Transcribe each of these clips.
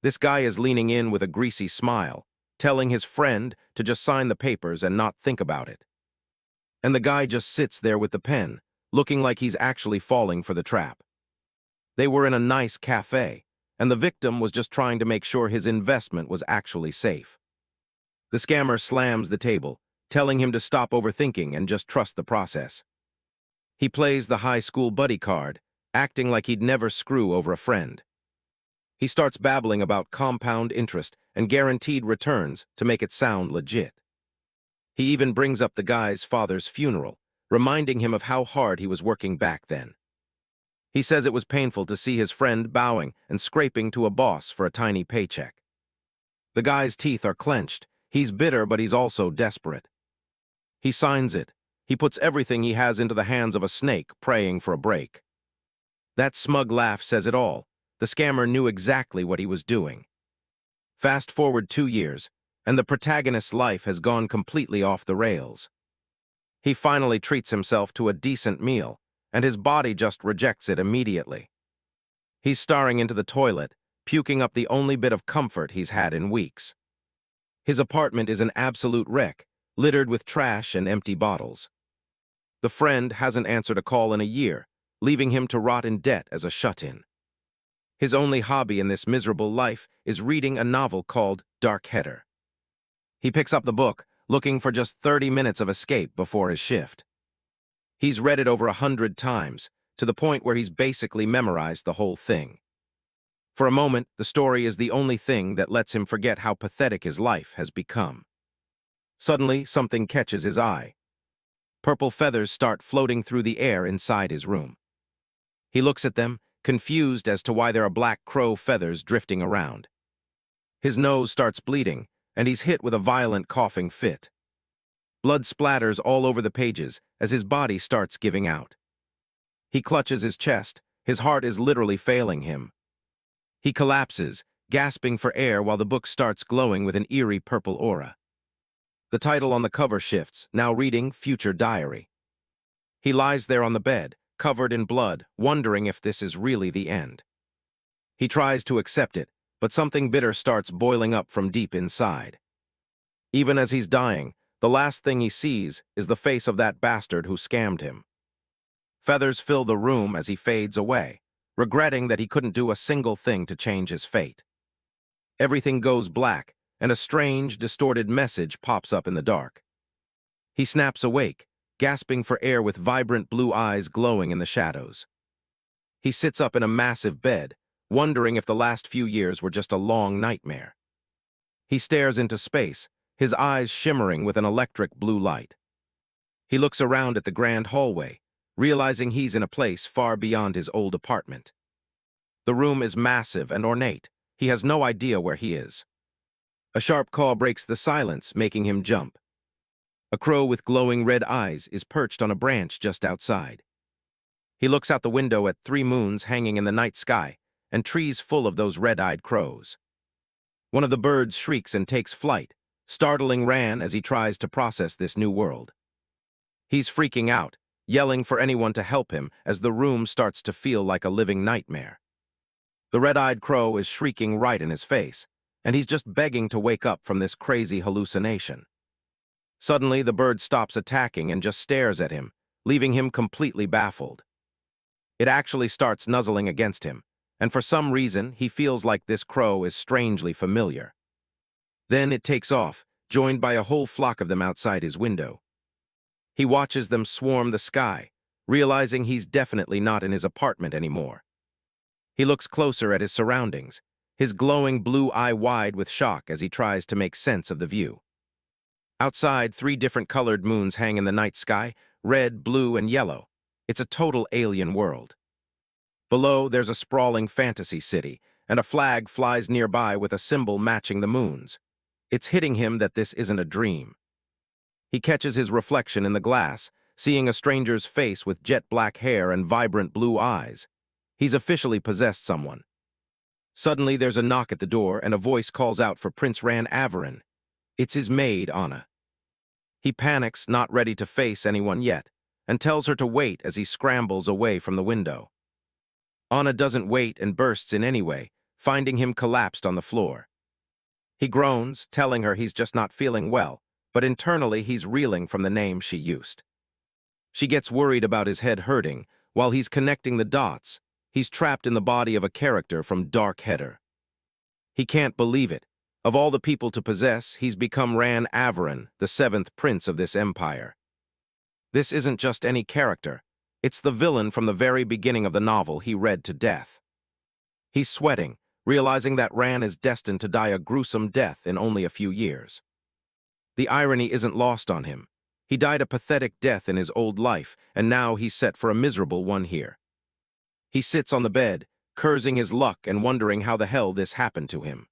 This guy is leaning in with a greasy smile, telling his friend to just sign the papers and not think about it. And the guy just sits there with the pen, looking like he's actually falling for the trap. They were in a nice cafe, and the victim was just trying to make sure his investment was actually safe. The scammer slams the table, telling him to stop overthinking and just trust the process. He plays the high school buddy card, acting like he'd never screw over a friend. He starts babbling about compound interest and guaranteed returns to make it sound legit. He even brings up the guy's father's funeral, reminding him of how hard he was working back then. He says it was painful to see his friend bowing and scraping to a boss for a tiny paycheck. The guy's teeth are clenched. He's bitter, but he's also desperate. He signs it. He puts everything he has into the hands of a snake, praying for a break. That smug laugh says it all. The scammer knew exactly what he was doing. Fast forward 2 years, and the protagonist's life has gone completely off the rails. He finally treats himself to a decent meal, and his body just rejects it immediately. He's staring into the toilet, puking up the only bit of comfort he's had in weeks. His apartment is an absolute wreck, littered with trash and empty bottles. The friend hasn't answered a call in a year, leaving him to rot in debt as a shut-in. His only hobby in this miserable life is reading a novel called Dark Header. He picks up the book, looking for just 30 minutes of escape before his shift. He's read it over 100 times, to the point where he's basically memorized the whole thing. For a moment, the story is the only thing that lets him forget how pathetic his life has become. Suddenly, something catches his eye. Purple feathers start floating through the air inside his room. He looks at them, confused as to why there are black crow feathers drifting around. His nose starts bleeding, and he's hit with a violent coughing fit. Blood splatters all over the pages as his body starts giving out. He clutches his chest. His heart is literally failing him. He collapses, gasping for air while the book starts glowing with an eerie purple aura. The title on the cover shifts, now reading Future Diary. He lies there on the bed, covered in blood, wondering if this is really the end. He tries to accept it, but something bitter starts boiling up from deep inside. Even as he's dying, the last thing he sees is the face of that bastard who scammed him. Feathers fill the room as he fades away, regretting that he couldn't do a single thing to change his fate. Everything goes black, and a strange, distorted message pops up in the dark. He snaps awake, gasping for air with vibrant blue eyes glowing in the shadows. He sits up in a massive bed, wondering if the last few years were just a long nightmare. He stares into space, his eyes shimmering with an electric blue light. He looks around at the grand hallway, realizing he's in a place far beyond his old apartment. The room is massive and ornate. He has no idea where he is. A sharp call breaks the silence, making him jump. A crow with glowing red eyes is perched on a branch just outside. He looks out the window at 3 moons hanging in the night sky and trees full of those red-eyed crows. One of the birds shrieks and takes flight, startling Ran as he tries to process this new world. He's freaking out, yelling for anyone to help him as the room starts to feel like a living nightmare. The red-eyed crow is shrieking right in his face, and he's just begging to wake up from this crazy hallucination. Suddenly, the bird stops attacking and just stares at him, leaving him completely baffled. It actually starts nuzzling against him, and for some reason, he feels like this crow is strangely familiar. Then it takes off, joined by a whole flock of them outside his window. He watches them swarm the sky, realizing he's definitely not in his apartment anymore. He looks closer at his surroundings, his glowing blue eye wide with shock as he tries to make sense of the view. Outside, 3 different colored moons hang in the night sky, red, blue, and yellow. It's a total alien world. Below, there's a sprawling fantasy city, and a flag flies nearby with a symbol matching the moons. It's hitting him that this isn't a dream. He catches his reflection in the glass, seeing a stranger's face with jet black hair and vibrant blue eyes. He's officially possessed someone. Suddenly, there's a knock at the door, and a voice calls out for Prince Ran Averin. It's his maid, Anna. He panics, not ready to face anyone yet, and tells her to wait as he scrambles away from the window. Anna doesn't wait and bursts in anyway, finding him collapsed on the floor. He groans, telling her he's just not feeling well, but internally he's reeling from the name she used. She gets worried about his head hurting. While he's connecting the dots, he's trapped in the body of a character from Dark Header. He can't believe it. Of all the people to possess, he's become Ran Averin, the seventh prince of this empire. This isn't just any character. It's the villain from the very beginning of the novel he read to death. He's sweating, realizing that Ran is destined to die a gruesome death in only a few years. The irony isn't lost on him. He died a pathetic death in his old life, and now he's set for a miserable one here. He sits on the bed, cursing his luck and wondering how the hell this happened to him.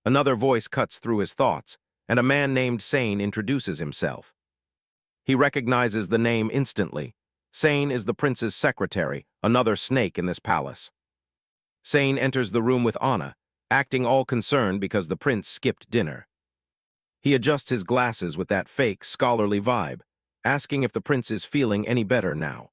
Another voice cuts through his thoughts, and a man named Sane introduces himself. He recognizes the name instantly. Sane is the prince's secretary, another snake in this palace. Sane enters the room with Anna, acting all concerned because the prince skipped dinner. He adjusts his glasses with that fake, scholarly vibe, asking if the prince is feeling any better now.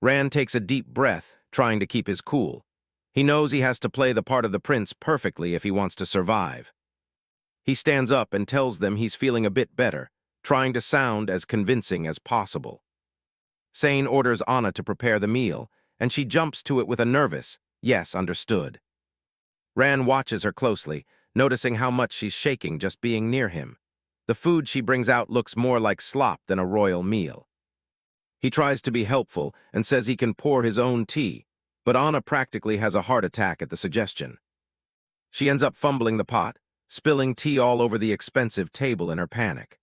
Ran takes a deep breath, trying to keep his cool. He knows he has to play the part of the prince perfectly if he wants to survive. He stands up and tells them he's feeling a bit better, trying to sound as convincing as possible. Sane orders Anna to prepare the meal, and she jumps to it with a nervous, "Yes, understood." Ran watches her closely, noticing how much she's shaking just being near him. The food she brings out looks more like slop than a royal meal. He tries to be helpful and says he can pour his own tea, but Anna practically has a heart attack at the suggestion. She ends up fumbling the pot, spilling tea all over the expensive table in her panic.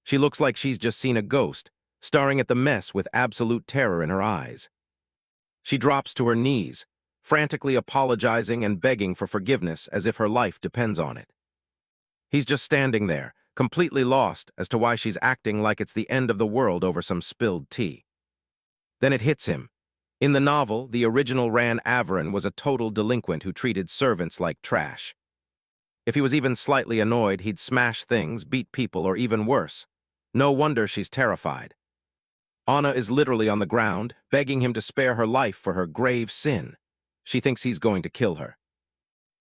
She looks like she's just seen a ghost, staring at the mess with absolute terror in her eyes. She drops to her knees, frantically apologizing and begging for forgiveness as if her life depends on it. He's just standing there, completely lost as to why she's acting like it's the end of the world over some spilled tea. Then it hits him. In the novel, the original Ran Averin was a total delinquent who treated servants like trash. If he was even slightly annoyed, he'd smash things, beat people, or even worse. No wonder she's terrified. Anna is literally on the ground, begging him to spare her life for her grave sin. She thinks he's going to kill her.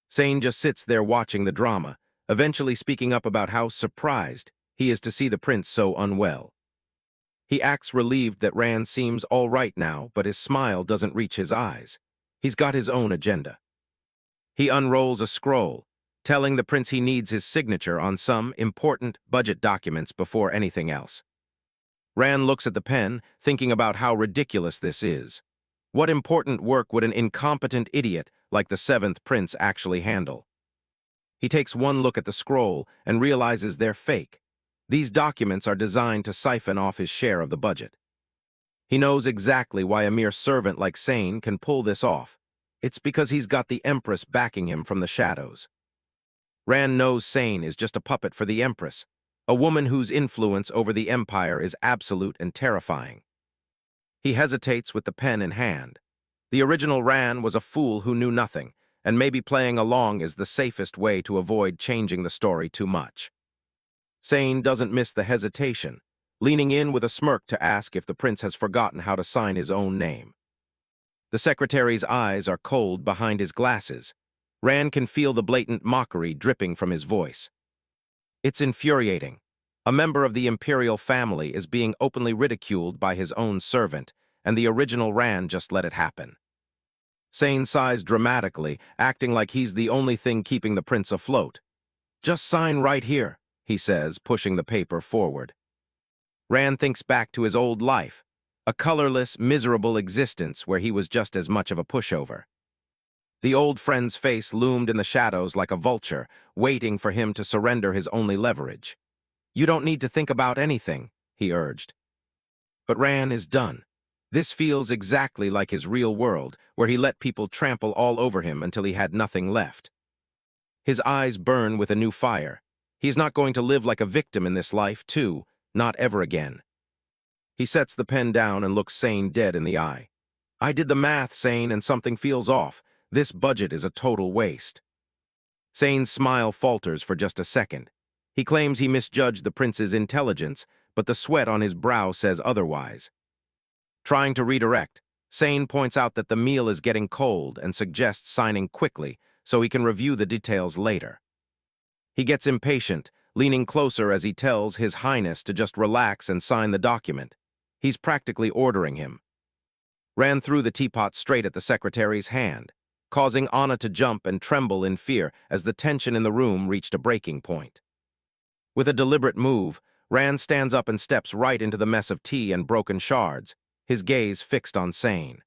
Sane just sits there watching the drama, eventually speaking up about how surprised he is to see the prince so unwell. He acts relieved that Ran seems all right now, but his smile doesn't reach his eyes. He's got his own agenda. He unrolls a scroll, telling the prince he needs his signature on some important budget documents before anything else. Ran looks at the pen, thinking about how ridiculous this is. What important work would an incompetent idiot like the seventh prince actually handle? He takes one look at the scroll and realizes they're fake. These documents are designed to siphon off his share of the budget. He knows exactly why a mere servant like Sane can pull this off. It's because he's got the Empress backing him from the shadows. Ran knows Sane is just a puppet for the Empress, a woman whose influence over the Empire is absolute and terrifying. He hesitates with the pen in hand. The original Ran was a fool who knew nothing, and maybe playing along is the safest way to avoid changing the story too much. Sane doesn't miss the hesitation, leaning in with a smirk to ask if the prince has forgotten how to sign his own name. The secretary's eyes are cold behind his glasses. Ran can feel the blatant mockery dripping from his voice. It's infuriating. A member of the imperial family is being openly ridiculed by his own servant, and the original Ran just let it happen. Sane sighs dramatically, acting like he's the only thing keeping the prince afloat. "Just sign right here," he says, pushing the paper forward. Ran thinks back to his old life, a colorless, miserable existence where he was just as much of a pushover. The old friend's face loomed in the shadows like a vulture, waiting for him to surrender his only leverage. "You don't need to think about anything," he urged. But Ran is done. This feels exactly like his real world, where he let people trample all over him until he had nothing left. His eyes burn with a new fire. He's not going to live like a victim in this life, too, not ever again. He sets the pen down and looks Sane dead in the eye. "I did the math, Sane, and something feels off. This budget is a total waste." Sane's smile falters for just a second. He claims he misjudged the prince's intelligence, but the sweat on his brow says otherwise. Trying to redirect, Sane points out that the meal is getting cold and suggests signing quickly so he can review the details later. He gets impatient, leaning closer as he tells His Highness to just relax and sign the document. He's practically ordering him. Ran threw the teapot straight at the secretary's hand, causing Anna to jump and tremble in fear as the tension in the room reached a breaking point. With a deliberate move, Rand stands up and steps right into the mess of tea and broken shards, his gaze fixed on Sane.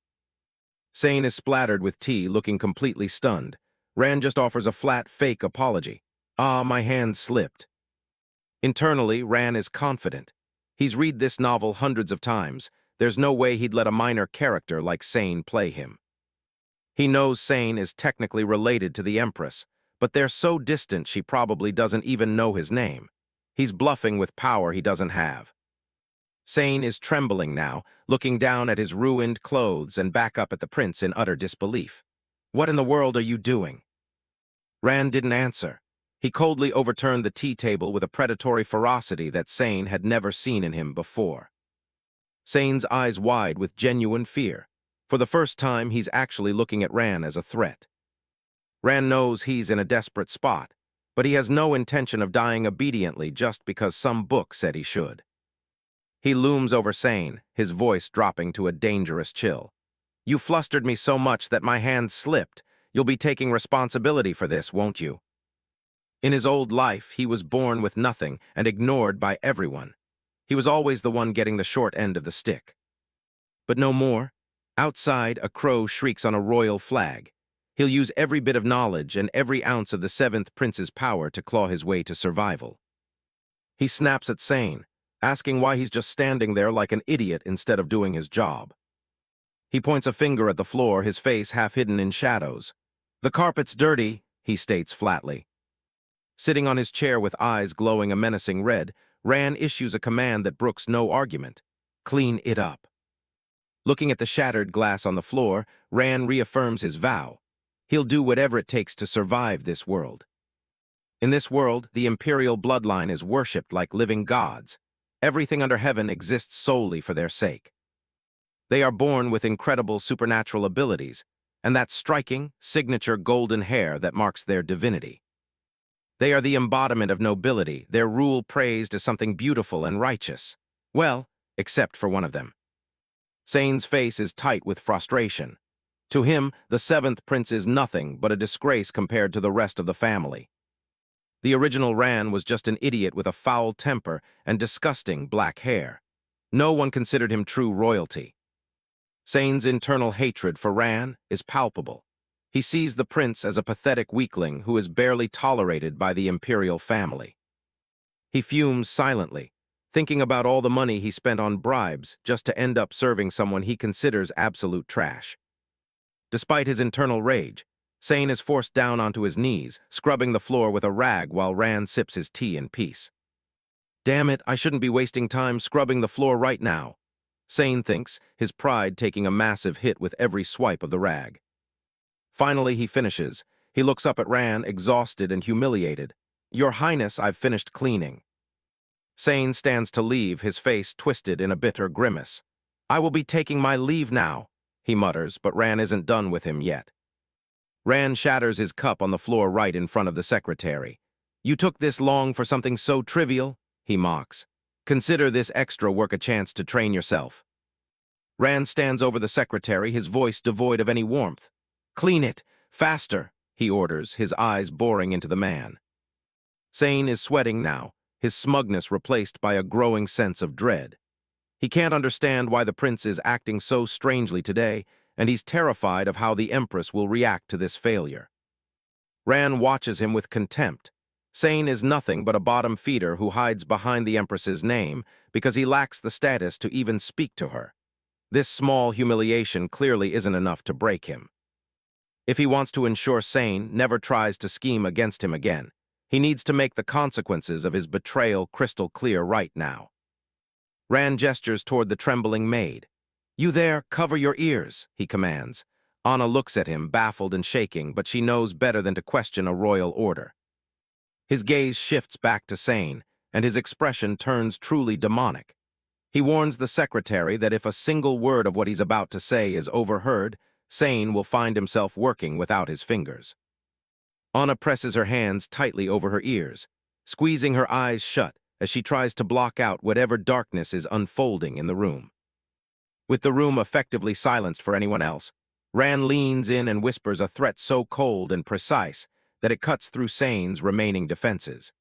Sane is splattered with tea, looking completely stunned. Rand just offers a flat, fake apology. "Ah, my hand slipped." Internally, Rand is confident. He's read this novel hundreds of times. There's no way he'd let a minor character like Sane play him. He knows Sane is technically related to the Empress, but they're so distant she probably doesn't even know his name. He's bluffing with power he doesn't have. Sane is trembling now, looking down at his ruined clothes and back up at the prince in utter disbelief. "What in the world are you doing?" Rand didn't answer. He coldly overturned the tea table with a predatory ferocity that Sane had never seen in him before. Sane's eyes wide with genuine fear. For the first time, he's actually looking at Rand as a threat. Rand knows he's in a desperate spot, but he has no intention of dying obediently just because some book said he should. He looms over Sane, his voice dropping to a dangerous chill. "You flustered me so much that my hand slipped. You'll be taking responsibility for this, won't you?" In his old life, he was born with nothing and ignored by everyone. He was always the one getting the short end of the stick. But no more. Outside, a crow shrieks on a royal flag. He'll use every bit of knowledge and every ounce of the seventh prince's power to claw his way to survival. He snaps at Sane, asking why he's just standing there like an idiot instead of doing his job. He points a finger at the floor, his face half hidden in shadows. "The carpet's dirty," he states flatly. Sitting on his chair with eyes glowing a menacing red, Rand issues a command that brooks no argument. "Clean it up." Looking at the shattered glass on the floor, Rand reaffirms his vow. He'll do whatever it takes to survive this world. In this world, the imperial bloodline is worshipped like living gods. Everything under heaven exists solely for their sake. They are born with incredible supernatural abilities, and that striking, signature golden hair that marks their divinity. They are the embodiment of nobility, their rule praised as something beautiful and righteous. Well, except for one of them. Sane's face is tight with frustration. To him, the seventh prince is nothing but a disgrace compared to the rest of the family. The original Rand was just an idiot with a foul temper and disgusting black hair. No one considered him true royalty. Sane's internal hatred for Rand is palpable. He sees the prince as a pathetic weakling who is barely tolerated by the imperial family. He fumes silently, thinking about all the money he spent on bribes just to end up serving someone he considers absolute trash. Despite his internal rage, Sane is forced down onto his knees, scrubbing the floor with a rag while Rand sips his tea in peace. "Damn it, I shouldn't be wasting time scrubbing the floor right now," Sane thinks, his pride taking a massive hit with every swipe of the rag. Finally, he finishes. He looks up at Rand, exhausted and humiliated. "Your Highness, I've finished cleaning." Sane stands to leave, his face twisted in a bitter grimace. "I will be taking my leave now," he mutters, but Rand isn't done with him yet. Rand shatters his cup on the floor right in front of the secretary. "You took this long for something so trivial?" he mocks. "Consider this extra work a chance to train yourself." Rand stands over the secretary, his voice devoid of any warmth. "Clean it! Faster!" he orders, his eyes boring into the man. Sane is sweating now, his smugness replaced by a growing sense of dread. He can't understand why the prince is acting so strangely today, and he's terrified of how the Empress will react to this failure. Rand watches him with contempt. Sane is nothing but a bottom feeder who hides behind the Empress's name because he lacks the status to even speak to her. This small humiliation clearly isn't enough to break him. If he wants to ensure Sane never tries to scheme against him again, he needs to make the consequences of his betrayal crystal clear right now. Rand gestures toward the trembling maid. "You there, cover your ears," he commands. Anna looks at him, baffled and shaking, but she knows better than to question a royal order. His gaze shifts back to Sane, and his expression turns truly demonic. He warns the secretary that if a single word of what he's about to say is overheard, Sane will find himself working without his fingers. Anna presses her hands tightly over her ears, squeezing her eyes shut as she tries to block out whatever darkness is unfolding in the room. With the room effectively silenced for anyone else, Ran leans in and whispers a threat so cold and precise that it cuts through Sane's remaining defenses.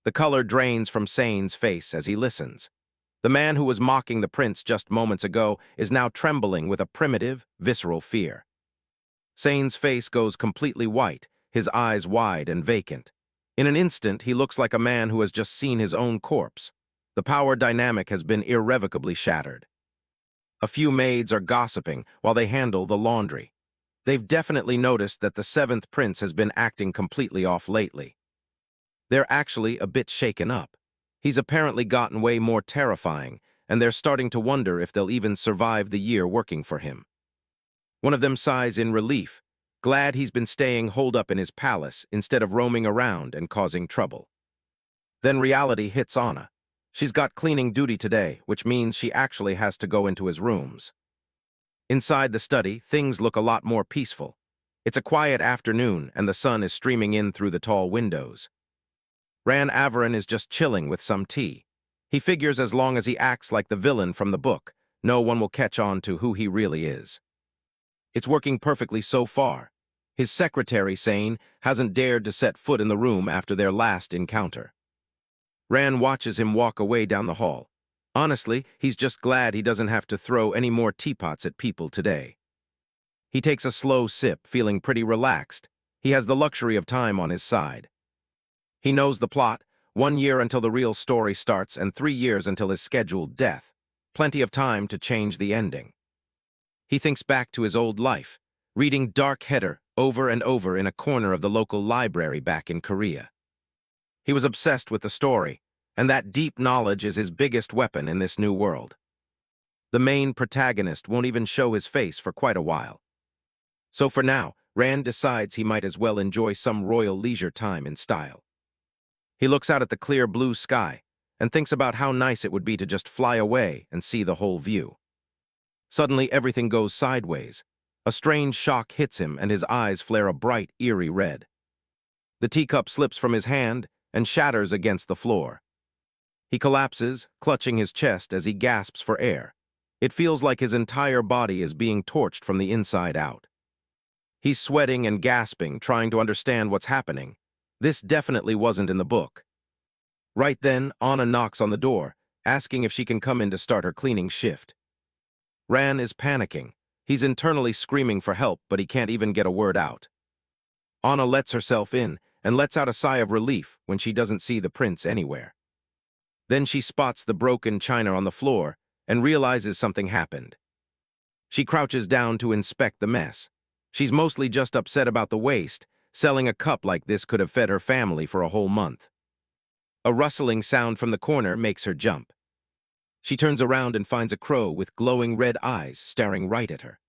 The color drains from Sane's face as he listens. The man who was mocking the prince just moments ago is now trembling with a primitive, visceral fear. Sane's face goes completely white, his eyes wide and vacant. In an instant, he looks like a man who has just seen his own corpse. The power dynamic has been irrevocably shattered. A few maids are gossiping while they handle the laundry. They've definitely noticed that the seventh prince has been acting completely off lately. They're actually a bit shaken up. He's apparently gotten way more terrifying, and they're starting to wonder if they'll even survive the year working for him. One of them sighs in relief, glad he's been staying holed up in his palace instead of roaming around and causing trouble. Then reality hits Anna. She's got cleaning duty today, which means she actually has to go into his rooms. Inside the study, things look a lot more peaceful. It's a quiet afternoon, and the sun is streaming in through the tall windows. Ran Averin is just chilling with some tea. He figures as long as he acts like the villain from the book, no one will catch on to who he really is. It's working perfectly so far. His secretary, Sane, hasn't dared to set foot in the room after their last encounter. Ran watches him walk away down the hall. Honestly, he's just glad he doesn't have to throw any more teapots at people today. He takes a slow sip, feeling pretty relaxed. He has the luxury of time on his side. He knows the plot, 1 year until the real story starts and 3 years until his scheduled death. Plenty of time to change the ending. He thinks back to his old life, reading Dark Header over and over in a corner of the local library back in Korea. He was obsessed with the story, and that deep knowledge is his biggest weapon in this new world. The main protagonist won't even show his face for quite a while. So for now, Rand decides he might as well enjoy some royal leisure time in style. He looks out at the clear blue sky and thinks about how nice it would be to just fly away and see the whole view. Suddenly, everything goes sideways. A strange shock hits him and his eyes flare a bright, eerie red. The teacup slips from his hand and shatters against the floor. He collapses, clutching his chest as he gasps for air. It feels like his entire body is being torched from the inside out. He's sweating and gasping, trying to understand what's happening. This definitely wasn't in the book. Right then, Anna knocks on the door, asking if she can come in to start her cleaning shift. Ran is panicking. He's internally screaming for help, but he can't even get a word out. Anna lets herself in and lets out a sigh of relief when she doesn't see the prince anywhere. Then she spots the broken china on the floor and realizes something happened. She crouches down to inspect the mess. She's mostly just upset about the waste. Selling a cup like this could have fed her family for a whole month. A rustling sound from the corner makes her jump. She turns around and finds a crow with glowing red eyes staring right at her.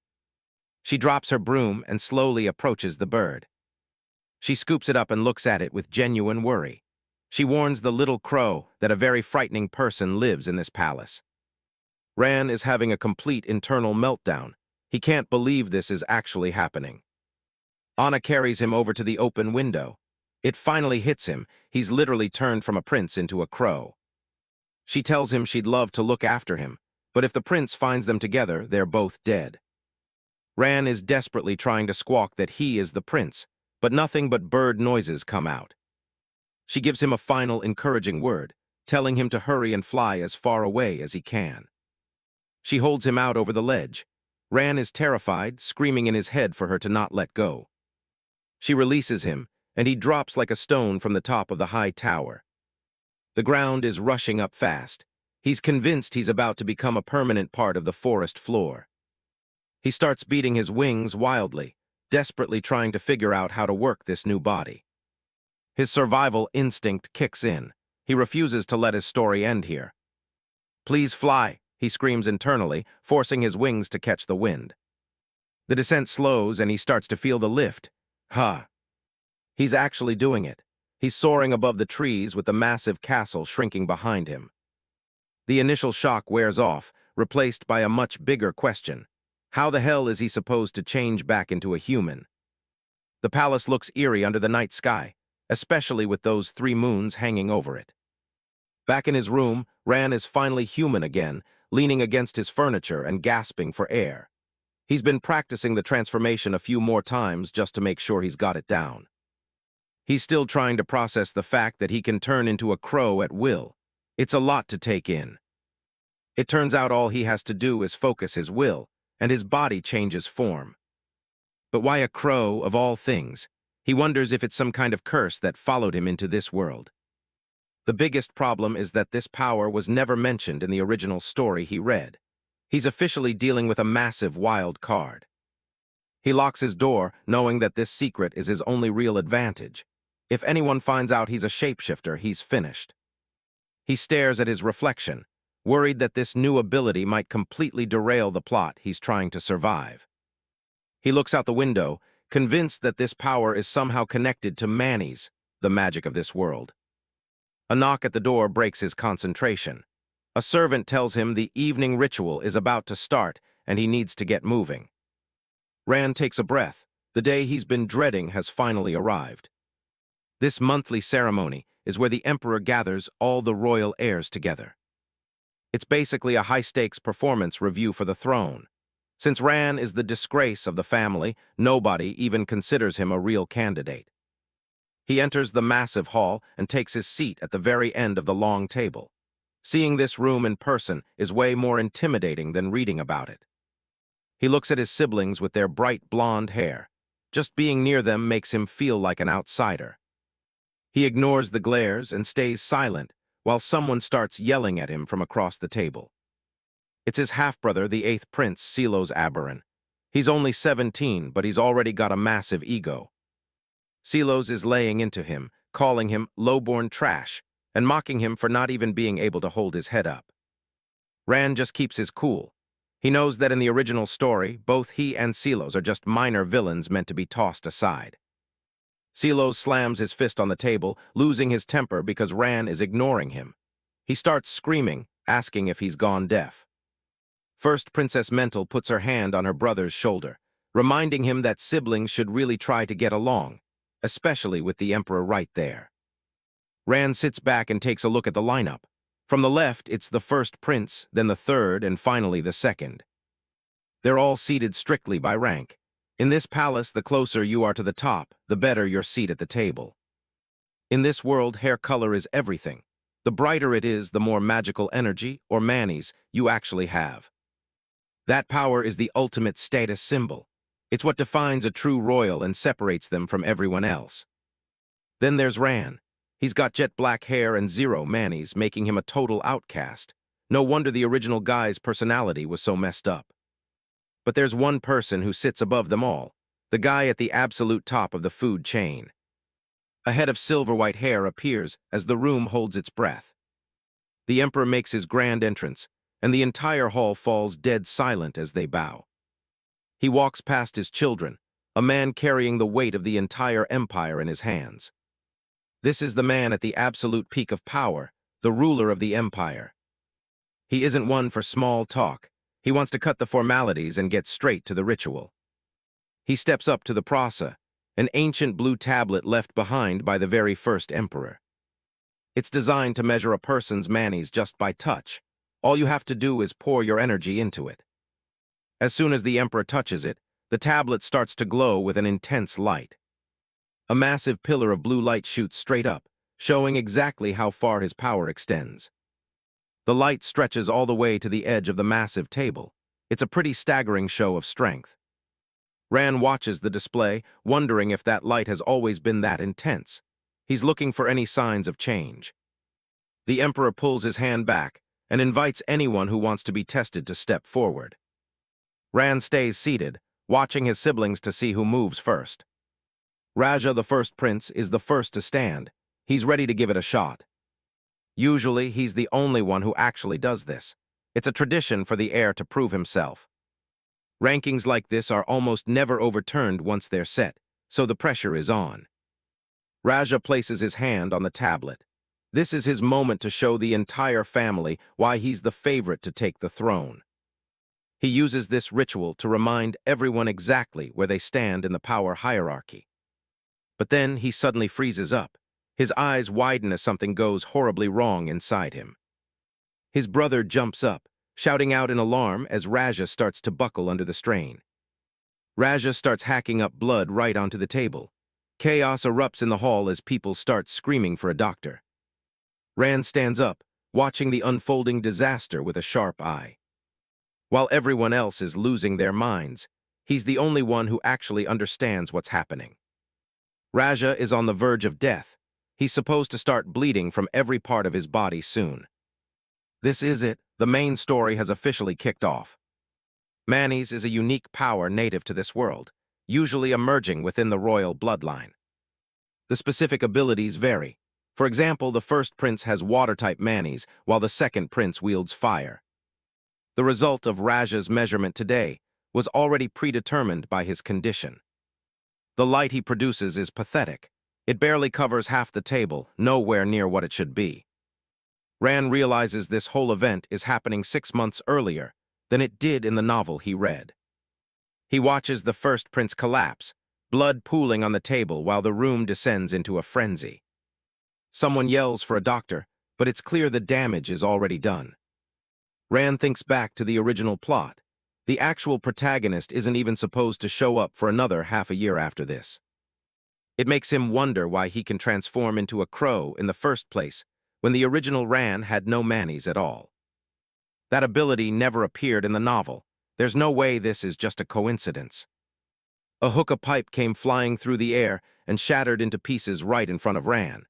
She drops her broom and slowly approaches the bird. She scoops it up and looks at it with genuine worry. She warns the little crow that a very frightening person lives in this palace. Ran is having a complete internal meltdown. He can't believe this is actually happening. Anna carries him over to the open window. It finally hits him. He's literally turned from a prince into a crow. She tells him she'd love to look after him, but if the prince finds them together, they're both dead. Ran is desperately trying to squawk that he is the prince, but nothing but bird noises come out. She gives him a final encouraging word, telling him to hurry and fly as far away as he can. She holds him out over the ledge. Ran is terrified, screaming in his head for her to not let go. She releases him, and he drops like a stone from the top of the high tower. The ground is rushing up fast. He's convinced he's about to become a permanent part of the forest floor. He starts beating his wings wildly, desperately trying to figure out how to work this new body. His survival instinct kicks in. He refuses to let his story end here. "Please fly," he screams internally, forcing his wings to catch the wind. The descent slows and he starts to feel the lift. He's actually doing it. He's soaring above the trees with the massive castle shrinking behind him. The initial shock wears off, replaced by a much bigger question. How the hell is he supposed to change back into a human? The palace looks eerie under the night sky, especially with those 3 moons hanging over it. Back in his room, Ran is finally human again, leaning against his furniture and gasping for air. He's been practicing the transformation a few more times just to make sure he's got it down. He's still trying to process the fact that he can turn into a crow at will. It's a lot to take in. It turns out all he has to do is focus his will, and his body changes form. But why a crow, of all things? He wonders if it's some kind of curse that followed him into this world. The biggest problem is that this power was never mentioned in the original story he read. He's officially dealing with a massive wild card. He locks his door, knowing that this secret is his only real advantage. If anyone finds out he's a shapeshifter, he's finished. He stares at his reflection, worried that this new ability might completely derail the plot he's trying to survive. He looks out the window, convinced that this power is somehow connected to Mani's, the magic of this world. A knock at the door breaks his concentration. A servant tells him the evening ritual is about to start and he needs to get moving. Ran takes a breath. The day he's been dreading has finally arrived. This monthly ceremony is where the emperor gathers all the royal heirs together. It's basically a high-stakes performance review for the throne. Since Ran is the disgrace of the family, nobody even considers him a real candidate. He enters the massive hall and takes his seat at the very end of the long table. Seeing this room in person is way more intimidating than reading about it. He looks at his siblings with their bright blonde hair. Just being near them makes him feel like an outsider. He ignores the glares and stays silent while someone starts yelling at him from across the table. It's his half-brother, the 8th Prince, Silos Aberon. He's only 17, but he's already got a massive ego. Silos is laying into him, calling him low-born trash, and mocking him for not even being able to hold his head up. Ran just keeps his cool. He knows that in the original story, both he and Silos are just minor villains meant to be tossed aside. Silos slams his fist on the table, losing his temper because Ran is ignoring him. He starts screaming, asking if he's gone deaf. First, Princess Mental puts her hand on her brother's shoulder, reminding him that siblings should really try to get along, especially with the Emperor right there. Ran sits back and takes a look at the lineup. From the left, it's the first prince, then the third, and finally the second. They're all seated strictly by rank. In this palace, the closer you are to the top, the better your seat at the table. In this world, hair color is everything. The brighter it is, the more magical energy, or manis, you actually have. That power is the ultimate status symbol. It's what defines a true royal and separates them from everyone else. Then there's Ran. He's got jet black hair and 0 manis, making him a total outcast. No wonder the original guy's personality was so messed up. But there's one person who sits above them all, the guy at the absolute top of the food chain. A head of silver-white hair appears as the room holds its breath. The emperor makes his grand entrance, and the entire hall falls dead silent as they bow. He walks past his children, a man carrying the weight of the entire empire in his hands. This is the man at the absolute peak of power, the ruler of the empire. He isn't one for small talk. He wants to cut the formalities and get straight to the ritual. He steps up to the prasa, an ancient blue tablet left behind by the very first emperor. It's designed to measure a person's manis just by touch. All you have to do is pour your energy into it. As soon as the emperor touches it, the tablet starts to glow with an intense light. A massive pillar of blue light shoots straight up, showing exactly how far his power extends. The light stretches all the way to the edge of the massive table. It's a pretty staggering show of strength. Ran watches the display, wondering if that light has always been that intense. He's looking for any signs of change. The emperor pulls his hand back and invites anyone who wants to be tested to step forward. Ran stays seated, watching his siblings to see who moves first. Raja, the first prince, is the first to stand. He's ready to give it a shot. Usually, he's the only one who actually does this. It's a tradition for the heir to prove himself. Rankings like this are almost never overturned once they're set, so the pressure is on. Raja places his hand on the tablet. This is his moment to show the entire family why he's the favorite to take the throne. He uses this ritual to remind everyone exactly where they stand in the power hierarchy. But then he suddenly freezes up. His eyes widen as something goes horribly wrong inside him. His brother jumps up, shouting out in alarm as Raja starts to buckle under the strain. Raja starts hacking up blood right onto the table. Chaos erupts in the hall as people start screaming for a doctor. Rand stands up, watching the unfolding disaster with a sharp eye. While everyone else is losing their minds, he's the only one who actually understands what's happening. Raja is on the verge of death. He's supposed to start bleeding from every part of his body soon. This is it. The main story has officially kicked off. Manis is a unique power native to this world, usually emerging within the royal bloodline. The specific abilities vary. For example, the first prince has water-type manis, while the second prince wields fire. The result of Raja's measurement today was already predetermined by his condition. The light he produces is pathetic. It barely covers half the table, nowhere near what it should be. Rand realizes this whole event is happening 6 months earlier than it did in the novel he read. He watches the first prince collapse, blood pooling on the table while the room descends into a frenzy. Someone yells for a doctor, but it's clear the damage is already done. Rand thinks back to the original plot. The actual protagonist isn't even supposed to show up for another half a year after this. It makes him wonder why he can transform into a crow in the first place, when the original Rand had no manis at all. That ability never appeared in the novel. There's no way this is just a coincidence. A hookah pipe came flying through the air and shattered into pieces right in front of Rand.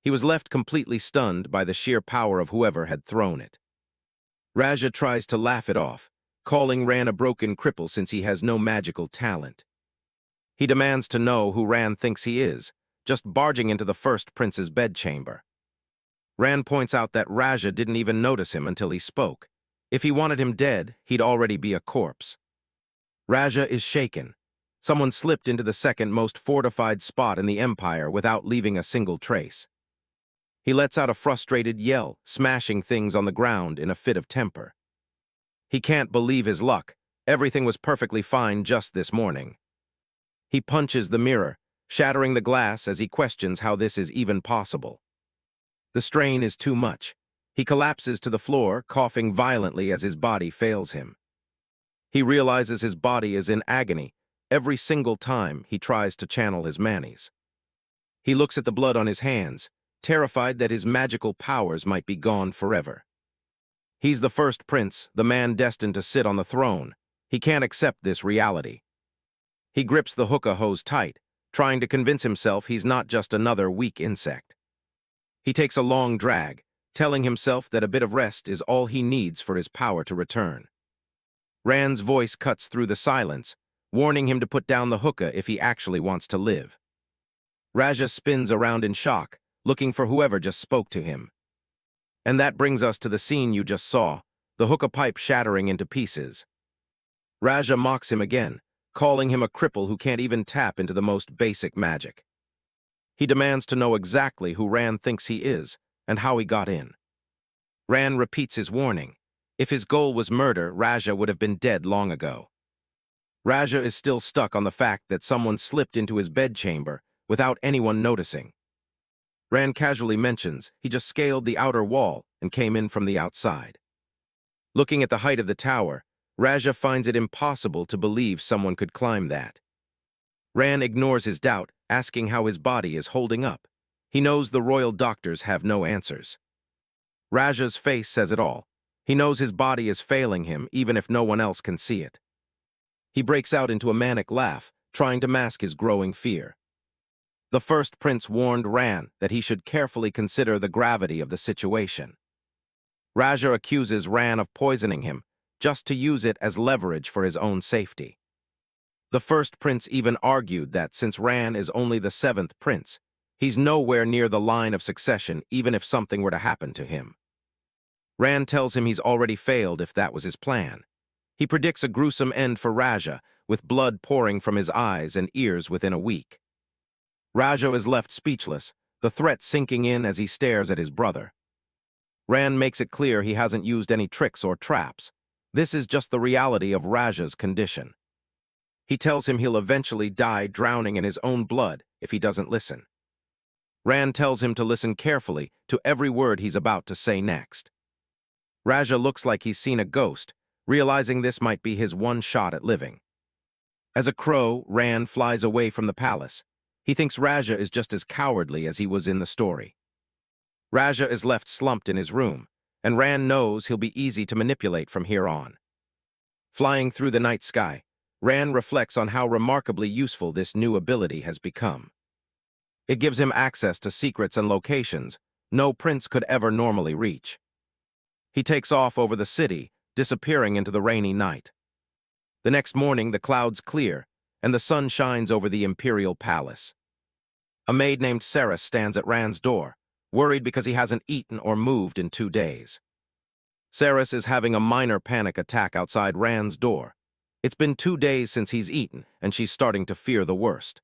He was left completely stunned by the sheer power of whoever had thrown it. Raja tries to laugh it off, calling Rand a broken cripple since he has no magical talent. He demands to know who Rand thinks he is, just barging into the first prince's bedchamber. Rand points out that Raja didn't even notice him until he spoke. If he wanted him dead, he'd already be a corpse. Raja is shaken. Someone slipped into the second most fortified spot in the Empire without leaving a single trace. He lets out a frustrated yell, smashing things on the ground in a fit of temper. He can't believe his luck. Everything was perfectly fine just this morning. He punches the mirror, shattering the glass as he questions how this is even possible. The strain is too much. He collapses to the floor, coughing violently as his body fails him. He realizes his body is in agony every single time he tries to channel his manis. He looks at the blood on his hands, terrified that his magical powers might be gone forever. He's the first prince, the man destined to sit on the throne. He can't accept this reality. He grips the hookah hose tight, trying to convince himself he's not just another weak insect. He takes a long drag, telling himself that a bit of rest is all he needs for his power to return. Rand's voice cuts through the silence, warning him to put down the hookah if he actually wants to live. Raja spins around in shock, looking for whoever just spoke to him. And that brings us to the scene you just saw, the hookah pipe shattering into pieces. Raja mocks him again, calling him a cripple who can't even tap into the most basic magic. He demands to know exactly who Rand thinks he is and how he got in. Rand repeats his warning. If his goal was murder, Raja would have been dead long ago. Raja is still stuck on the fact that someone slipped into his bedchamber without anyone noticing. Rand casually mentions he just scaled the outer wall and came in from the outside. Looking at the height of the tower, Raja finds it impossible to believe someone could climb that. Rand ignores his doubt, asking how his body is holding up. He knows the royal doctors have no answers. Raja's face says it all. He knows his body is failing him, even if no one else can see it. He breaks out into a manic laugh, trying to mask his growing fear. The first prince warned Rand that he should carefully consider the gravity of the situation. Raja accuses Rand of poisoning him, just to use it as leverage for his own safety. The first prince even argued that since Rand is only the seventh prince, he's nowhere near the line of succession even if something were to happen to him. Rand tells him he's already failed if that was his plan. He predicts a gruesome end for Raja, with blood pouring from his eyes and ears within a week. Raja is left speechless. the threat sinking in as he stares at his brother. Ran makes it clear he hasn't used any tricks or traps. This is just the reality of Raja's condition. He tells him he'll eventually die drowning in his own blood if he doesn't listen. Ran tells him to listen carefully to every word he's about to say next. Raja looks like he's seen a ghost, realizing this might be his one shot at living. As a crow, Ran flies away from the palace. He thinks Raja is just as cowardly as he was in the story. Raja is left slumped in his room, and Ran knows he'll be easy to manipulate from here on. Flying through the night sky, Ran reflects on how remarkably useful this new ability has become. It gives him access to secrets and locations no prince could ever normally reach. He takes off over the city, disappearing into the rainy night. The next morning, the clouds clear, and the sun shines over the imperial palace. A maid named Sarah stands at Ran's door, worried because he hasn't eaten or moved in 2 days. Saris is having a minor panic attack outside Ran's door. It's been 2 days since he's eaten, and she's starting to fear the worst.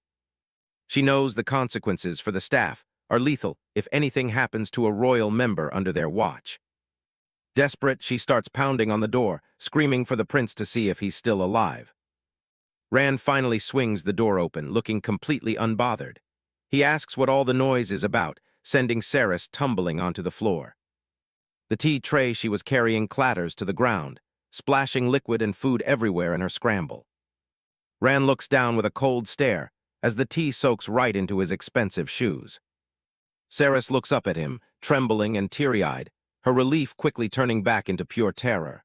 She knows the consequences for the staff are lethal if anything happens to a royal member under their watch. Desperate, she starts pounding on the door, screaming for the prince to see if he's still alive. Ran finally swings the door open, looking completely unbothered. He asks what all the noise is about, sending Saris tumbling onto the floor. The tea tray she was carrying clatters to the ground, splashing liquid and food everywhere in her scramble. Ran looks down with a cold stare as the tea soaks right into his expensive shoes. Saris looks up at him, trembling and teary-eyed, her relief quickly turning back into pure terror.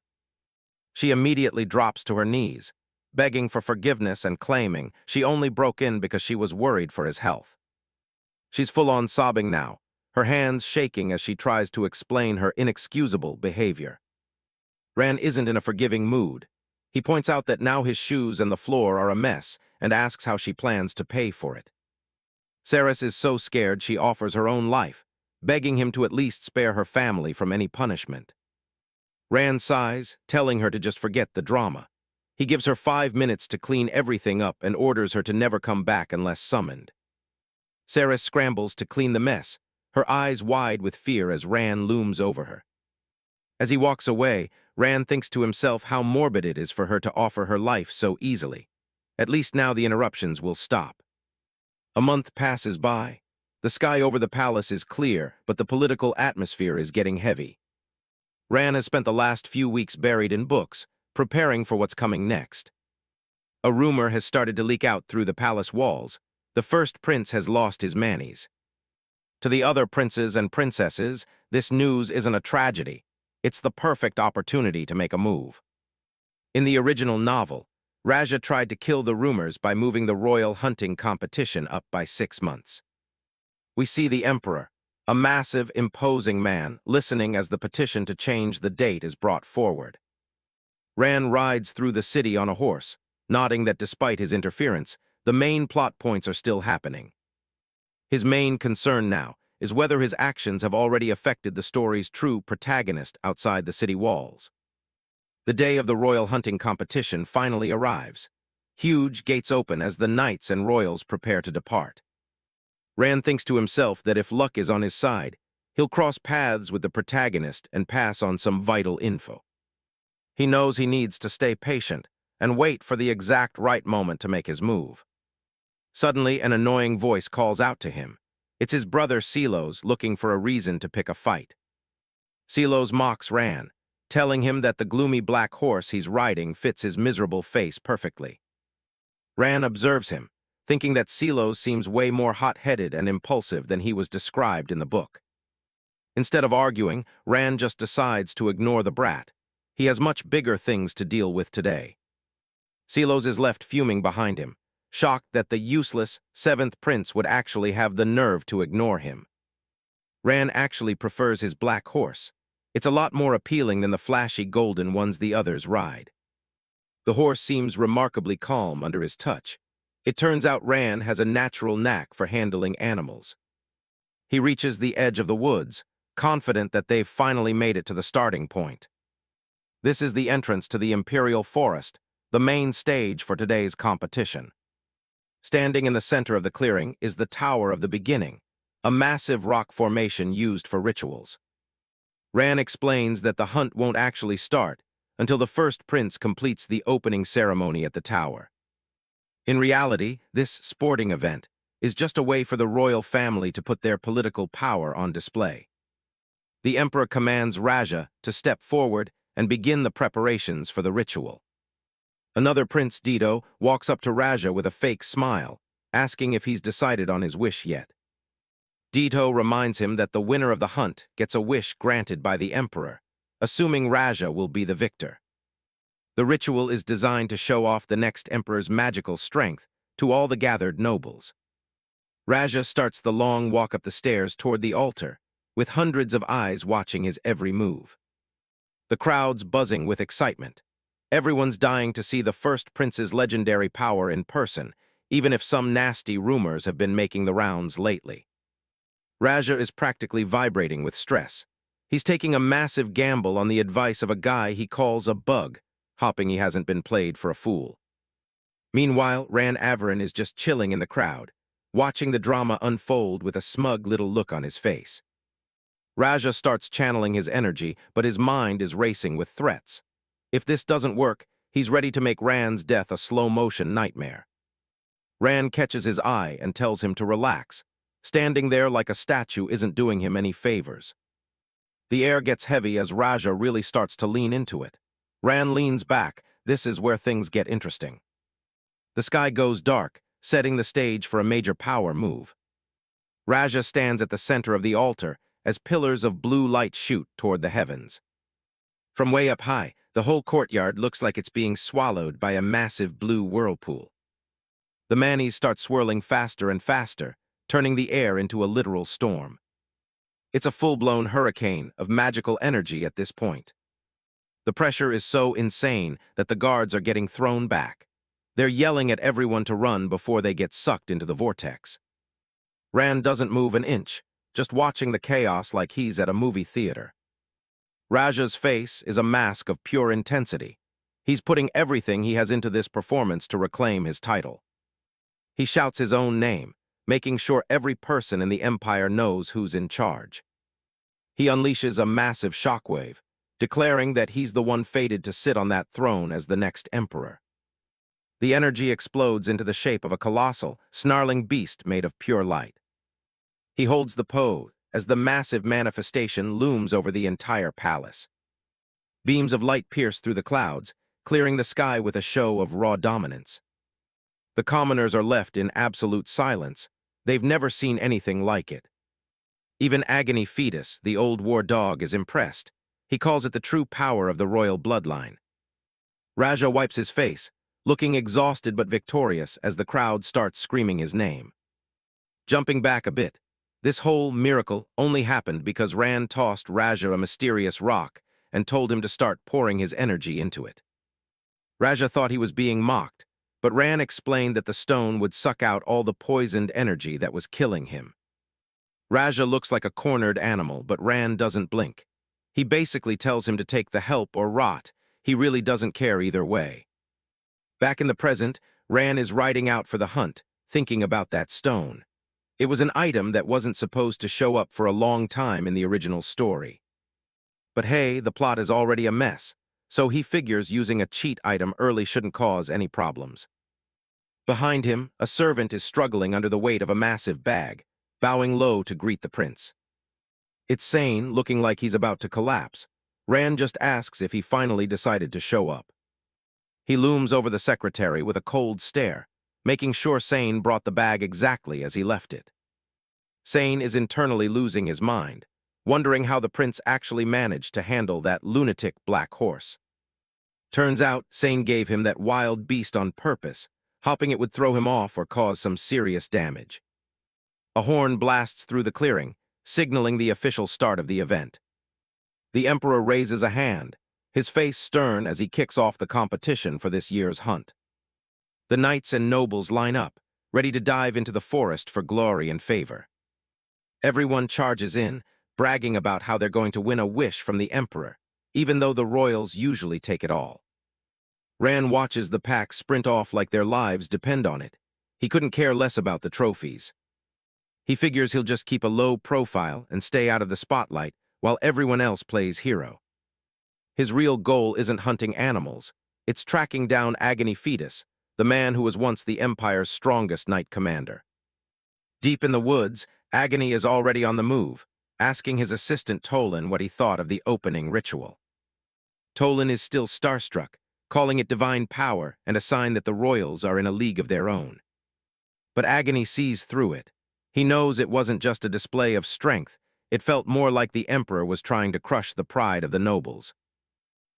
She immediately drops to her knees, begging for forgiveness and claiming she only broke in because she was worried for his health. She's full-on sobbing now, her hands shaking as she tries to explain her inexcusable behavior. Ran isn't in a forgiving mood. He points out that now his shoes and the floor are a mess and asks how she plans to pay for it. Saris is so scared she offers her own life, begging him to at least spare her family from any punishment. Ran sighs, telling her to just forget the drama. He gives her 5 minutes to clean everything up and orders her to never come back unless summoned. Saris scrambles to clean the mess, her eyes wide with fear as Ran looms over her. As he walks away, Ran thinks to himself how morbid it is for her to offer her life so easily. At least now the interruptions will stop. A month passes by. The sky over the palace is clear, but the political atmosphere is getting heavy. Ran has spent the last few weeks buried in books, preparing for what's coming next. A rumor has started to leak out through the palace walls. The first prince has lost his manis. To the other princes and princesses, this news isn't a tragedy. It's the perfect opportunity to make a move. In the original novel, Raja tried to kill the rumors by moving the royal hunting competition up by 6 months. We see the emperor, a massive, imposing man, listening as the petition to change the date is brought forward. Ran rides through the city on a horse, nodding that despite his interference, the main plot points are still happening. His main concern now is whether his actions have already affected the story's true protagonist outside the city walls. The day of the royal hunting competition finally arrives. Huge gates open as the knights and royals prepare to depart. Ran thinks to himself that if luck is on his side, he'll cross paths with the protagonist and pass on some vital info. He knows he needs to stay patient and wait for the exact right moment to make his move. Suddenly, an annoying voice calls out to him. It's his brother Silos looking for a reason to pick a fight. Silos mocks Ran, telling him that the gloomy black horse he's riding fits his miserable face perfectly. Ran observes him, thinking that Silos seems way more hot-headed and impulsive than he was described in the book. Instead of arguing, Ran just decides to ignore the brat. He has much bigger things to deal with today. Silos is left fuming behind him, shocked that the useless 7th prince would actually have the nerve to ignore him. Ran actually prefers his black horse. It's a lot more appealing than the flashy golden ones the others ride. The horse seems remarkably calm under his touch. It turns out Ran has a natural knack for handling animals. He reaches the edge of the woods, confident that they've finally made it to the starting point. This is the entrance to the Imperial Forest, the main stage for today's competition. Standing in the center of the clearing is the Tower of the Beginning, a massive rock formation used for rituals. Ran explains that the hunt won't actually start until the first prince completes the opening ceremony at the tower. In reality, this sporting event is just a way for the royal family to put their political power on display. The emperor commands Raja to step forward and begin the preparations for the ritual. Another Prince Dido walks up to Raja with a fake smile, asking if he's decided on his wish yet. Dido reminds him that the winner of the hunt gets a wish granted by the emperor, assuming Raja will be the victor. The ritual is designed to show off the next emperor's magical strength to all the gathered nobles. Raja starts the long walk up the stairs toward the altar, with hundreds of eyes watching his every move. The crowd's buzzing with excitement. Everyone's dying to see the first prince's legendary power in person, even if some nasty rumors have been making the rounds lately. Raja is practically vibrating with stress. He's taking a massive gamble on the advice of a guy he calls a bug, hoping he hasn't been played for a fool. Meanwhile, Ran Averin is just chilling in the crowd, watching the drama unfold with a smug little look on his face. Raja starts channeling his energy, but his mind is racing with threats. If this doesn't work, he's ready to make Ran's death a slow-motion nightmare. Ran catches his eye and tells him to relax. Standing there like a statue isn't doing him any favors. The air gets heavy as Raja really starts to lean into it. Ran leans back. This is where things get interesting. The sky goes dark, setting the stage for a major power move. Raja stands at the center of the altar as pillars of blue light shoot toward the heavens. From way up high, the whole courtyard looks like it's being swallowed by a massive blue whirlpool. The manis start swirling faster and faster, turning the air into a literal storm. It's a full-blown hurricane of magical energy at this point. The pressure is so insane that the guards are getting thrown back. They're yelling at everyone to run before they get sucked into the vortex. Ran doesn't move an inch, just watching the chaos like he's at a movie theater. Raja's face is a mask of pure intensity. He's putting everything he has into this performance to reclaim his title. He shouts his own name, making sure every person in the empire knows who's in charge. He unleashes a massive shockwave, declaring that he's the one fated to sit on that throne as the next emperor. The energy explodes into the shape of a colossal, snarling beast made of pure light. He holds the pose as the massive manifestation looms over the entire palace. Beams of light pierce through the clouds, clearing the sky with a show of raw dominance. The commoners are left in absolute silence. They've never seen anything like it. Even Agony Fetus, the old war dog, is impressed. He calls it the true power of the royal bloodline. Raja wipes his face, looking exhausted but victorious as the crowd starts screaming his name. Jumping back a bit, this whole miracle only happened because Ran tossed Raja a mysterious rock and told him to start pouring his energy into it. Raja thought he was being mocked, but Ran explained that the stone would suck out all the poisoned energy that was killing him. Raja looks like a cornered animal, but Ran doesn't blink. He basically tells him to take the help or rot. He really doesn't care either way. Back in the present, Ran is riding out for the hunt, thinking about that stone. It was an item that wasn't supposed to show up for a long time in the original story. But hey, the plot is already a mess, so he figures using a cheat item early shouldn't cause any problems. Behind him, a servant is struggling under the weight of a massive bag, bowing low to greet the prince. It's Sane, looking like he's about to collapse. Ran just asks if he finally decided to show up. He looms over the secretary with a cold stare, making sure Sane brought the bag exactly as he left it. Sane is internally losing his mind, wondering how the prince actually managed to handle that lunatic black horse. Turns out, Sane gave him that wild beast on purpose, hoping it would throw him off or cause some serious damage. A horn blasts through the clearing, signaling the official start of the event. The emperor raises a hand, his face stern as he kicks off the competition for this year's hunt. The knights and nobles line up, ready to dive into the forest for glory and favor. Everyone charges in, bragging about how they're going to win a wish from the emperor, even though the royals usually take it all. Ran watches the pack sprint off like their lives depend on it. He couldn't care less about the trophies. He figures he'll just keep a low profile and stay out of the spotlight while everyone else plays hero. His real goal isn't hunting animals, it's tracking down Agony Fetus, the man who was once the Empire's strongest knight commander. Deep in the woods, Agony is already on the move, asking his assistant Tolan what he thought of the opening ritual. Tolan is still starstruck, calling it divine power and a sign that the royals are in a league of their own. But Agony sees through it. He knows it wasn't just a display of strength, it felt more like the Emperor was trying to crush the pride of the nobles.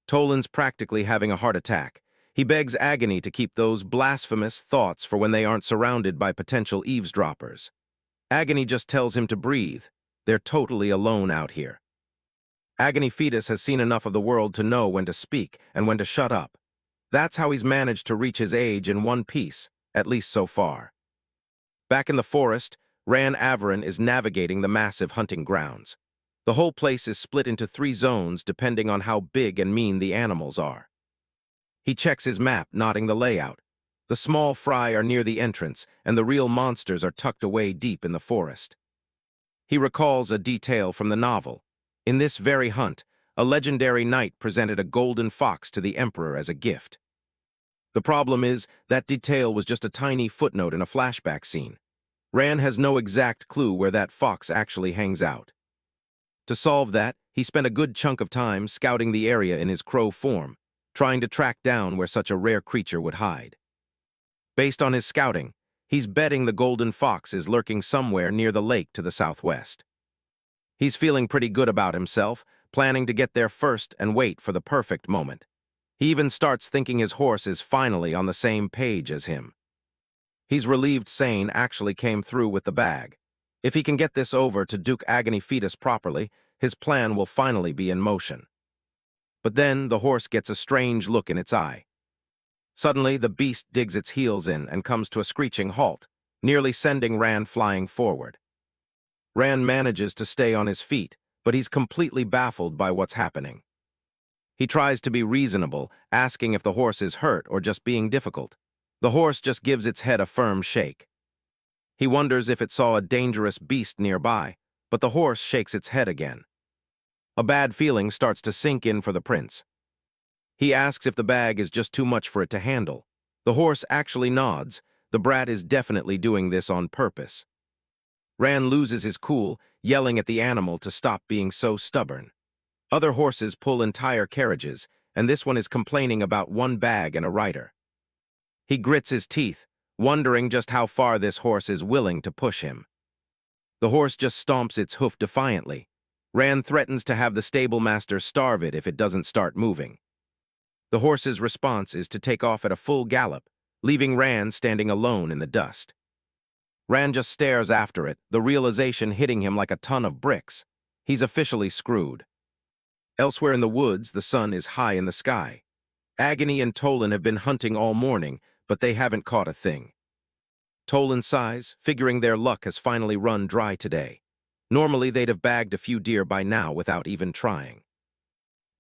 Tolan's practically having a heart attack. He begs Agony to keep those blasphemous thoughts for when they aren't surrounded by potential eavesdroppers. Agony just tells him to breathe. They're totally alone out here. Agony Fetus has seen enough of the world to know when to speak and when to shut up. That's how he's managed to reach his age in one piece, at least so far. Back in the forest, Ran Averin is navigating the massive hunting grounds. The whole place is split into 3 zones depending on how big and mean the animals are. He checks his map, noting the layout. The small fry are near the entrance, and the real monsters are tucked away deep in the forest. He recalls a detail from the novel. In this very hunt, a legendary knight presented a golden fox to the Emperor as a gift. The problem is, that detail was just a tiny footnote in a flashback scene. Ran has no exact clue where that fox actually hangs out. To solve that, he spent a good chunk of time scouting the area in his crow form, trying to track down where such a rare creature would hide. Based on his scouting, he's betting the golden fox is lurking somewhere near the lake to the southwest. He's feeling pretty good about himself, planning to get there first and wait for the perfect moment. He even starts thinking his horse is finally on the same page as him. He's relieved Sane actually came through with the bag. If he can get this over to Duke Agony Fetus properly, his plan will finally be in motion. But then the horse gets a strange look in its eye. Suddenly, the beast digs its heels in and comes to a screeching halt, nearly sending Ran flying forward. Ran manages to stay on his feet, but he's completely baffled by what's happening. He tries to be reasonable, asking if the horse is hurt or just being difficult. The horse just gives its head a firm shake. He wonders if it saw a dangerous beast nearby, but the horse shakes its head again. A bad feeling starts to sink in for the prince. He asks if the bag is just too much for it to handle. The horse actually nods. The brat is definitely doing this on purpose. Ran loses his cool, yelling at the animal to stop being so stubborn. Other horses pull entire carriages, and this one is complaining about one bag and a rider. He grits his teeth, wondering just how far this horse is willing to push him. The horse just stomps its hoof defiantly. Ran threatens to have the stable master starve it if it doesn't start moving. The horse's response is to take off at a full gallop, leaving Ran standing alone in the dust. Ran just stares after it, the realization hitting him like a ton of bricks. He's officially screwed. Elsewhere in the woods, the sun is high in the sky. Agony and Tolan have been hunting all morning, but they haven't caught a thing. Tolan sighs, figuring their luck has finally run dry today. Normally, they'd have bagged a few deer by now without even trying.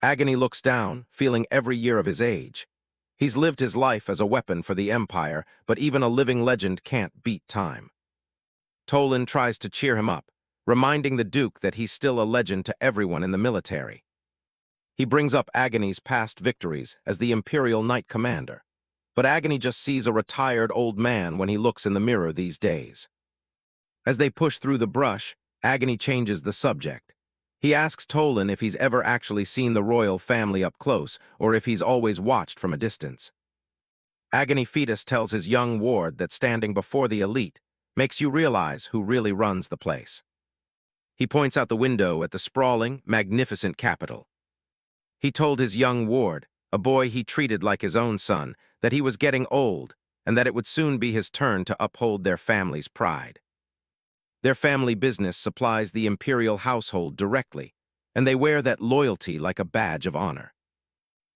Agony looks down, feeling every year of his age. He's lived his life as a weapon for the Empire, but even a living legend can't beat time. Tolan tries to cheer him up, reminding the Duke that he's still a legend to everyone in the military. He brings up Agony's past victories as the Imperial Knight Commander, but Agony just sees a retired old man when he looks in the mirror these days. As they push through the brush, Agony changes the subject. He asks Tolan if he's ever actually seen the royal family up close or if he's always watched from a distance. Agony Fetus tells his young ward that standing before the elite makes you realize who really runs the place. He points out the window at the sprawling, magnificent capital. He told his young ward, a boy he treated like his own son, that he was getting old and that it would soon be his turn to uphold their family's pride. Their family business supplies the imperial household directly, and they wear that loyalty like a badge of honor.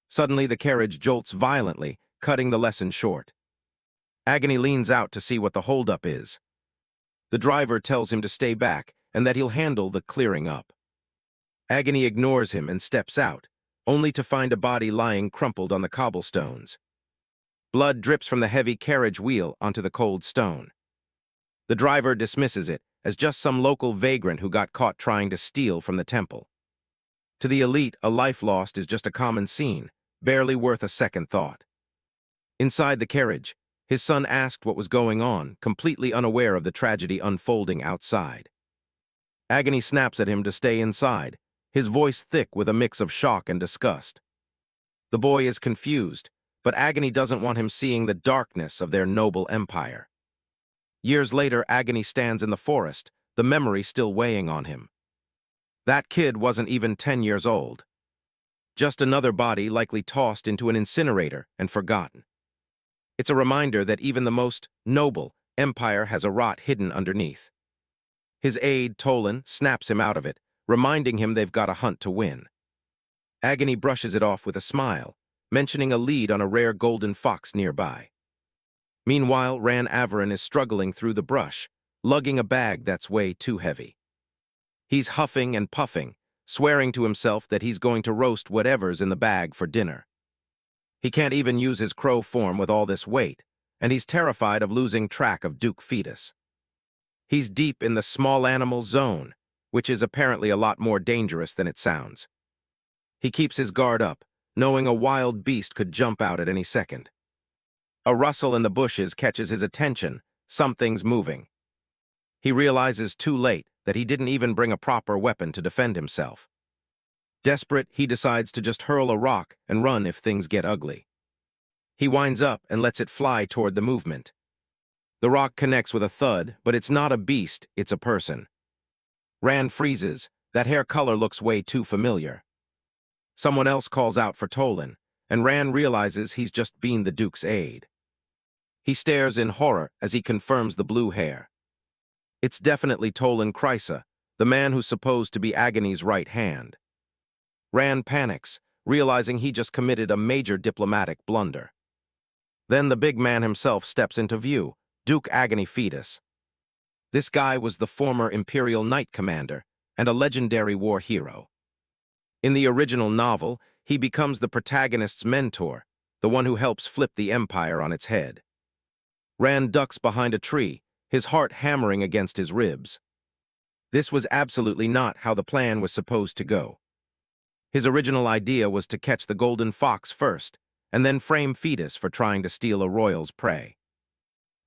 Suddenly, the carriage jolts violently, cutting the lesson short. Agony leans out to see what the holdup is. The driver tells him to stay back and that he'll handle the clearing up. Agony ignores him and steps out, only to find a body lying crumpled on the cobblestones. Blood drips from the heavy carriage wheel onto the cold stone. The driver dismisses it as just some local vagrant who got caught trying to steal from the temple. To the elite, a life lost is just a common scene, barely worth a second thought. Inside the carriage, his son asked what was going on, completely unaware of the tragedy unfolding outside. Agony snaps at him to stay inside, his voice thick with a mix of shock and disgust. The boy is confused, but Agony doesn't want him seeing the darkness of their noble empire. Years later, Agony stands in the forest, the memory still weighing on him. That kid wasn't even 10 years old. Just another body likely tossed into an incinerator and forgotten. It's a reminder that even the most noble empire has a rot hidden underneath. His aide, Tolan, snaps him out of it, reminding him they've got a hunt to win. Agony brushes it off with a smile, mentioning a lead on a rare golden fox nearby. Meanwhile, Ran Averin is struggling through the brush, lugging a bag that's way too heavy. He's huffing and puffing, swearing to himself that he's going to roast whatever's in the bag for dinner. He can't even use his crow form with all this weight, and he's terrified of losing track of Duke Fetus. He's deep in the small animal zone, which is apparently a lot more dangerous than it sounds. He keeps his guard up, knowing a wild beast could jump out at any second. A rustle in the bushes catches his attention, something's moving. He realizes too late that he didn't even bring a proper weapon to defend himself. Desperate, he decides to just hurl a rock and run if things get ugly. He winds up and lets it fly toward the movement. The rock connects with a thud, but it's not a beast, it's a person. Ran freezes. That hair color looks way too familiar. Someone else calls out for Tolan, and Ran realizes he's just been the Duke's aide. He stares in horror as he confirms the blue hair. It's definitely Tolan Krysa, the man who's supposed to be Agony's right hand. Ran panics, realizing he just committed a major diplomatic blunder. Then the big man himself steps into view, Duke Agony Fetus. This guy was the former Imperial Knight Commander and a legendary war hero. In the original novel, he becomes the protagonist's mentor, the one who helps flip the Empire on its head. Ran ducks behind a tree, his heart hammering against his ribs. This was absolutely not how the plan was supposed to go. His original idea was to catch the golden fox first, and then frame Fetus for trying to steal a royal's prey.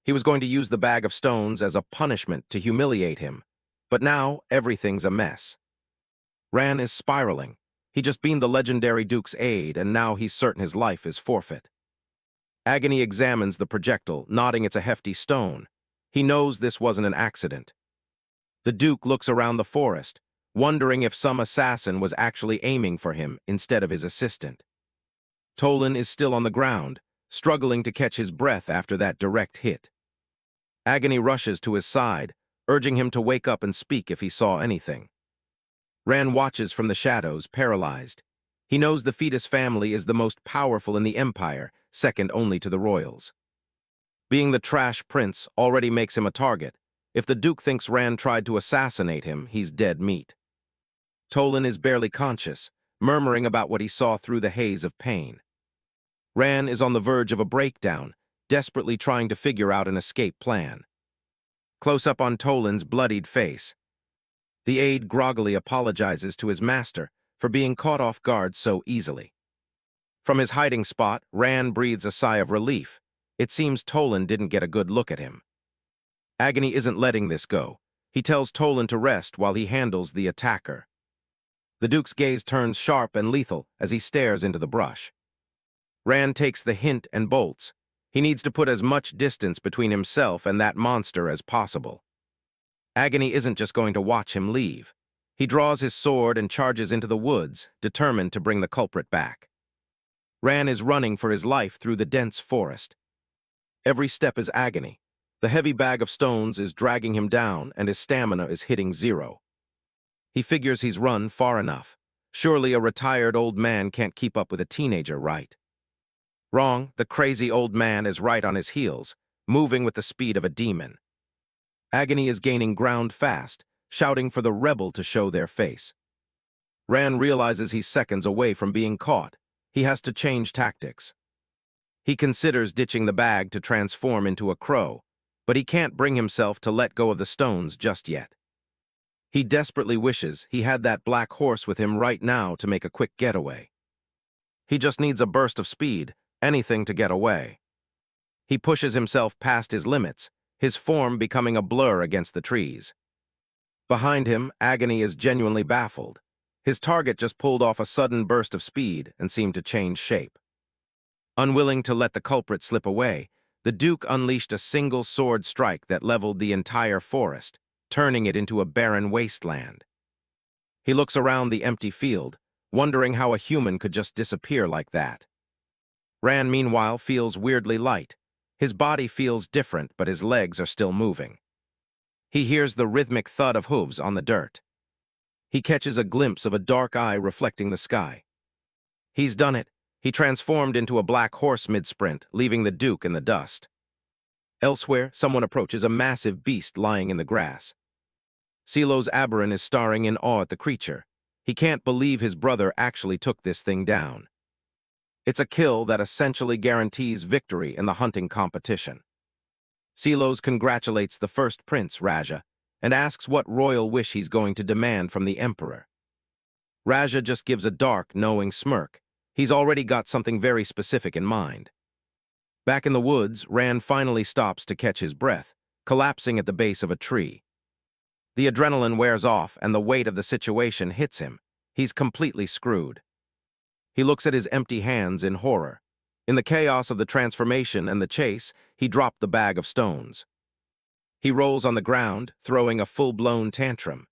He was going to use the bag of stones as a punishment to humiliate him, but now everything's a mess. Ran is spiraling. He just been the legendary Duke's aide, and now he's certain his life is forfeit. Agony examines the projectile, nodding it's a hefty stone. He knows this wasn't an accident. The Duke looks around the forest, wondering if some assassin was actually aiming for him instead of his assistant. Tolan is still on the ground, struggling to catch his breath after that direct hit. Agony rushes to his side, urging him to wake up and speak if he saw anything. Ran watches from the shadows, paralyzed. He knows the Fetus family is the most powerful in the Empire, second only to the royals. Being the trash prince already makes him a target. If the Duke thinks Ran tried to assassinate him, he's dead meat. Tolan is barely conscious, murmuring about what he saw through the haze of pain. Ran is on the verge of a breakdown, desperately trying to figure out an escape plan. Close up on Tolan's bloodied face. The aide groggily apologizes to his master for being caught off guard so easily. From his hiding spot, Ran breathes a sigh of relief. It seems Tolan didn't get a good look at him. Agony isn't letting this go. He tells Tolan to rest while he handles the attacker. The Duke's gaze turns sharp and lethal as he stares into the brush. Ran takes the hint and bolts. He needs to put as much distance between himself and that monster as possible. Agony isn't just going to watch him leave. He draws his sword and charges into the woods, determined to bring the culprit back. Ran is running for his life through the dense forest. Every step is agony. The heavy bag of stones is dragging him down, and his stamina is hitting zero. He figures he's run far enough. Surely a retired old man can't keep up with a teenager, right? Wrong, the crazy old man is right on his heels, moving with the speed of a demon. Agony is gaining ground fast, shouting for the rebel to show their face. Ran realizes he's seconds away from being caught. He has to change tactics. He considers ditching the bag to transform into a crow, but he can't bring himself to let go of the stones just yet. He desperately wishes he had that black horse with him right now to make a quick getaway. He just needs a burst of speed, anything to get away. He pushes himself past his limits, his form becoming a blur against the trees. Behind him, Agony is genuinely baffled. His target just pulled off a sudden burst of speed and seemed to change shape. Unwilling to let the culprit slip away, the Duke unleashed a single sword strike that leveled the entire forest, turning it into a barren wasteland. He looks around the empty field, wondering how a human could just disappear like that. Ran, meanwhile, feels weirdly light. His body feels different, but his legs are still moving. He hears the rhythmic thud of hooves on the dirt. He catches a glimpse of a dark eye reflecting the sky. He's done it. He transformed into a black horse mid-sprint, leaving the Duke in the dust. Elsewhere, someone approaches a massive beast lying in the grass. Silo's Aberon is staring in awe at the creature. He can't believe his brother actually took this thing down. It's a kill that essentially guarantees victory in the hunting competition. Silos congratulates the first prince, Raja, and asks what royal wish he's going to demand from the emperor. Raja just gives a dark, knowing smirk. He's already got something very specific in mind. Back in the woods, Ran finally stops to catch his breath, collapsing at the base of a tree. The adrenaline wears off and the weight of the situation hits him. He's completely screwed. He looks at his empty hands in horror. In the chaos of the transformation and the chase, he dropped the bag of stones. He rolls on the ground, throwing a full-blown tantrum.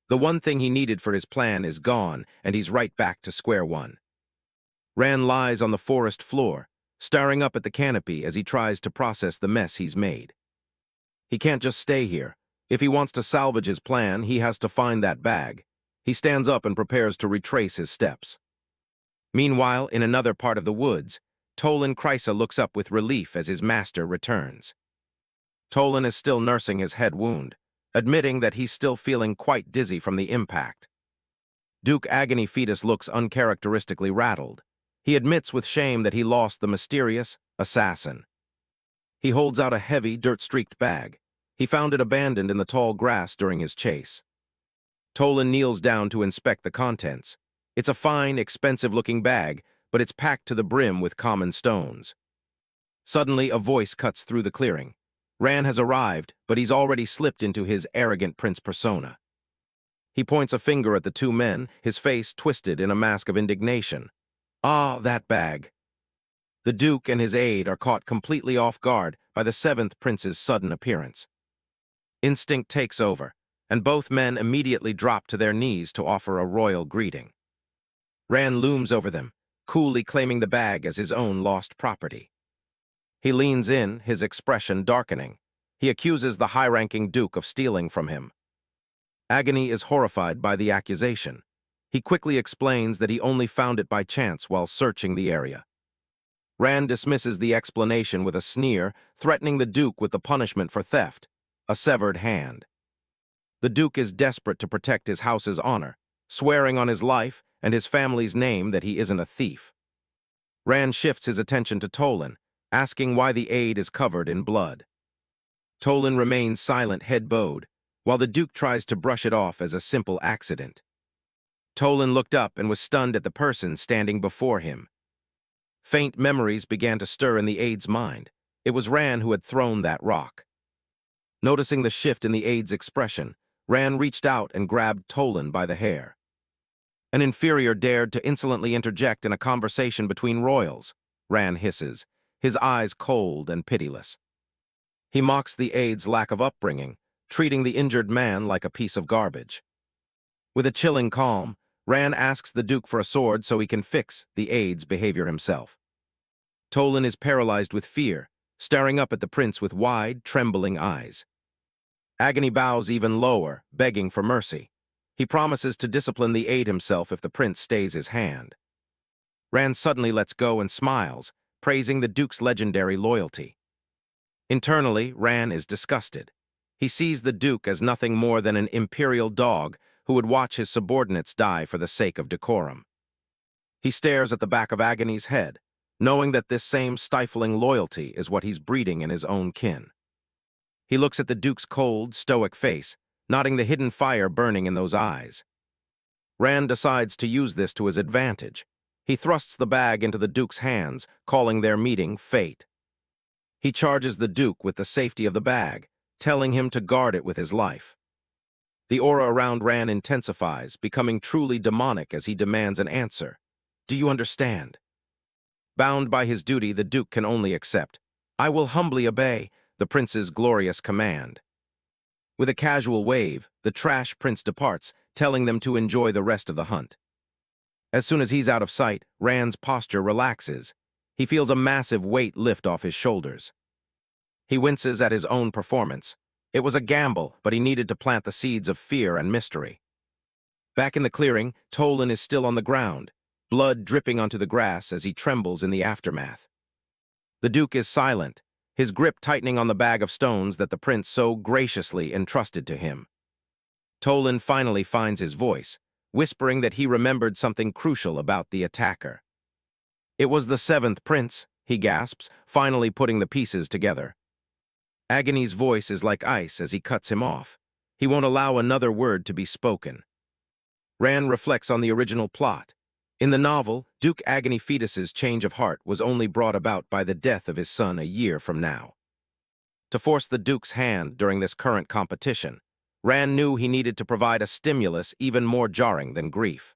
The one thing he needed for his plan is gone, and he's right back to square one. Ran lies on the forest floor, staring up at the canopy as he tries to process the mess he's made. He can't just stay here. If he wants to salvage his plan, he has to find that bag. He stands up and prepares to retrace his steps. Meanwhile, in another part of the woods, Tolan Krysa looks up with relief as his master returns. Tolan is still nursing his head wound, admitting that he's still feeling quite dizzy from the impact. Duke Agony Fetus looks uncharacteristically rattled. He admits with shame that he lost the mysterious assassin. He holds out a heavy, dirt-streaked bag. He found it abandoned in the tall grass during his chase. Tolan kneels down to inspect the contents. It's a fine, expensive-looking bag, but it's packed to the brim with common stones. Suddenly, a voice cuts through the clearing. Ran has arrived, but he's already slipped into his arrogant prince persona. He points a finger at the two men, his face twisted in a mask of indignation. Ah, that bag. The Duke and his aide are caught completely off guard by the seventh prince's sudden appearance. Instinct takes over, and both men immediately drop to their knees to offer a royal greeting. Ran looms over them, coolly claiming the bag as his own lost property. He leans in, his expression darkening. He accuses the high-ranking Duke of stealing from him. Agony is horrified by the accusation. He quickly explains that he only found it by chance while searching the area. Ran dismisses the explanation with a sneer, threatening the Duke with the punishment for theft, a severed hand. The Duke is desperate to protect his house's honor, swearing on his life and his family's name that he isn't a thief. Ran shifts his attention to Tolan, asking why the aide is covered in blood. Tolan remains silent, head bowed, while the Duke tries to brush it off as a simple accident. Tolan looked up and was stunned at the person standing before him. Faint memories began to stir in the aide's mind. It was Ran who had thrown that rock. Noticing the shift in the aide's expression, Ran reached out and grabbed Tolan by the hair. An inferior dared to insolently interject in a conversation between royals, Ran hisses, his eyes cold and pitiless. He mocks the aide's lack of upbringing, treating the injured man like a piece of garbage. With a chilling calm, Ran asks the Duke for a sword so he can fix the aide's behavior himself. Tolan is paralyzed with fear, staring up at the prince with wide, trembling eyes. Agony bows even lower, begging for mercy. He promises to discipline the aide himself if the prince stays his hand. Ran suddenly lets go and smiles, praising the Duke's legendary loyalty. Internally, Ran is disgusted. He sees the Duke as nothing more than an imperial dog who would watch his subordinates die for the sake of decorum. He stares at the back of Agony's head, knowing that this same stifling loyalty is what he's breeding in his own kin. He looks at the Duke's cold, stoic face, nodding the hidden fire burning in those eyes. Rand decides to use this to his advantage. He thrusts the bag into the Duke's hands, calling their meeting fate. He charges the Duke with the safety of the bag, telling him to guard it with his life. The aura around Rand intensifies, becoming truly demonic as he demands an answer. Do you understand? Bound by his duty, the Duke can only accept. I will humbly obey the prince's glorious command. With a casual wave, the trash prince departs, telling them to enjoy the rest of the hunt. As soon as he's out of sight, Rand's posture relaxes. He feels a massive weight lift off his shoulders. He winces at his own performance. It was a gamble, but he needed to plant the seeds of fear and mystery. Back in the clearing, Tolan is still on the ground, blood dripping onto the grass as he trembles in the aftermath. The Duke is silent, his grip tightening on the bag of stones that the prince so graciously entrusted to him. Tolan finally finds his voice, whispering that he remembered something crucial about the attacker. It was the seventh prince, he gasps, finally putting the pieces together. Agony's voice is like ice as he cuts him off. He won't allow another word to be spoken. Rand reflects on the original plot. In the novel, Duke Agony Fetus's change of heart was only brought about by the death of his son a year from now. To force the Duke's hand during this current competition, Rand knew he needed to provide a stimulus even more jarring than grief.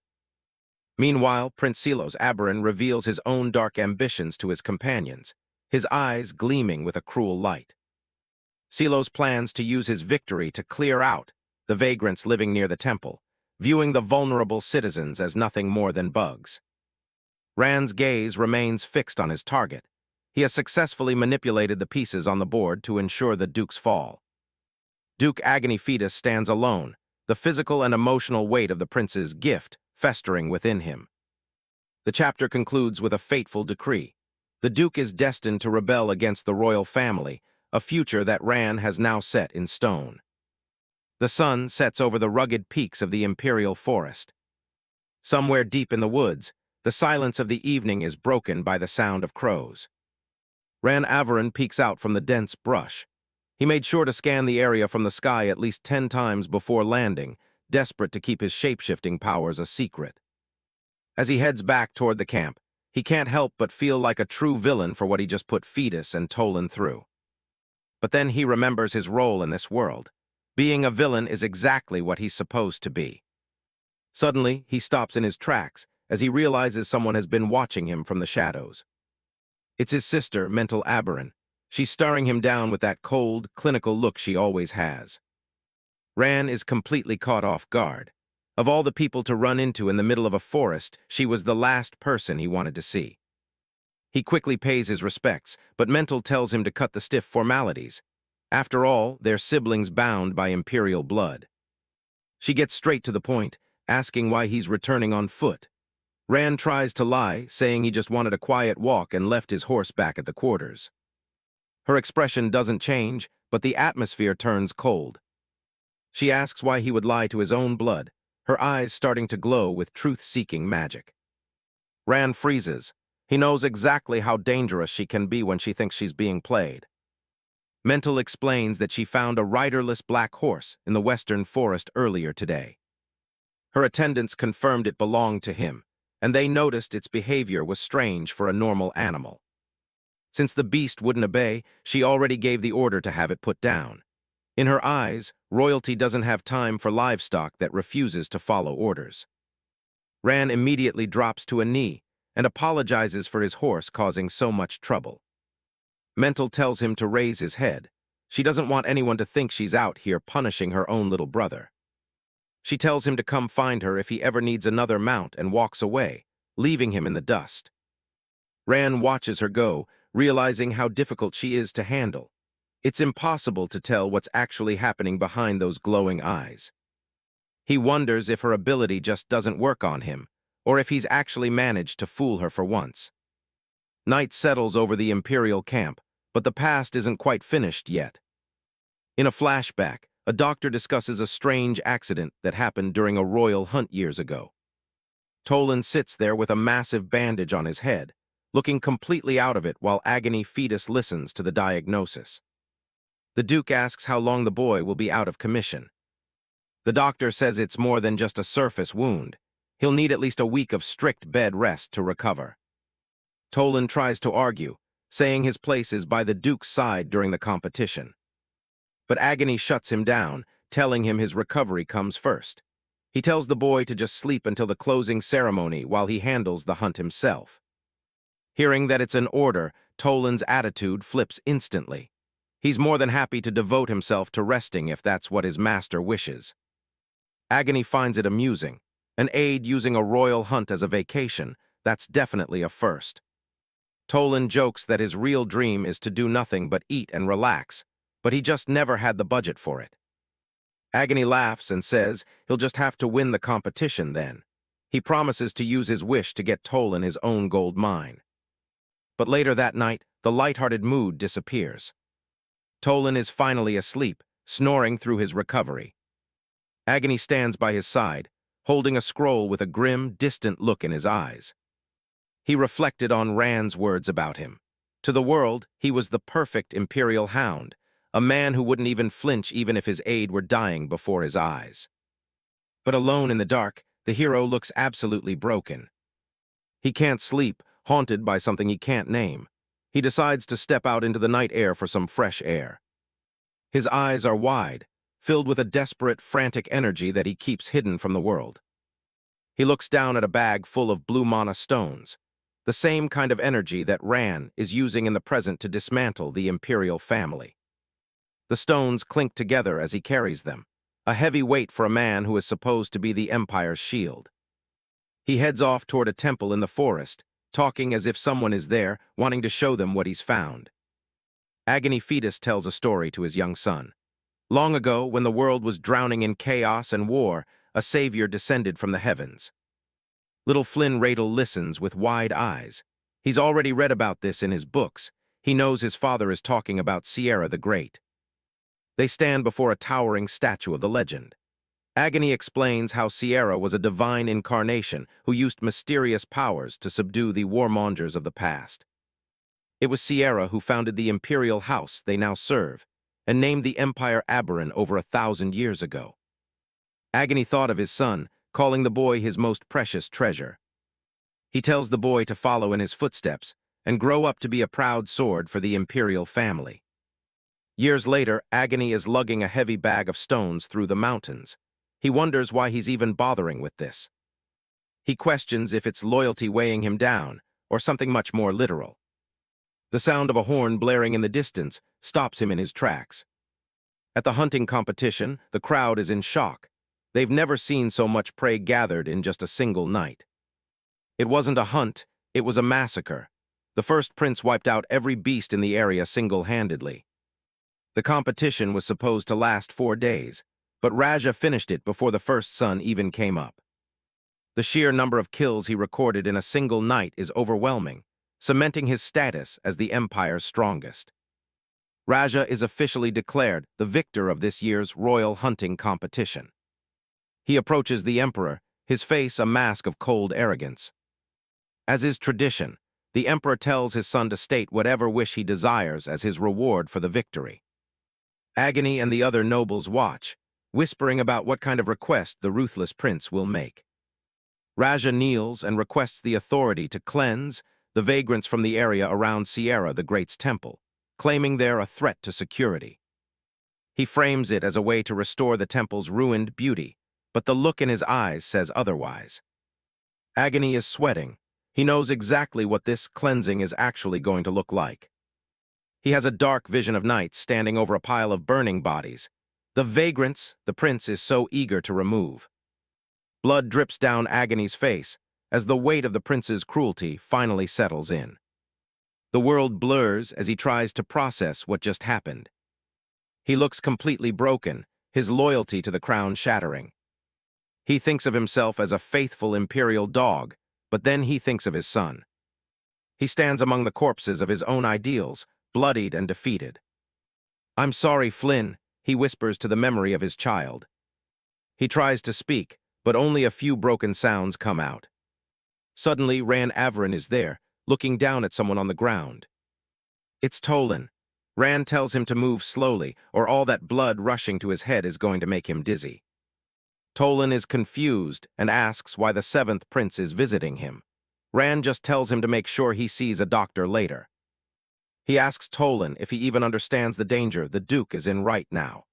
Meanwhile, Prince Silos Aberon reveals his own dark ambitions to his companions, his eyes gleaming with a cruel light. Silos plans to use his victory to clear out the vagrants living near the temple, viewing the vulnerable citizens as nothing more than bugs. Rand's gaze remains fixed on his target. He has successfully manipulated the pieces on the board to ensure the Duke's fall. Duke Agony Fetus stands alone, the physical and emotional weight of the prince's gift festering within him. The chapter concludes with a fateful decree. The Duke is destined to rebel against the royal family, a future that Rand has now set in stone. The sun sets over the rugged peaks of the imperial forest. Somewhere deep in the woods, the silence of the evening is broken by the sound of crows. Rand Averin peeks out from the dense brush. He made sure to scan the area from the sky at least 10 times before landing, desperate to keep his shape-shifting powers a secret. As he heads back toward the camp, he can't help but feel like a true villain for what he just put Fetus and Tolan through. But then he remembers his role in this world. Being a villain is exactly what he's supposed to be. Suddenly, he stops in his tracks as he realizes someone has been watching him from the shadows. It's his sister, Mental Aberon. She's staring him down with that cold, clinical look she always has. Rand is completely caught off guard. Of all the people to run into in the middle of a forest, she was the last person he wanted to see. He quickly pays his respects, but Mental tells him to cut the stiff formalities. After all, they're siblings bound by imperial blood. She gets straight to the point, asking why he's returning on foot. Rand tries to lie, saying he just wanted a quiet walk and left his horse back at the quarters. Her expression doesn't change, but the atmosphere turns cold. She asks why he would lie to his own blood, her eyes starting to glow with truth-seeking magic. Rand freezes. He knows exactly how dangerous she can be when she thinks she's being played. Mental explains that she found a riderless black horse in the western forest earlier today. Her attendants confirmed it belonged to him, and they noticed its behavior was strange for a normal animal. Since the beast wouldn't obey, she already gave the order to have it put down. In her eyes, royalty doesn't have time for livestock that refuses to follow orders. Rand immediately drops to a knee and apologizes for his horse causing so much trouble. Mental tells him to raise his head. She doesn't want anyone to think she's out here punishing her own little brother. She tells him to come find her if he ever needs another mount and walks away, leaving him in the dust. Rand watches her go, realizing how difficult she is to handle. It's impossible to tell what's actually happening behind those glowing eyes. He wonders if her ability just doesn't work on him, or if he's actually managed to fool her for once. Night settles over the Imperial camp, but the past isn't quite finished yet. In a flashback, a doctor discusses a strange accident that happened during a royal hunt years ago. Tolan sits there with a massive bandage on his head, looking completely out of it while Agony Fetus listens to the diagnosis. The Duke asks how long the boy will be out of commission. The doctor says it's more than just a surface wound. He'll need at least a week of strict bed rest to recover. Tolan tries to argue, saying his place is by the Duke's side during the competition. But Agony shuts him down, telling him his recovery comes first. He tells the boy to just sleep until the closing ceremony while he handles the hunt himself. Hearing that it's an order, Tolan's attitude flips instantly. He's more than happy to devote himself to resting if that's what his master wishes. Agony finds it amusing. An aide using a royal hunt as a vacation, that's definitely a first. Tolan jokes that his real dream is to do nothing but eat and relax, but he just never had the budget for it. Agony laughs and says he'll just have to win the competition then. He promises to use his wish to get Tolan his own gold mine. But later that night, the lighthearted mood disappears. Tolan is finally asleep, snoring through his recovery. Agony stands by his side, holding a scroll with a grim, distant look in his eyes. He reflected on Rand's words about him. To the world, he was the perfect imperial hound, a man who wouldn't even flinch even if his aide were dying before his eyes. But alone in the dark, the hero looks absolutely broken. He can't sleep, haunted by something he can't name. He decides to step out into the night air for some fresh air. His eyes are wide, filled with a desperate, frantic energy that he keeps hidden from the world. He looks down at a bag full of blue mana stones, the same kind of energy that Rand is using in the present to dismantle the imperial family. The stones clink together as he carries them, a heavy weight for a man who is supposed to be the Empire's shield. He heads off toward a temple in the forest, talking as if someone is there, wanting to show them what he's found. Agony Fetus tells a story to his young son. Long ago, when the world was drowning in chaos and war, a savior descended from the heavens. Little Flynn Radel listens with wide eyes. He's already read about this in his books. He knows his father is talking about Sierra the Great. They stand before a towering statue of the legend. Agony explains how Sierra was a divine incarnation who used mysterious powers to subdue the warmongers of the past. It was Sierra who founded the imperial house they now serve, and named the Empire Aberon over 1,000 years ago. Agony thought of his son, calling the boy his most precious treasure. He tells the boy to follow in his footsteps and grow up to be a proud sword for the imperial family. Years later, Agony is lugging a heavy bag of stones through the mountains. He wonders why he's even bothering with this. He questions if it's loyalty weighing him down, or something much more literal. The sound of a horn blaring in the distance stops him in his tracks. At the hunting competition, the crowd is in shock. They've never seen so much prey gathered in just a single night. It wasn't a hunt, it was a massacre. The first prince wiped out every beast in the area single-handedly. The competition was supposed to last 4 days, but Raja finished it before the first sun even came up. The sheer number of kills he recorded in a single night is overwhelming, cementing his status as the Empire's strongest. Raja is officially declared the victor of this year's royal hunting competition. He approaches the Emperor, his face a mask of cold arrogance. As is tradition, the Emperor tells his son to state whatever wish he desires as his reward for the victory. Agony and the other nobles watch, whispering about what kind of request the ruthless prince will make. Raja kneels and requests the authority to cleanse the vagrants from the area around Sierra the Great's temple, claiming they're a threat to security. He frames it as a way to restore the temple's ruined beauty, but the look in his eyes says otherwise. Agony is sweating. He knows exactly what this cleansing is actually going to look like. He has a dark vision of knights standing over a pile of burning bodies. The vagrants the prince is so eager to remove. Blood drips down Agony's face as the weight of the prince's cruelty finally settles in. The world blurs as he tries to process what just happened. He looks completely broken, his loyalty to the crown shattering. He thinks of himself as a faithful imperial dog, but then he thinks of his son. He stands among the corpses of his own ideals, bloodied and defeated. "I'm sorry, Flynn," he whispers to the memory of his child. He tries to speak, but only a few broken sounds come out. Suddenly, Ran Averin is there, looking down at someone on the ground. It's Tolan. Rand tells him to move slowly, or all that blood rushing to his head is going to make him dizzy. Tolan is confused and asks why the seventh prince is visiting him. Rand just tells him to make sure he sees a doctor later. He asks Tolan if he even understands the danger the Duke is in right now.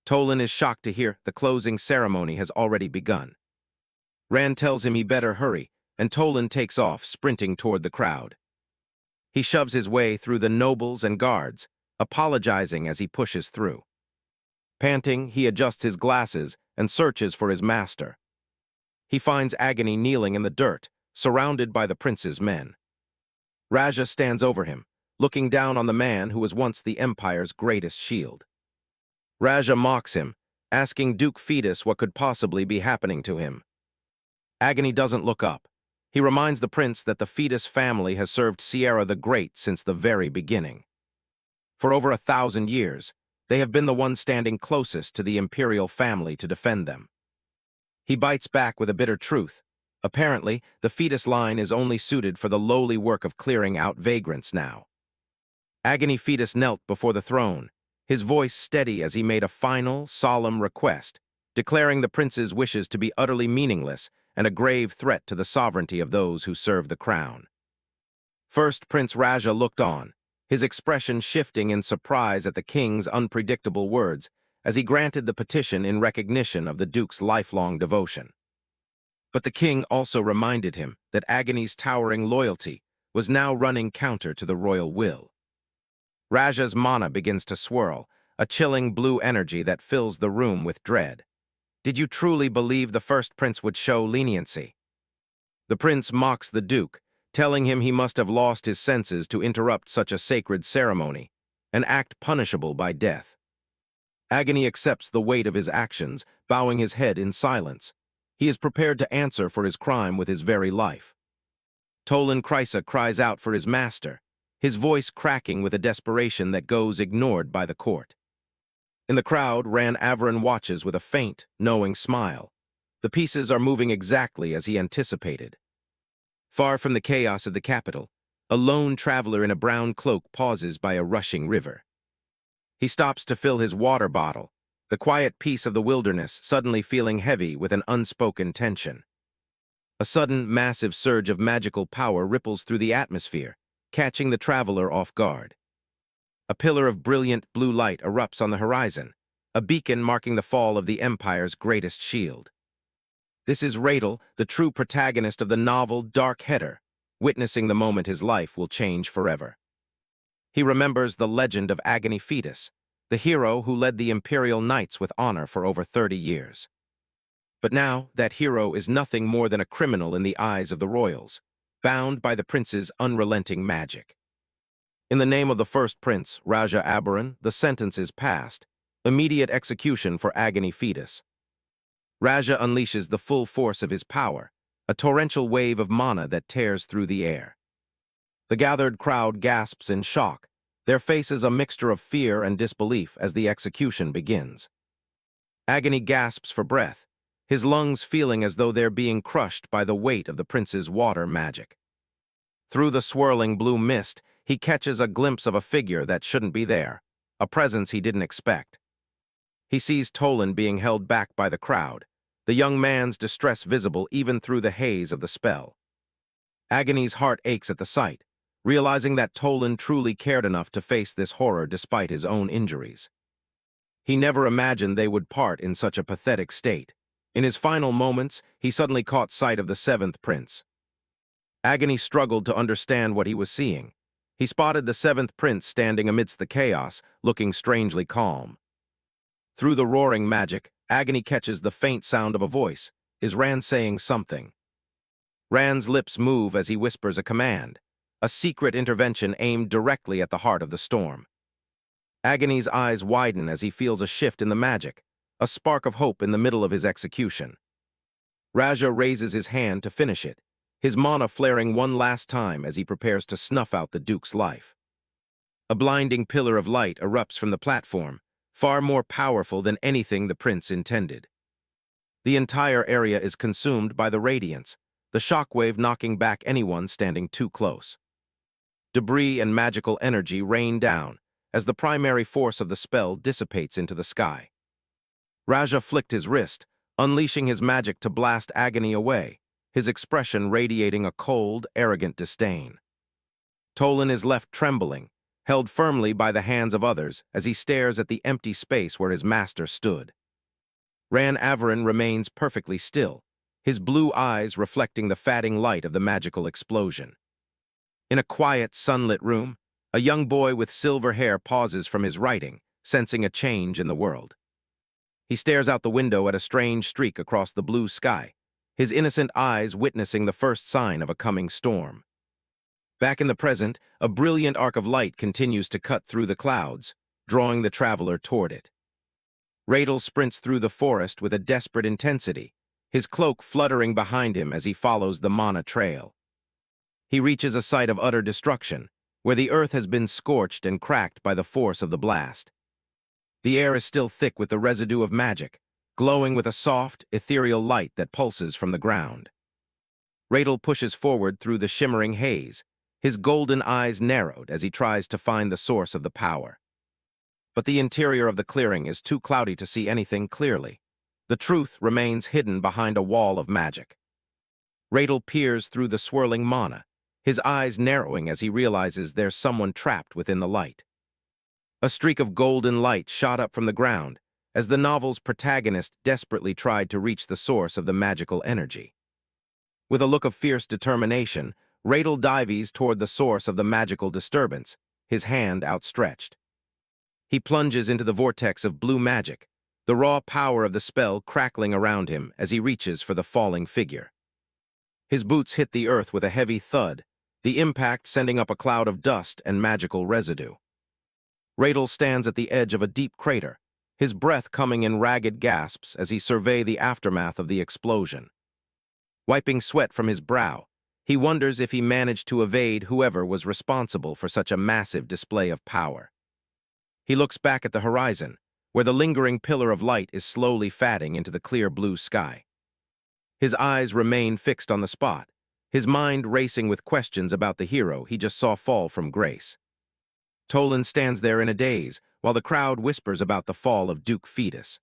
Tolan is shocked to hear the closing ceremony has already begun. Rand tells him he better hurry, and Tolan takes off, sprinting toward the crowd. He shoves his way through the nobles and guards, apologizing as he pushes through. Panting, he adjusts his glasses and searches for his master. He finds Agony kneeling in the dirt, surrounded by the prince's men. Raja stands over him, looking down on the man who was once the Empire's greatest shield. Raja mocks him, asking Duke Fetus what could possibly be happening to him. Agony doesn't look up. He reminds the prince that the Fetus family has served Sierra the Great since the very beginning. For over 1,000 years, they have been the ones standing closest to the imperial family to defend them. He bites back with a bitter truth. Apparently, the Fetus line is only suited for the lowly work of clearing out vagrants now. Agony Fetus knelt before the throne, his voice steady as he made a final, solemn request, declaring the prince's wishes to be utterly meaningless and a grave threat to the sovereignty of those who serve the crown. First, Prince Raja looked on, his expression shifting in surprise at the king's unpredictable words as he granted the petition in recognition of the Duke's lifelong devotion. But the king also reminded him that Agony's towering loyalty was now running counter to the royal will. Raja's mana begins to swirl, a chilling blue energy that fills the room with dread. Did you truly believe the first prince would show leniency? The prince mocks the Duke, telling him he must have lost his senses to interrupt such a sacred ceremony, an act punishable by death. Agony accepts the weight of his actions, bowing his head in silence. He is prepared to answer for his crime with his very life. Tolan Krysa cries out for his master, his voice cracking with a desperation that goes ignored by the court. In the crowd, Ran Averin watches with a faint, knowing smile. The pieces are moving exactly as he anticipated. Far from the chaos of the capital, a lone traveler in a brown cloak pauses by a rushing river. He stops to fill his water bottle, the quiet peace of the wilderness suddenly feeling heavy with an unspoken tension. A sudden, massive surge of magical power ripples through the atmosphere, catching the traveler off guard. A pillar of brilliant blue light erupts on the horizon, a beacon marking the fall of the Empire's greatest shield. This is Radel, the true protagonist of the novel Dark Header, witnessing the moment his life will change forever. He remembers the legend of Agony Fetus, the hero who led the Imperial Knights with honor for over 30 years. But now, that hero is nothing more than a criminal in the eyes of the royals, bound by the prince's unrelenting magic. In the name of the first prince, Raja Aberon, the sentence is passed, immediate execution for Agony Fetus. Raja unleashes the full force of his power, a torrential wave of mana that tears through the air. The gathered crowd gasps in shock, their faces a mixture of fear and disbelief as the execution begins. Agony gasps for breath, his lungs feeling as though they're being crushed by the weight of the prince's water magic. Through the swirling blue mist, he catches a glimpse of a figure that shouldn't be there, a presence he didn't expect. He sees Tolan being held back by the crowd, the young man's distress visible even through the haze of the spell. Agony's heart aches at the sight, realizing that Tolan truly cared enough to face this horror despite his own injuries. He never imagined they would part in such a pathetic state. In his final moments, he suddenly caught sight of the seventh prince. Agony struggled to understand what he was seeing. He spotted the seventh prince standing amidst the chaos, looking strangely calm. Through the roaring magic, Agony catches the faint sound of a voice. Is Rand saying something? Rand's lips move as he whispers a command, a secret intervention aimed directly at the heart of the storm. Agony's eyes widen as he feels a shift in the magic, a spark of hope in the middle of his execution. Raja raises his hand to finish it, his mana flaring one last time as he prepares to snuff out the Duke's life. A blinding pillar of light erupts from the platform, far more powerful than anything the prince intended. The entire area is consumed by the radiance, the shockwave knocking back anyone standing too close. Debris and magical energy rain down, as the primary force of the spell dissipates into the sky. Raja flicked his wrist, unleashing his magic to blast agony away, his expression radiating a cold, arrogant disdain. Tolan is left trembling, held firmly by the hands of others as he stares at the empty space where his master stood. Ran Averin remains perfectly still, his blue eyes reflecting the fading light of the magical explosion. In a quiet, sunlit room, a young boy with silver hair pauses from his writing, sensing a change in the world. He stares out the window at a strange streak across the blue sky, his innocent eyes witnessing the first sign of a coming storm. Back in the present, a brilliant arc of light continues to cut through the clouds, drawing the traveler toward it. Radel sprints through the forest with a desperate intensity, his cloak fluttering behind him as he follows the mana trail. He reaches a site of utter destruction, where the earth has been scorched and cracked by the force of the blast. The air is still thick with the residue of magic, glowing with a soft, ethereal light that pulses from the ground. Radel pushes forward through the shimmering haze, his golden eyes narrowed as he tries to find the source of the power. But the interior of the clearing is too cloudy to see anything clearly. The truth remains hidden behind a wall of magic. Radel peers through the swirling mana, his eyes narrowing as he realizes there's someone trapped within the light. A streak of golden light shot up from the ground as the novel's protagonist desperately tried to reach the source of the magical energy. With a look of fierce determination, Radel dives toward the source of the magical disturbance, his hand outstretched. He plunges into the vortex of blue magic, the raw power of the spell crackling around him as he reaches for the falling figure. His boots hit the earth with a heavy thud, the impact sending up a cloud of dust and magical residue. Radel stands at the edge of a deep crater, his breath coming in ragged gasps as he surveys the aftermath of the explosion. Wiping sweat from his brow, he wonders if he managed to evade whoever was responsible for such a massive display of power. He looks back at the horizon, where the lingering pillar of light is slowly fading into the clear blue sky. His eyes remain fixed on the spot, his mind racing with questions about the hero he just saw fall from grace. Tolan stands there in a daze, while the crowd whispers about the fall of Duke Fetus.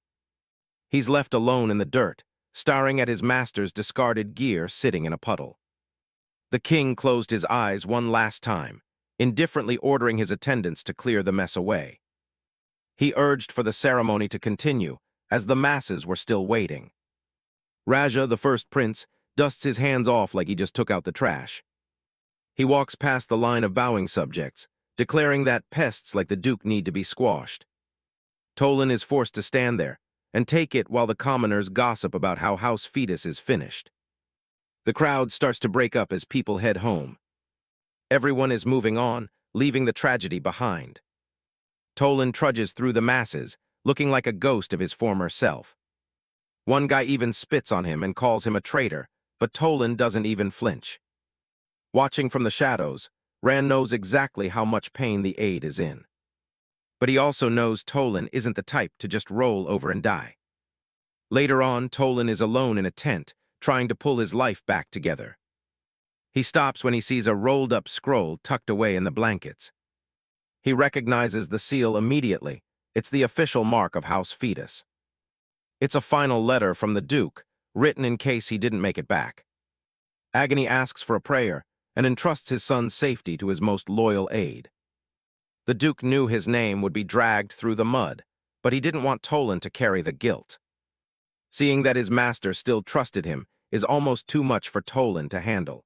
He's left alone in the dirt, staring at his master's discarded gear sitting in a puddle. The king closed his eyes one last time, indifferently ordering his attendants to clear the mess away. He urged for the ceremony to continue, as the masses were still waiting. Raja, the first prince, dusts his hands off like he just took out the trash. He walks past the line of bowing subjects, declaring that pests like the Duke need to be squashed. Tolan is forced to stand there and take it while the commoners gossip about how House Fetus is finished. The crowd starts to break up as people head home. Everyone is moving on, leaving the tragedy behind. Tolan trudges through the masses, looking like a ghost of his former self. One guy even spits on him and calls him a traitor, but Tolan doesn't even flinch. Watching from the shadows, Ran knows exactly how much pain the aide is in. But he also knows Tolan isn't the type to just roll over and die. Later on, Tolan is alone in a tent, trying to pull his life back together. He stops when he sees a rolled-up scroll tucked away in the blankets. He recognizes the seal immediately. It's the official mark of House Fetus. It's a final letter from the Duke, written in case he didn't make it back. Agony asks for a prayer and entrusts his son's safety to his most loyal aide. The Duke knew his name would be dragged through the mud, but he didn't want Tolan to carry the guilt. Seeing that his master still trusted him is almost too much for Tolan to handle.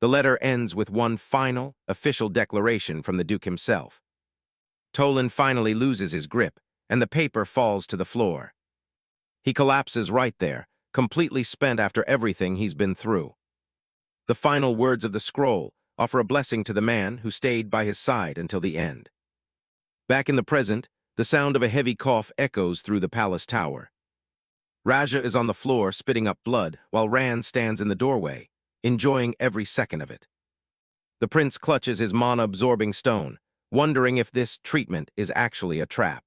The letter ends with one final, official declaration from the Duke himself. Tolan finally loses his grip, and the paper falls to the floor. He collapses right there, completely spent after everything he's been through. The final words of the scroll offer a blessing to the man who stayed by his side until the end. Back in the present, the sound of a heavy cough echoes through the palace tower. Raja is on the floor spitting up blood, while Ran stands in the doorway, enjoying every second of it. The prince clutches his mana-absorbing stone, wondering if this treatment is actually a trap.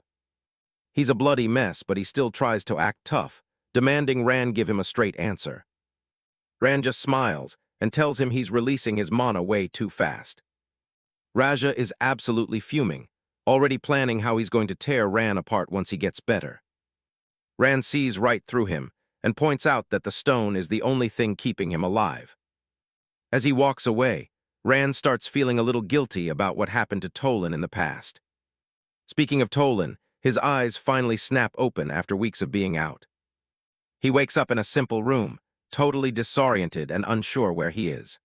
He's a bloody mess, but he still tries to act tough, demanding Ran give him a straight answer. Ran just smiles and tells him he's releasing his mana way too fast. Raja is absolutely fuming, already planning how he's going to tear Ran apart once he gets better. Ran sees right through him and points out that the stone is the only thing keeping him alive. As he walks away, Ran starts feeling a little guilty about what happened to Tolan in the past. Speaking of Tolan, his eyes finally snap open after weeks of being out. He wakes up in a simple room, totally disoriented and unsure where he is.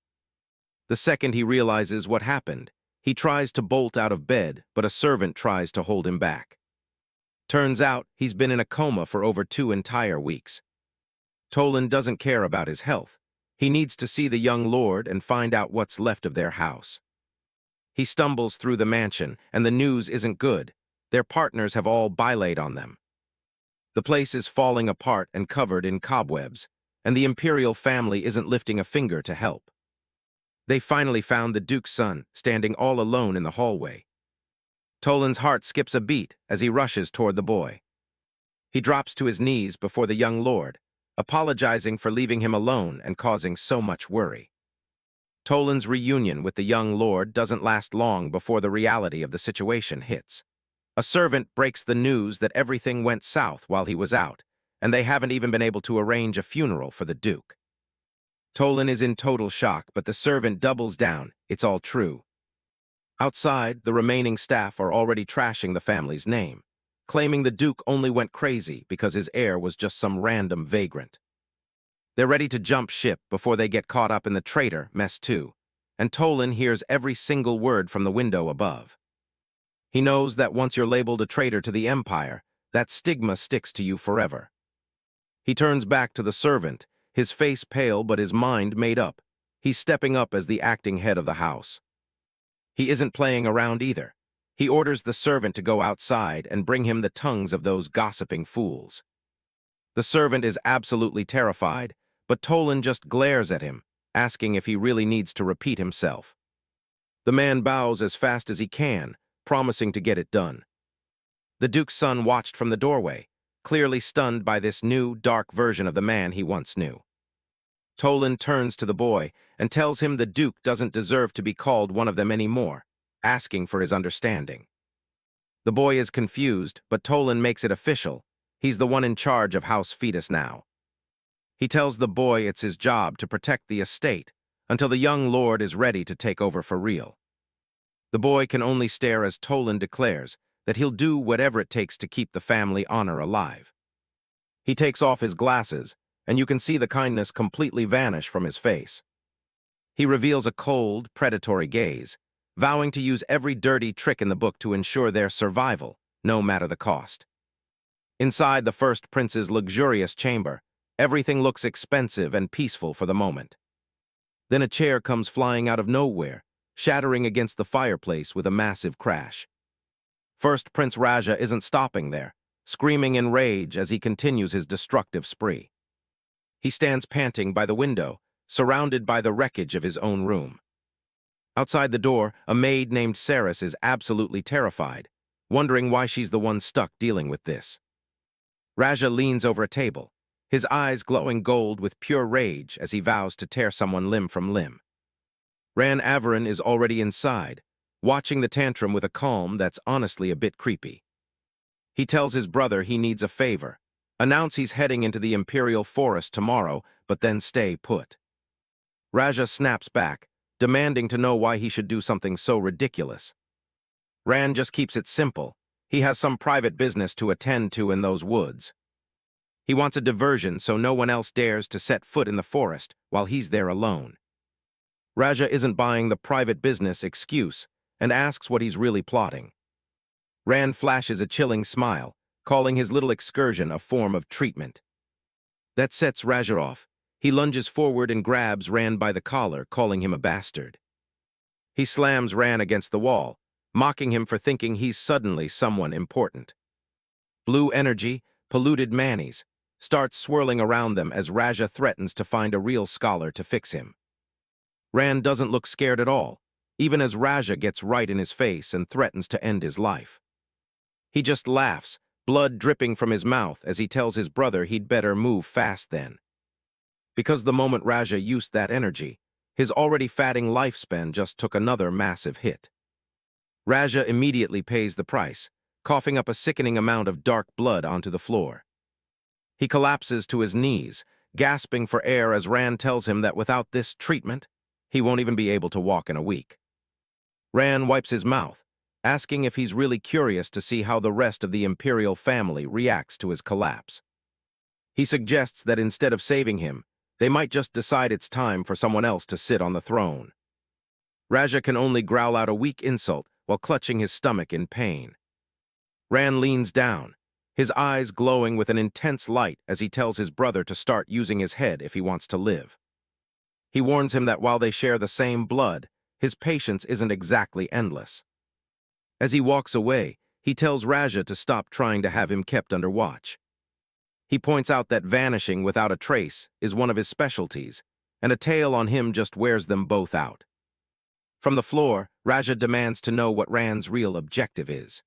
The second he realizes what happened, he tries to bolt out of bed, but a servant tries to hold him back. Turns out, he's been in a coma for over 2 entire weeks. Tolan doesn't care about his health. He needs to see the young lord and find out what's left of their house. He stumbles through the mansion, and the news isn't good. Their partners have all bilayed on them. The place is falling apart and covered in cobwebs, and the imperial family isn't lifting a finger to help. They finally found the duke's son, standing all alone in the hallway. Tolan's heart skips a beat as he rushes toward the boy. He drops to his knees before the young lord, apologizing for leaving him alone and causing so much worry. Tolan's reunion with the young lord doesn't last long before the reality of the situation hits. A servant breaks the news that everything went south while he was out, and they haven't even been able to arrange a funeral for the duke. Tolan is in total shock, but the servant doubles down. It's all true. Outside, the remaining staff are already trashing the family's name, claiming the duke only went crazy because his heir was just some random vagrant. They're ready to jump ship before they get caught up in the traitor mess too, and Tolan hears every single word from the window above. He knows that once you're labeled a traitor to the empire, that stigma sticks to you forever. He turns back to the servant, his face pale but his mind made up. He's stepping up as the acting head of the house. He isn't playing around either. He orders the servant to go outside and bring him the tongues of those gossiping fools. The servant is absolutely terrified, but Tolan just glares at him, asking if he really needs to repeat himself. The man bows as fast as he can, promising to get it done. The duke's son watched from the doorway, clearly stunned by this new, dark version of the man he once knew. Tolan turns to the boy and tells him the duke doesn't deserve to be called one of them anymore, asking for his understanding. The boy is confused, but Tolan makes it official. He's the one in charge of House Fetus now. He tells the boy it's his job to protect the estate until the young lord is ready to take over for real. The boy can only stare as Tolan declares that he'll do whatever it takes to keep the family honor alive. He takes off his glasses, and you can see the kindness completely vanish from his face. He reveals a cold, predatory gaze, vowing to use every dirty trick in the book to ensure their survival, no matter the cost. Inside the first prince's luxurious chamber, everything looks expensive and peaceful for the moment. Then a chair comes flying out of nowhere, shattering against the fireplace with a massive crash. First Prince Raja isn't stopping there, screaming in rage as he continues his destructive spree. He stands panting by the window, surrounded by the wreckage of his own room. Outside the door, a maid named Saris is absolutely terrified, wondering why she's the one stuck dealing with this. Raja leans over a table, his eyes glowing gold with pure rage as he vows to tear someone limb from limb. Ran Averin is already inside, watching the tantrum with a calm that's honestly a bit creepy. He tells his brother he needs a favor, announce he's heading into the Imperial Forest tomorrow, but then stay put. Raja snaps back, demanding to know why he should do something so ridiculous. Ran just keeps it simple. He has some private business to attend to in those woods. He wants a diversion so no one else dares to set foot in the forest while he's there alone. Raja isn't buying the private business excuse and asks what he's really plotting. Ran flashes a chilling smile, calling his little excursion a form of treatment. That sets Raja off. He lunges forward and grabs Ran by the collar, calling him a bastard. He slams Ran against the wall, mocking him for thinking he's suddenly someone important. Blue energy, polluted manis, starts swirling around them as Raja threatens to find a real scholar to fix him. Ran doesn't look scared at all, even as Raja gets right in his face and threatens to end his life. He just laughs, blood dripping from his mouth as he tells his brother he'd better move fast then. Because the moment Raja used that energy, his already fatting lifespan just took another massive hit. Raja immediately pays the price, coughing up a sickening amount of dark blood onto the floor. He collapses to his knees, gasping for air as Rand tells him that without this treatment, he won't even be able to walk in a week. Rand wipes his mouth, asking if he's really curious to see how the rest of the imperial family reacts to his collapse. He suggests that instead of saving him, they might just decide it's time for someone else to sit on the throne. Raja can only growl out a weak insult while clutching his stomach in pain. Rand leans down, his eyes glowing with an intense light as he tells his brother to start using his head if he wants to live. He warns him that while they share the same blood, his patience isn't exactly endless. As he walks away, he tells Raja to stop trying to have him kept under watch. He points out that vanishing without a trace is one of his specialties, and a tail on him just wears them both out. From the floor, Raja demands to know what Rand's real objective is.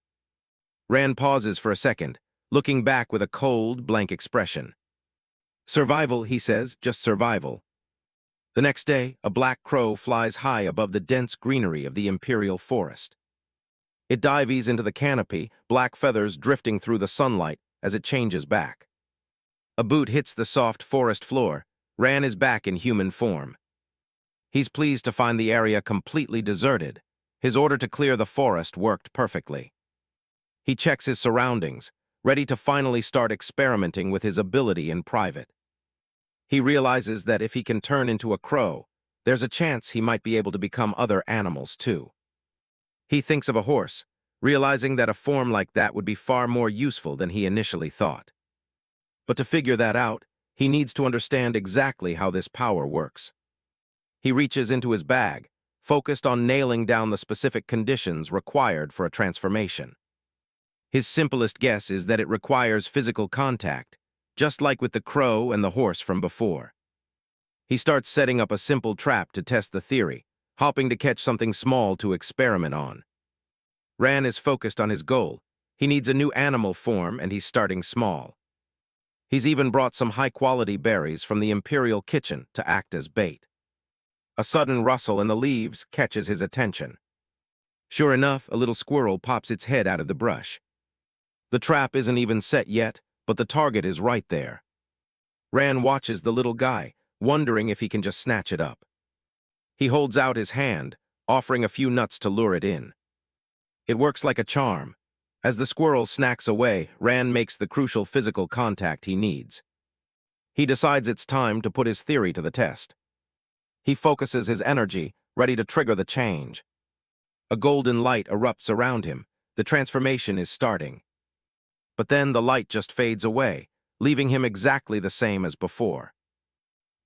Rand pauses for a second, looking back with a cold, blank expression. Survival, he says, just survival. The next day, a black crow flies high above the dense greenery of the imperial forest. It dives into the canopy, black feathers drifting through the sunlight as it changes back. A boot hits the soft forest floor. Rand is back in human form. He's pleased to find the area completely deserted. His order to clear the forest worked perfectly. He checks his surroundings, ready to finally start experimenting with his ability in private. He realizes that if he can turn into a crow, there's a chance he might be able to become other animals too. He thinks of a horse, realizing that a form like that would be far more useful than he initially thought. But to figure that out, he needs to understand exactly how this power works. He reaches into his bag, focused on nailing down the specific conditions required for a transformation. His simplest guess is that it requires physical contact, just like with the crow and the horse from before. He starts setting up a simple trap to test the theory, hoping to catch something small to experiment on. Rand is focused on his goal. He needs a new animal form, and he's starting small. He's even brought some high-quality berries from the imperial kitchen to act as bait. A sudden rustle in the leaves catches his attention. Sure enough, a little squirrel pops its head out of the brush. The trap isn't even set yet, but the target is right there. Rand watches the little guy, wondering if he can just snatch it up. He holds out his hand, offering a few nuts to lure it in. It works like a charm. As the squirrel snacks away, Rand makes the crucial physical contact he needs. He decides it's time to put his theory to the test. He focuses his energy, ready to trigger the change. A golden light erupts around him. The transformation is starting. But then the light just fades away, leaving him exactly the same as before.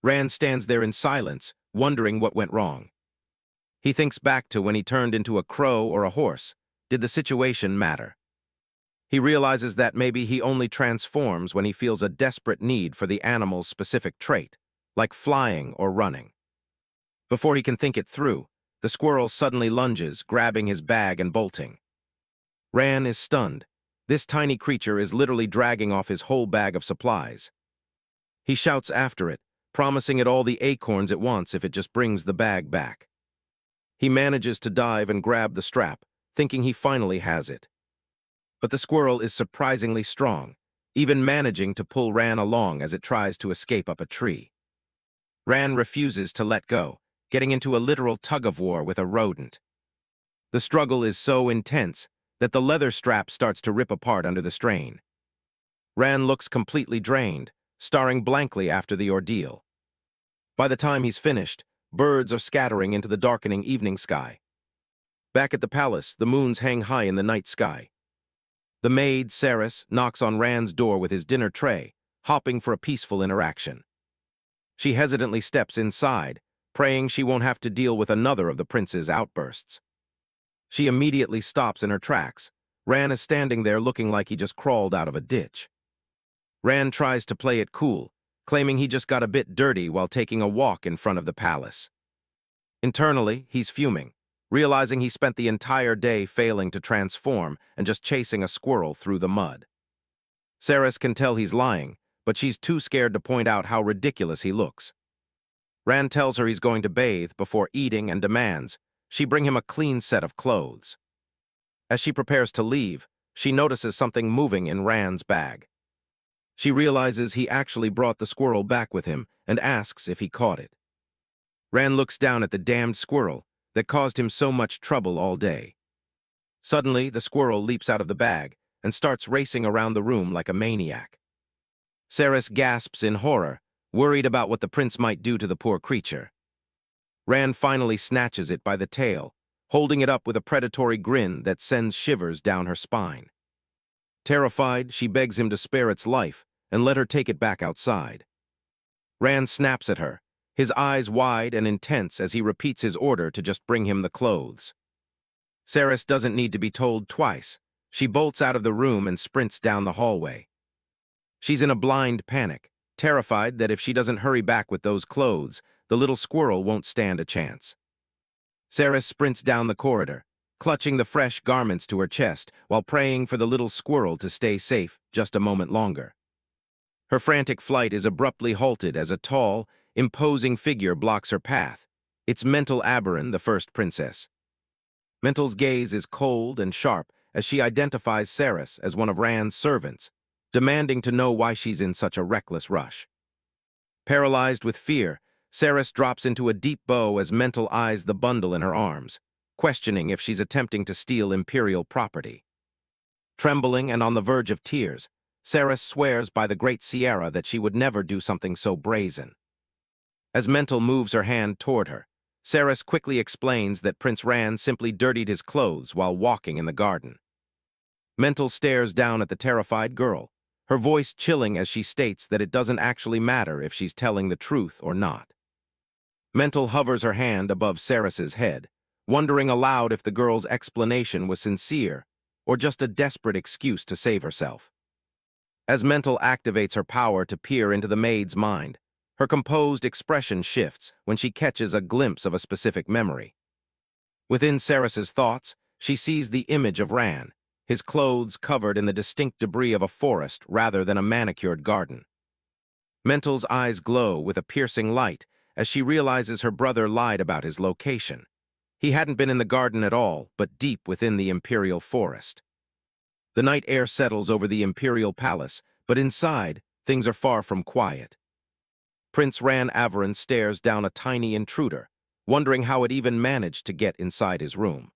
Rand stands there in silence, wondering what went wrong. He thinks back to when he turned into a crow or a horse. Did the situation matter? He realizes that maybe he only transforms when he feels a desperate need for the animal's specific trait, like flying or running. Before he can think it through, the squirrel suddenly lunges, grabbing his bag and bolting. Rand is stunned. This tiny creature is literally dragging off his whole bag of supplies. He shouts after it, promising it all the acorns it wants if it just brings the bag back. He manages to dive and grab the strap, thinking he finally has it. But the squirrel is surprisingly strong, even managing to pull Rand along as it tries to escape up a tree. Rand refuses to let go, getting into a literal tug-of-war with a rodent. The struggle is so intense that the leather strap starts to rip apart under the strain. Rand looks completely drained, staring blankly after the ordeal. By the time he's finished, birds are scattering into the darkening evening sky. Back at the palace, the moons hang high in the night sky. The maid, Saris, knocks on Rand's door with his dinner tray, hoping for a peaceful interaction. She hesitantly steps inside, praying she won't have to deal with another of the prince's outbursts. She immediately stops in her tracks. Rand is standing there looking like he just crawled out of a ditch. Rand tries to play it cool, claiming he just got a bit dirty while taking a walk in front of the palace. Internally, he's fuming, realizing he spent the entire day failing to transform and just chasing a squirrel through the mud. Saris can tell he's lying, but she's too scared to point out how ridiculous he looks. Rand tells her he's going to bathe before eating and demands she bring him a clean set of clothes. As she prepares to leave, she notices something moving in Rand's bag. She realizes he actually brought the squirrel back with him and asks if he caught it. Rand looks down at the damned squirrel that caused him so much trouble all day. Suddenly, the squirrel leaps out of the bag and starts racing around the room like a maniac. Ceres gasps in horror, worried about what the prince might do to the poor creature. Rand finally snatches it by the tail, holding it up with a predatory grin that sends shivers down her spine. Terrified, she begs him to spare its life and let her take it back outside. Rand snaps at her, his eyes wide and intense as he repeats his order to just bring him the clothes. Ceres doesn't need to be told twice. She bolts out of the room and sprints down the hallway. She's in a blind panic, terrified that if she doesn't hurry back with those clothes, the little squirrel won't stand a chance. Ceres sprints down the corridor, clutching the fresh garments to her chest while praying for the little squirrel to stay safe just a moment longer. Her frantic flight is abruptly halted as a tall, imposing figure blocks her path. It's Mental Aberon, the first princess. Mental's gaze is cold and sharp as she identifies Ceres as one of Rand's servants, demanding to know why she's in such a reckless rush. Paralyzed with fear, Ceres drops into a deep bow as Mental eyes the bundle in her arms, questioning if she's attempting to steal imperial property. Trembling and on the verge of tears, Ceres swears by the Great Sierra that she would never do something so brazen. As Mental moves her hand toward her, Ceres quickly explains that Prince Rand simply dirtied his clothes while walking in the garden. Mental stares down at the terrified girl, her voice chilling as she states that it doesn't actually matter if she's telling the truth or not. Mental hovers her hand above Ceres's head, wondering aloud if the girl's explanation was sincere or just a desperate excuse to save herself. As Mental activates her power to peer into the maid's mind, her composed expression shifts when she catches a glimpse of a specific memory. Within Ceres's thoughts, she sees the image of Rand, his clothes covered in the distinct debris of a forest rather than a manicured garden. Mental's eyes glow with a piercing light as she realizes her brother lied about his location. He hadn't been in the garden at all, but deep within the imperial forest. The night air settles over the imperial palace, but inside, things are far from quiet. Prince Rand Averon stares down a tiny intruder, wondering how it even managed to get inside his room.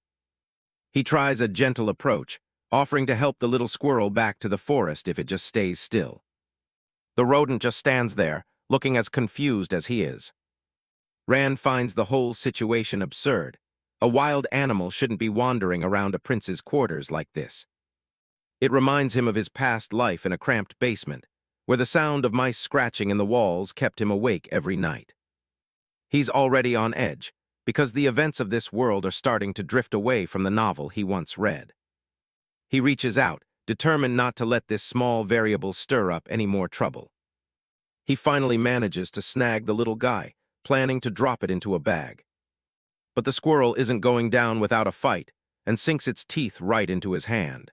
He tries a gentle approach, offering to help the little squirrel back to the forest if it just stays still. The rodent just stands there, looking as confused as he is. Rand finds the whole situation absurd. A wild animal shouldn't be wandering around a prince's quarters like this. It reminds him of his past life in a cramped basement, where the sound of mice scratching in the walls kept him awake every night. He's already on edge, because the events of this world are starting to drift away from the novel he once read. He reaches out, determined not to let this small variable stir up any more trouble. He finally manages to snag the little guy, planning to drop it into a bag. But the squirrel isn't going down without a fight, and sinks its teeth right into his hand.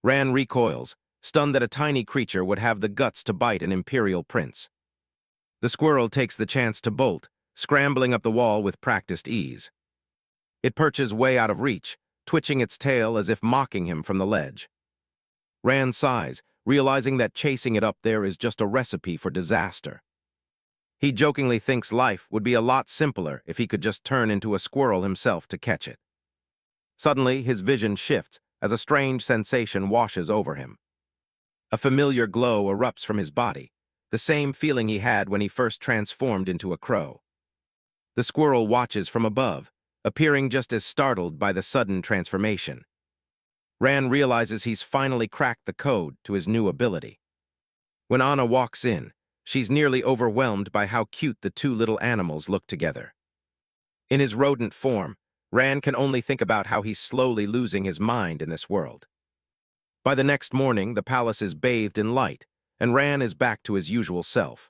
Rand recoils, stunned that a tiny creature would have the guts to bite an imperial prince. The squirrel takes the chance to bolt, scrambling up the wall with practiced ease. It perches way out of reach, twitching its tail as if mocking him from the ledge. Rand sighs, realizing that chasing it up there is just a recipe for disaster. He jokingly thinks life would be a lot simpler if he could just turn into a squirrel himself to catch it. Suddenly, his vision shifts as a strange sensation washes over him. A familiar glow erupts from his body, the same feeling he had when he first transformed into a crow. The squirrel watches from above, appearing just as startled by the sudden transformation. Rand realizes he's finally cracked the code to his new ability. When Anna walks in, she's nearly overwhelmed by how cute the two little animals look together. In his rodent form, Rand can only think about how he's slowly losing his mind in this world. By the next morning, the palace is bathed in light, and Rand is back to his usual self.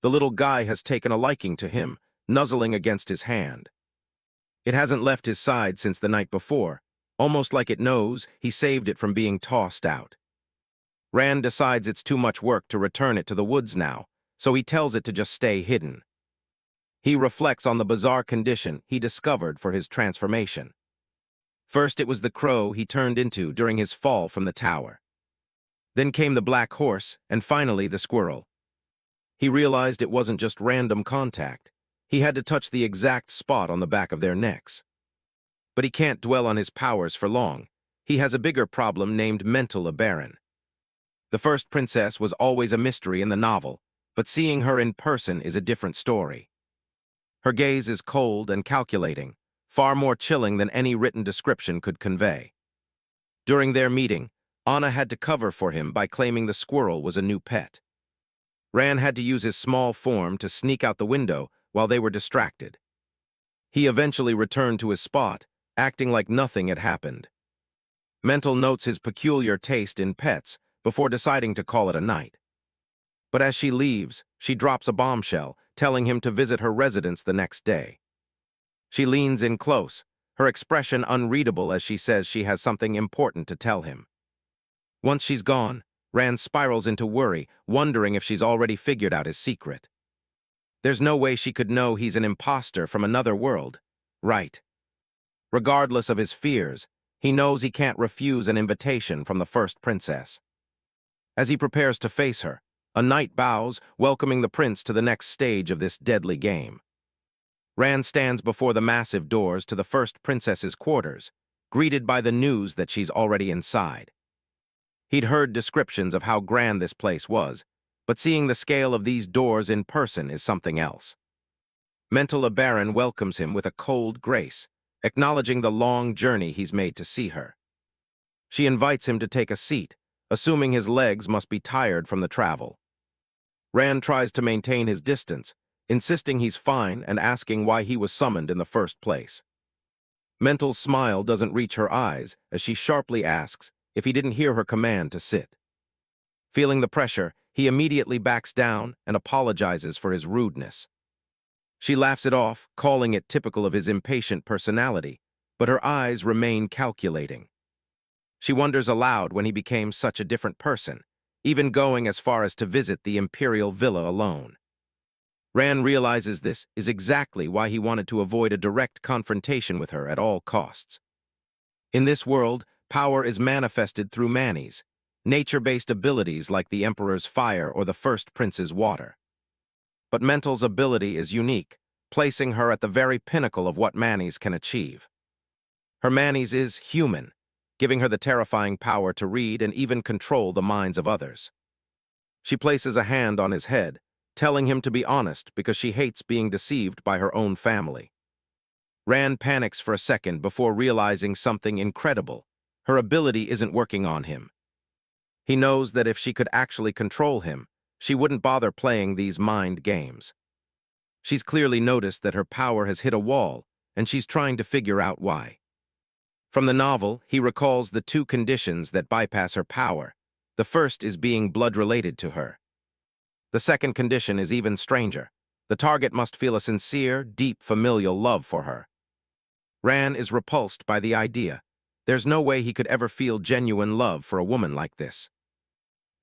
The little guy has taken a liking to him, nuzzling against his hand. It hasn't left his side since the night before, almost like it knows he saved it from being tossed out. Rand decides it's too much work to return it to the woods now, so he tells it to just stay hidden. He reflects on the bizarre condition he discovered for his transformation. First it was the crow he turned into during his fall from the tower. Then came the black horse, and finally the squirrel. He realized it wasn't just random contact. He had to touch the exact spot on the back of their necks. But he can't dwell on his powers for long. He has a bigger problem named mental aberration. The first princess was always a mystery in the novel, but seeing her in person is a different story. Her gaze is cold and calculating, far more chilling than any written description could convey. During their meeting, Anna had to cover for him by claiming the squirrel was a new pet. Ran had to use his small form to sneak out the window while they were distracted. He eventually returned to his spot, acting like nothing had happened. Mental notes his peculiar taste in pets before deciding to call it a night. But as she leaves, she drops a bombshell, telling him to visit her residence the next day. She leans in close, her expression unreadable as she says she has something important to tell him. Once she's gone, Rand spirals into worry, wondering if she's already figured out his secret. There's no way she could know he's an imposter from another world, right? Regardless of his fears, he knows he can't refuse an invitation from the first princess. As he prepares to face her, a knight bows, welcoming the prince to the next stage of this deadly game. Rand stands before the massive doors to the first princess's quarters, greeted by the news that she's already inside. He'd heard descriptions of how grand this place was, but seeing the scale of these doors in person is something else. Mental aberration welcomes him with a cold grace, acknowledging the long journey he's made to see her. She invites him to take a seat, assuming his legs must be tired from the travel. Rand tries to maintain his distance, insisting he's fine and asking why he was summoned in the first place. Mental's smile doesn't reach her eyes as she sharply asks if he didn't hear her command to sit. Feeling the pressure, he immediately backs down and apologizes for his rudeness. She laughs it off, calling it typical of his impatient personality, but her eyes remain calculating. She wonders aloud when he became such a different person, even going as far as to visit the imperial villa alone. Rand realizes this is exactly why he wanted to avoid a direct confrontation with her at all costs. In this world, power is manifested through manis, nature-based abilities like the Emperor's fire or the first prince's water. But Mental's ability is unique, placing her at the very pinnacle of what manis can achieve. Her manis is human, giving her the terrifying power to read and even control the minds of others. She places a hand on his head, telling him to be honest because she hates being deceived by her own family. Rand panics for a second before realizing something incredible. Her ability isn't working on him. He knows that if she could actually control him, she wouldn't bother playing these mind games. She's clearly noticed that her power has hit a wall, and she's trying to figure out why. From the novel, he recalls the two conditions that bypass her power. The first is being blood-related to her. The second condition is even stranger. The target must feel a sincere, deep familial love for her. Rand is repulsed by the idea. There's no way he could ever feel genuine love for a woman like this.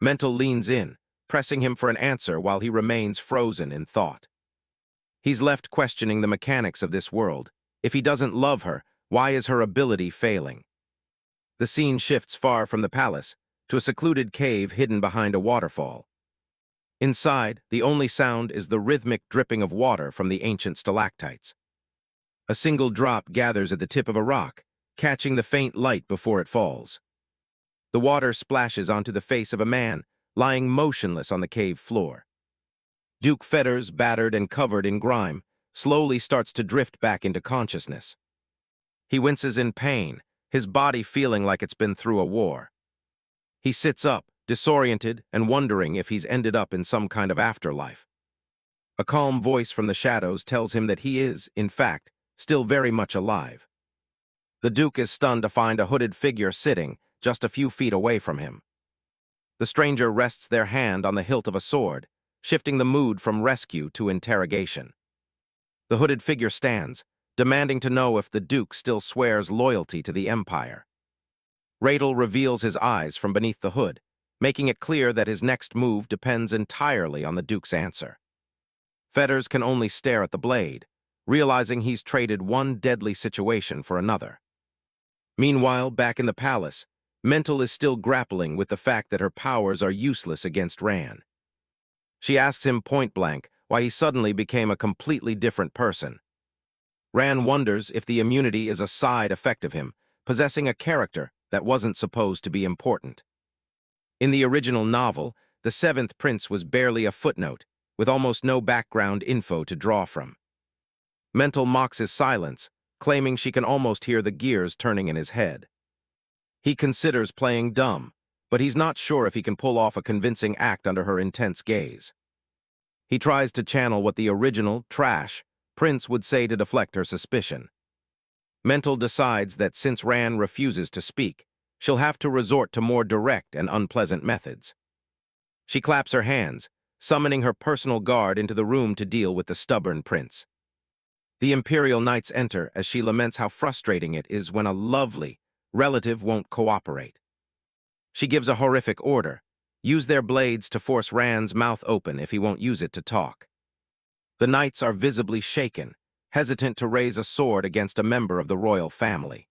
Mental leans in, pressing him for an answer while he remains frozen in thought. He's left questioning the mechanics of this world. If he doesn't love her, why is her ability failing? The scene shifts far from the palace, to a secluded cave hidden behind a waterfall. Inside, the only sound is the rhythmic dripping of water from the ancient stalactites. A single drop gathers at the tip of a rock, catching the faint light before it falls. The water splashes onto the face of a man, lying motionless on the cave floor. Duke Fetters, battered and covered in grime, slowly starts to drift back into consciousness. He winces in pain, his body feeling like it's been through a war. He sits up, disoriented and wondering if he's ended up in some kind of afterlife. A calm voice from the shadows tells him that he is, in fact, still very much alive. The Duke is stunned to find a hooded figure sitting just a few feet away from him. The stranger rests their hand on the hilt of a sword, shifting the mood from rescue to interrogation. The hooded figure stands, demanding to know if the Duke still swears loyalty to the Empire. Radel reveals his eyes from beneath the hood, making it clear that his next move depends entirely on the Duke's answer. Fetters can only stare at the blade, realizing he's traded one deadly situation for another. Meanwhile, back in the palace, Mental is still grappling with the fact that her powers are useless against Ran. She asks him point-blank why he suddenly became a completely different person. Ran wonders if the immunity is a side effect of him, possessing a character that wasn't supposed to be important. In the original novel, the seventh prince was barely a footnote, with almost no background info to draw from. Mental mocks his silence, claiming she can almost hear the gears turning in his head. He considers playing dumb, but he's not sure if he can pull off a convincing act under her intense gaze. He tries to channel what the original, trash, prince would say to deflect her suspicion. Mental decides that since Ran refuses to speak, she'll have to resort to more direct and unpleasant methods. She claps her hands, summoning her personal guard into the room to deal with the stubborn prince. The Imperial Knights enter as she laments how frustrating it is when a lovely relative won't cooperate. She gives a horrific order: use their blades to force Ran's mouth open if he won't use it to talk. The knights are visibly shaken, hesitant to raise a sword against a member of the royal family.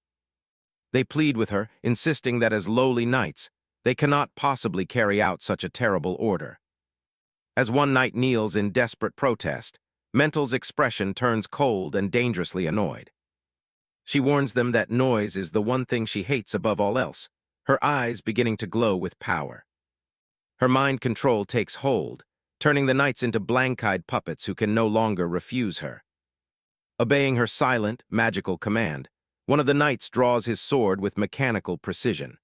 They plead with her, insisting that as lowly knights, they cannot possibly carry out such a terrible order. As one knight kneels in desperate protest, Mental's expression turns cold and dangerously annoyed. She warns them that noise is the one thing she hates above all else, her eyes beginning to glow with power. Her mind control takes hold, turning the knights into blank-eyed puppets who can no longer refuse her. Obeying her silent, magical command, one of the knights draws his sword with mechanical precision.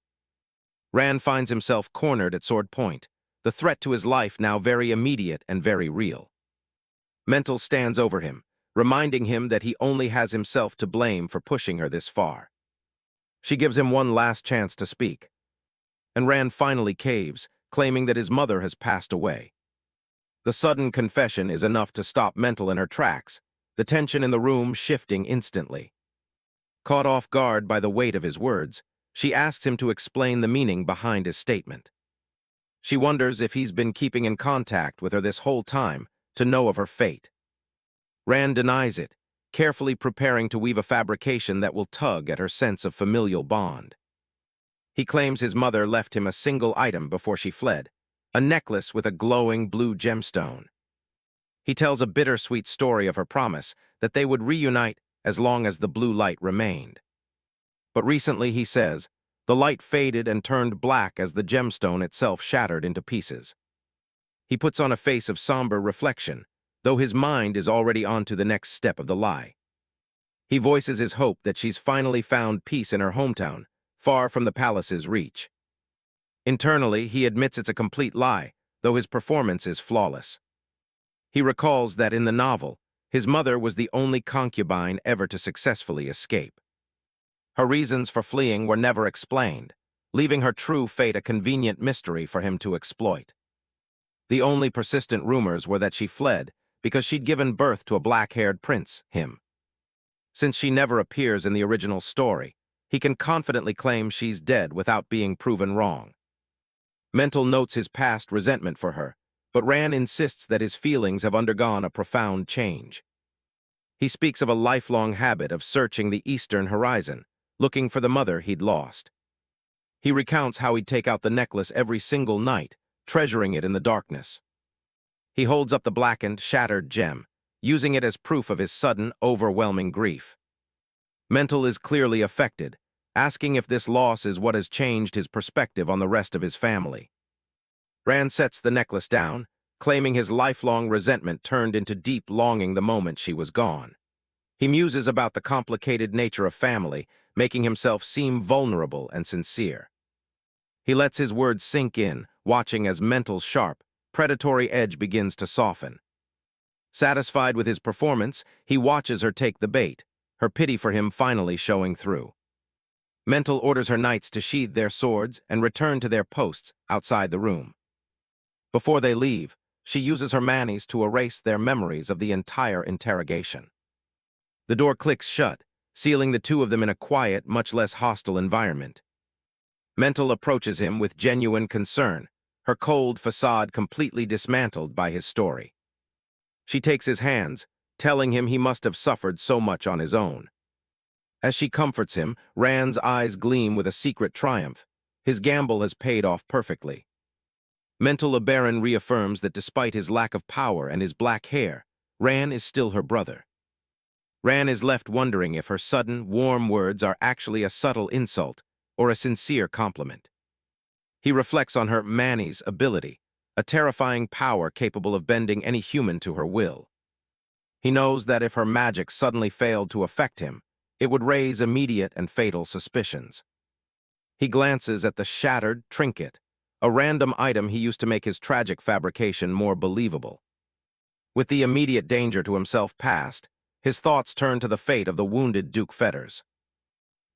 Ran finds himself cornered at sword point, the threat to his life now very immediate and very real. Mental stands over him, reminding him that he only has himself to blame for pushing her this far. She gives him one last chance to speak, and Ran finally caves, claiming that his mother has passed away. The sudden confession is enough to stop Mental in her tracks, the tension in the room shifting instantly. Caught off guard by the weight of his words, she asks him to explain the meaning behind his statement. She wonders if he's been keeping in contact with her this whole time to know of her fate. Ran denies it, carefully preparing to weave a fabrication that will tug at her sense of familial bond. He claims his mother left him a single item before she fled, a necklace with a glowing blue gemstone. He tells a bittersweet story of her promise that they would reunite as long as the blue light remained. But recently, he says, the light faded and turned black as the gemstone itself shattered into pieces. He puts on a face of somber reflection, though his mind is already on to the next step of the lie. He voices his hope that she's finally found peace in her hometown, far from the palace's reach. Internally, he admits it's a complete lie, though his performance is flawless. He recalls that in the novel, his mother was the only concubine ever to successfully escape. Her reasons for fleeing were never explained, leaving her true fate a convenient mystery for him to exploit. The only persistent rumors were that she fled because she'd given birth to a black-haired prince, him. Since she never appears in the original story, he can confidently claim she's dead without being proven wrong. Mental notes his past resentment for her, but Ran insists that his feelings have undergone a profound change. He speaks of a lifelong habit of searching the eastern horizon, looking for the mother he'd lost. He recounts how he'd take out the necklace every single night, treasuring it in the darkness. He holds up the blackened, shattered gem, using it as proof of his sudden, overwhelming grief. Mental is clearly affected, asking if this loss is what has changed his perspective on the rest of his family. Ran sets the necklace down, claiming his lifelong resentment turned into deep longing the moment she was gone. He muses about the complicated nature of family, making himself seem vulnerable and sincere. He lets his words sink in, watching as Mental's sharp, predatory edge begins to soften. Satisfied with his performance, he watches her take the bait, her pity for him finally showing through. Mental orders her knights to sheathe their swords and return to their posts outside the room. Before they leave, she uses her manis to erase their memories of the entire interrogation. The door clicks shut, sealing the two of them in a quiet, much less hostile environment. Mental approaches him with genuine concern, her cold facade completely dismantled by his story. She takes his hands, telling him he must have suffered so much on his own. As she comforts him, Rand's eyes gleam with a secret triumph. His gamble has paid off perfectly. Mental LeBaron reaffirms that despite his lack of power and his black hair, Rand is still her brother. Rand is left wondering if her sudden, warm words are actually a subtle insult or a sincere compliment. He reflects on her Manny's ability, a terrifying power capable of bending any human to her will. He knows that if her magic suddenly failed to affect him, it would raise immediate and fatal suspicions. He glances at the shattered trinket, a random item he used to make his tragic fabrication more believable. With the immediate danger to himself past, his thoughts turn to the fate of the wounded Duke Fetters.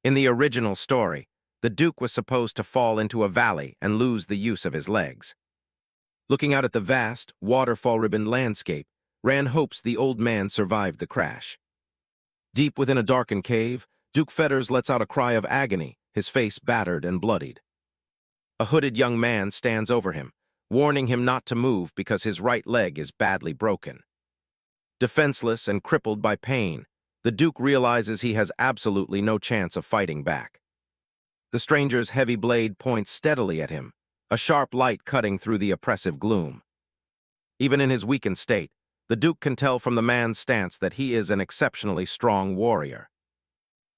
In the original story, the Duke was supposed to fall into a valley and lose the use of his legs. Looking out at the vast, waterfall-ribboned landscape, Rand hopes the old man survived the crash. Deep within a darkened cave, Duke Fetters lets out a cry of agony, his face battered and bloodied. A hooded young man stands over him, warning him not to move because his right leg is badly broken. Defenseless and crippled by pain, the Duke realizes he has absolutely no chance of fighting back. The stranger's heavy blade points steadily at him, a sharp light cutting through the oppressive gloom. Even in his weakened state, the Duke can tell from the man's stance that he is an exceptionally strong warrior.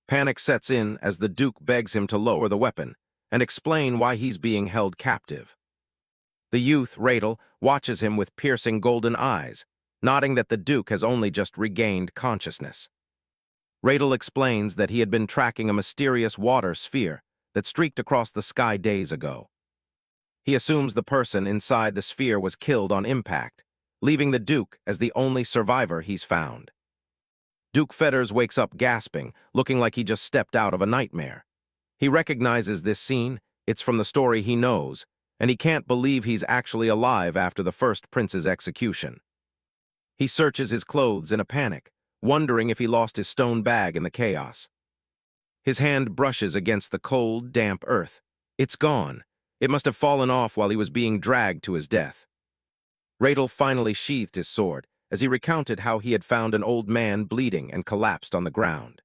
Panic sets in as the Duke begs him to lower the weapon and explain why he's being held captive. The youth, Radel, watches him with piercing golden eyes, nodding that the Duke has only just regained consciousness. Radel explains that he had been tracking a mysterious water sphere that streaked across the sky days ago. He assumes the person inside the sphere was killed on impact, leaving the Duke as the only survivor he's found. Duke Fetters wakes up gasping, looking like he just stepped out of a nightmare. He recognizes this scene, it's from the story he knows, and he can't believe he's actually alive after the first prince's execution. He searches his clothes in a panic, wondering if he lost his stone bag in the chaos. His hand brushes against the cold, damp earth. It's gone. It must have fallen off while he was being dragged to his death. Radel finally sheathed his sword as he recounted how he had found an old man bleeding and collapsed on the ground.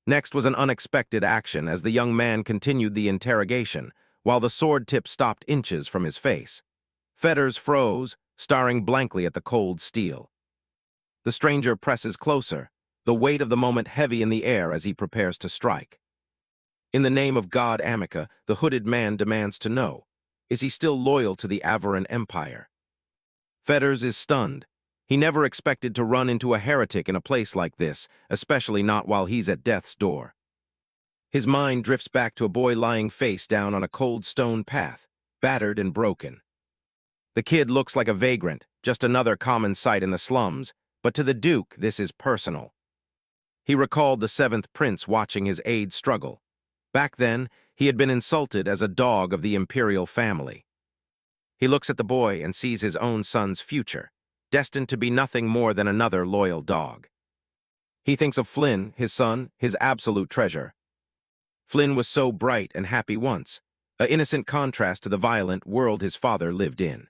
Next was an unexpected action as the young man continued the interrogation, while the sword tip stopped inches from his face. Fetters froze, staring blankly at the cold steel. The stranger presses closer, the weight of the moment heavy in the air as he prepares to strike. In the name of God Amica, the hooded man demands to know, is he still loyal to the Avaran Empire? Fetters is stunned. He never expected to run into a heretic in a place like this, especially not while he's at death's door. His mind drifts back to a boy lying face down on a cold stone path, battered and broken. The kid looks like a vagrant, just another common sight in the slums, but to the Duke, this is personal. He recalled the seventh prince watching his aide struggle. Back then, he had been insulted as a dog of the imperial family. He looks at the boy and sees his own son's future, destined to be nothing more than another loyal dog. He thinks of Flynn, his son, his absolute treasure. Flynn was so bright and happy once, an innocent contrast to the violent world his father lived in.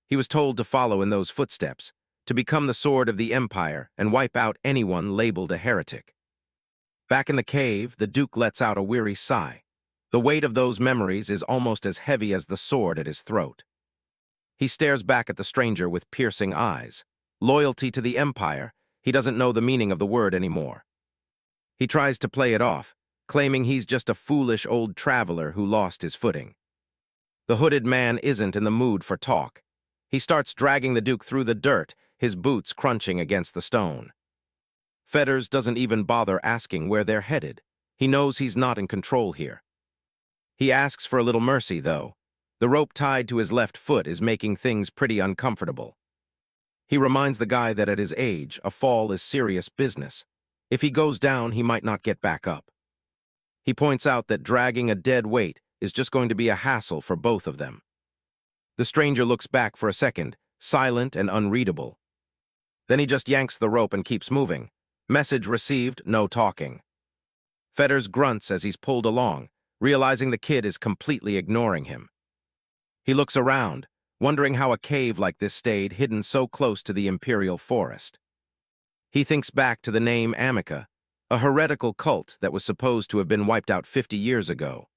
He was told to follow in those footsteps, to become the sword of the Empire and wipe out anyone labeled a heretic. Back in the cave, the Duke lets out a weary sigh. The weight of those memories is almost as heavy as the sword at his throat. He stares back at the stranger with piercing eyes. Loyalty to the Empire, he doesn't know the meaning of the word anymore. He tries to play it off, claiming he's just a foolish old traveler who lost his footing. The hooded man isn't in the mood for talk. He starts dragging the Duke through the dirt, his boots crunching against the stone. Fetters doesn't even bother asking where they're headed. He knows he's not in control here. He asks for a little mercy, though. The rope tied to his left foot is making things pretty uncomfortable. He reminds the guy that at his age, a fall is serious business. If he goes down, he might not get back up. He points out that dragging a dead weight is just going to be a hassle for both of them. The stranger looks back for a second, silent and unreadable. Then he just yanks the rope and keeps moving. Message received, no talking. Fetters grunts as he's pulled along, realizing the kid is completely ignoring him. He looks around, wondering how a cave like this stayed hidden so close to the imperial forest. He thinks back to the name Amica, a heretical cult that was supposed to have been wiped out 50 years ago.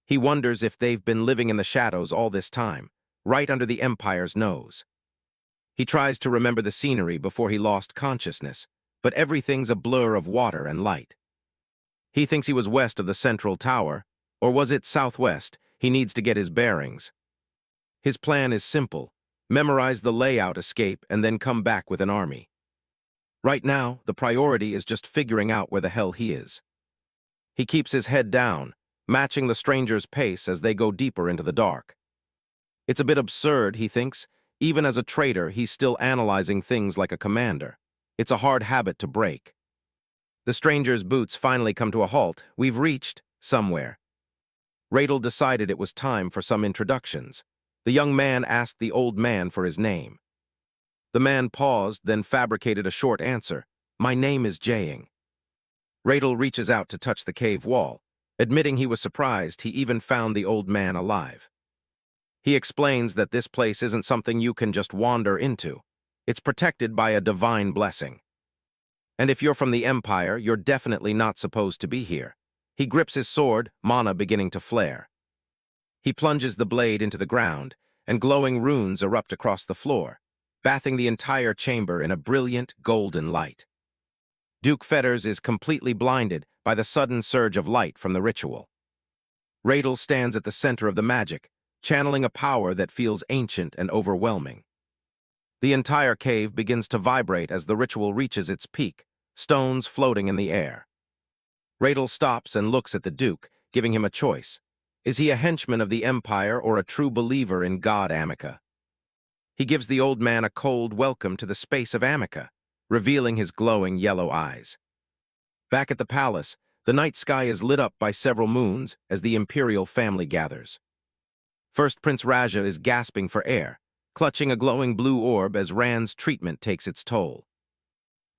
He wonders if they've been living in the shadows all this time, right under the Empire's nose. He tries to remember the scenery before he lost consciousness, but everything's a blur of water and light. He thinks he was west of the central tower, or was it southwest? He needs to get his bearings. His plan is simple: memorize the layout, escape, and then come back with an army. Right now, the priority is just figuring out where the hell he is. He keeps his head down, matching the stranger's pace as they go deeper into the dark. It's a bit absurd, he thinks. Even as a traitor, he's still analyzing things like a commander. It's a hard habit to break. The stranger's boots finally come to a halt. We've reached somewhere. Radel decided it was time for some introductions. The young man asked the old man for his name. The man paused, then fabricated a short answer. My name is Jaying. Radel reaches out to touch the cave wall, admitting he was surprised he even found the old man alive. He explains that this place isn't something you can just wander into. It's protected by a divine blessing. And if you're from the Empire, you're definitely not supposed to be here. He grips his sword, mana beginning to flare. He plunges the blade into the ground, and glowing runes erupt across the floor, bathing the entire chamber in a brilliant golden light. Duke Fetters is completely blinded by the sudden surge of light from the ritual. Radel stands at the center of the magic, channeling a power that feels ancient and overwhelming. The entire cave begins to vibrate as the ritual reaches its peak, stones floating in the air. Radel stops and looks at the Duke, giving him a choice. Is he a henchman of the Empire or a true believer in God Amica? He gives the old man a cold welcome to the space of Amica, revealing his glowing yellow eyes. Back at the palace, the night sky is lit up by several moons as the imperial family gathers. First Prince Raja is gasping for air, clutching a glowing blue orb as Ran's treatment takes its toll.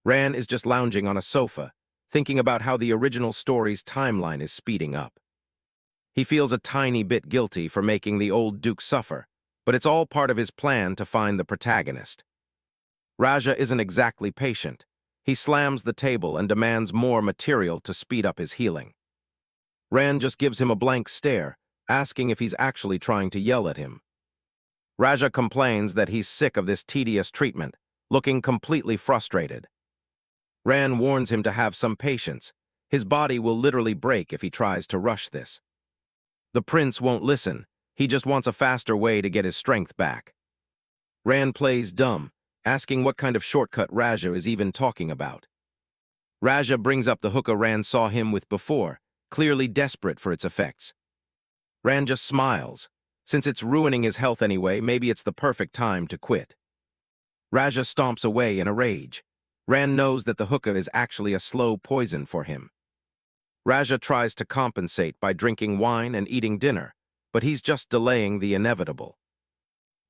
Ran is just lounging on a sofa, thinking about how the original story's timeline is speeding up. He feels a tiny bit guilty for making the old Duke suffer, but it's all part of his plan to find the protagonist. Raja isn't exactly patient. He slams the table and demands more material to speed up his healing. Ran just gives him a blank stare, asking if he's actually trying to yell at him. Raja complains that he's sick of this tedious treatment, looking completely frustrated. Ran warns him to have some patience. His body will literally break if he tries to rush this. The prince won't listen. He just wants a faster way to get his strength back. Ran plays dumb, asking what kind of shortcut Raja is even talking about. Raja brings up the hookah Ran saw him with before, clearly desperate for its effects. Ran just smiles. Since it's ruining his health anyway, maybe it's the perfect time to quit. Raja stomps away in a rage. Ran knows that the hookah is actually a slow poison for him. Raja tries to compensate by drinking wine and eating dinner, but he's just delaying the inevitable.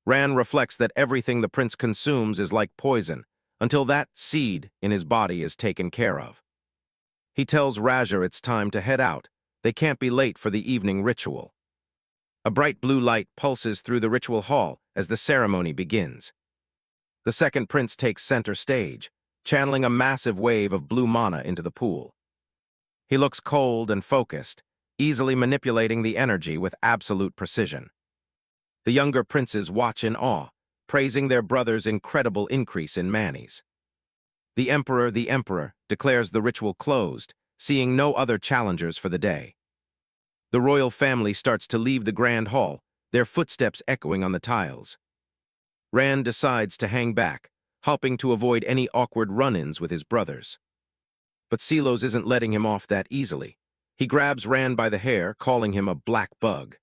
Ran reflects that everything the prince consumes is like poison, until that seed in his body is taken care of. He tells Raja it's time to head out. They can't be late for the evening ritual. A bright blue light pulses through the ritual hall as the ceremony begins. The second prince takes center stage, channeling a massive wave of blue mana into the pool. He looks cold and focused, easily manipulating the energy with absolute precision. The younger princes watch in awe, praising their brother's incredible increase in manis. The emperor, declares the ritual closed, seeing no other challengers for the day. The royal family starts to leave the grand hall, their footsteps echoing on the tiles. Ran decides to hang back, hoping to avoid any awkward run-ins with his brothers. But Silos isn't letting him off that easily. He grabs Ran by the hair, calling him a black bug.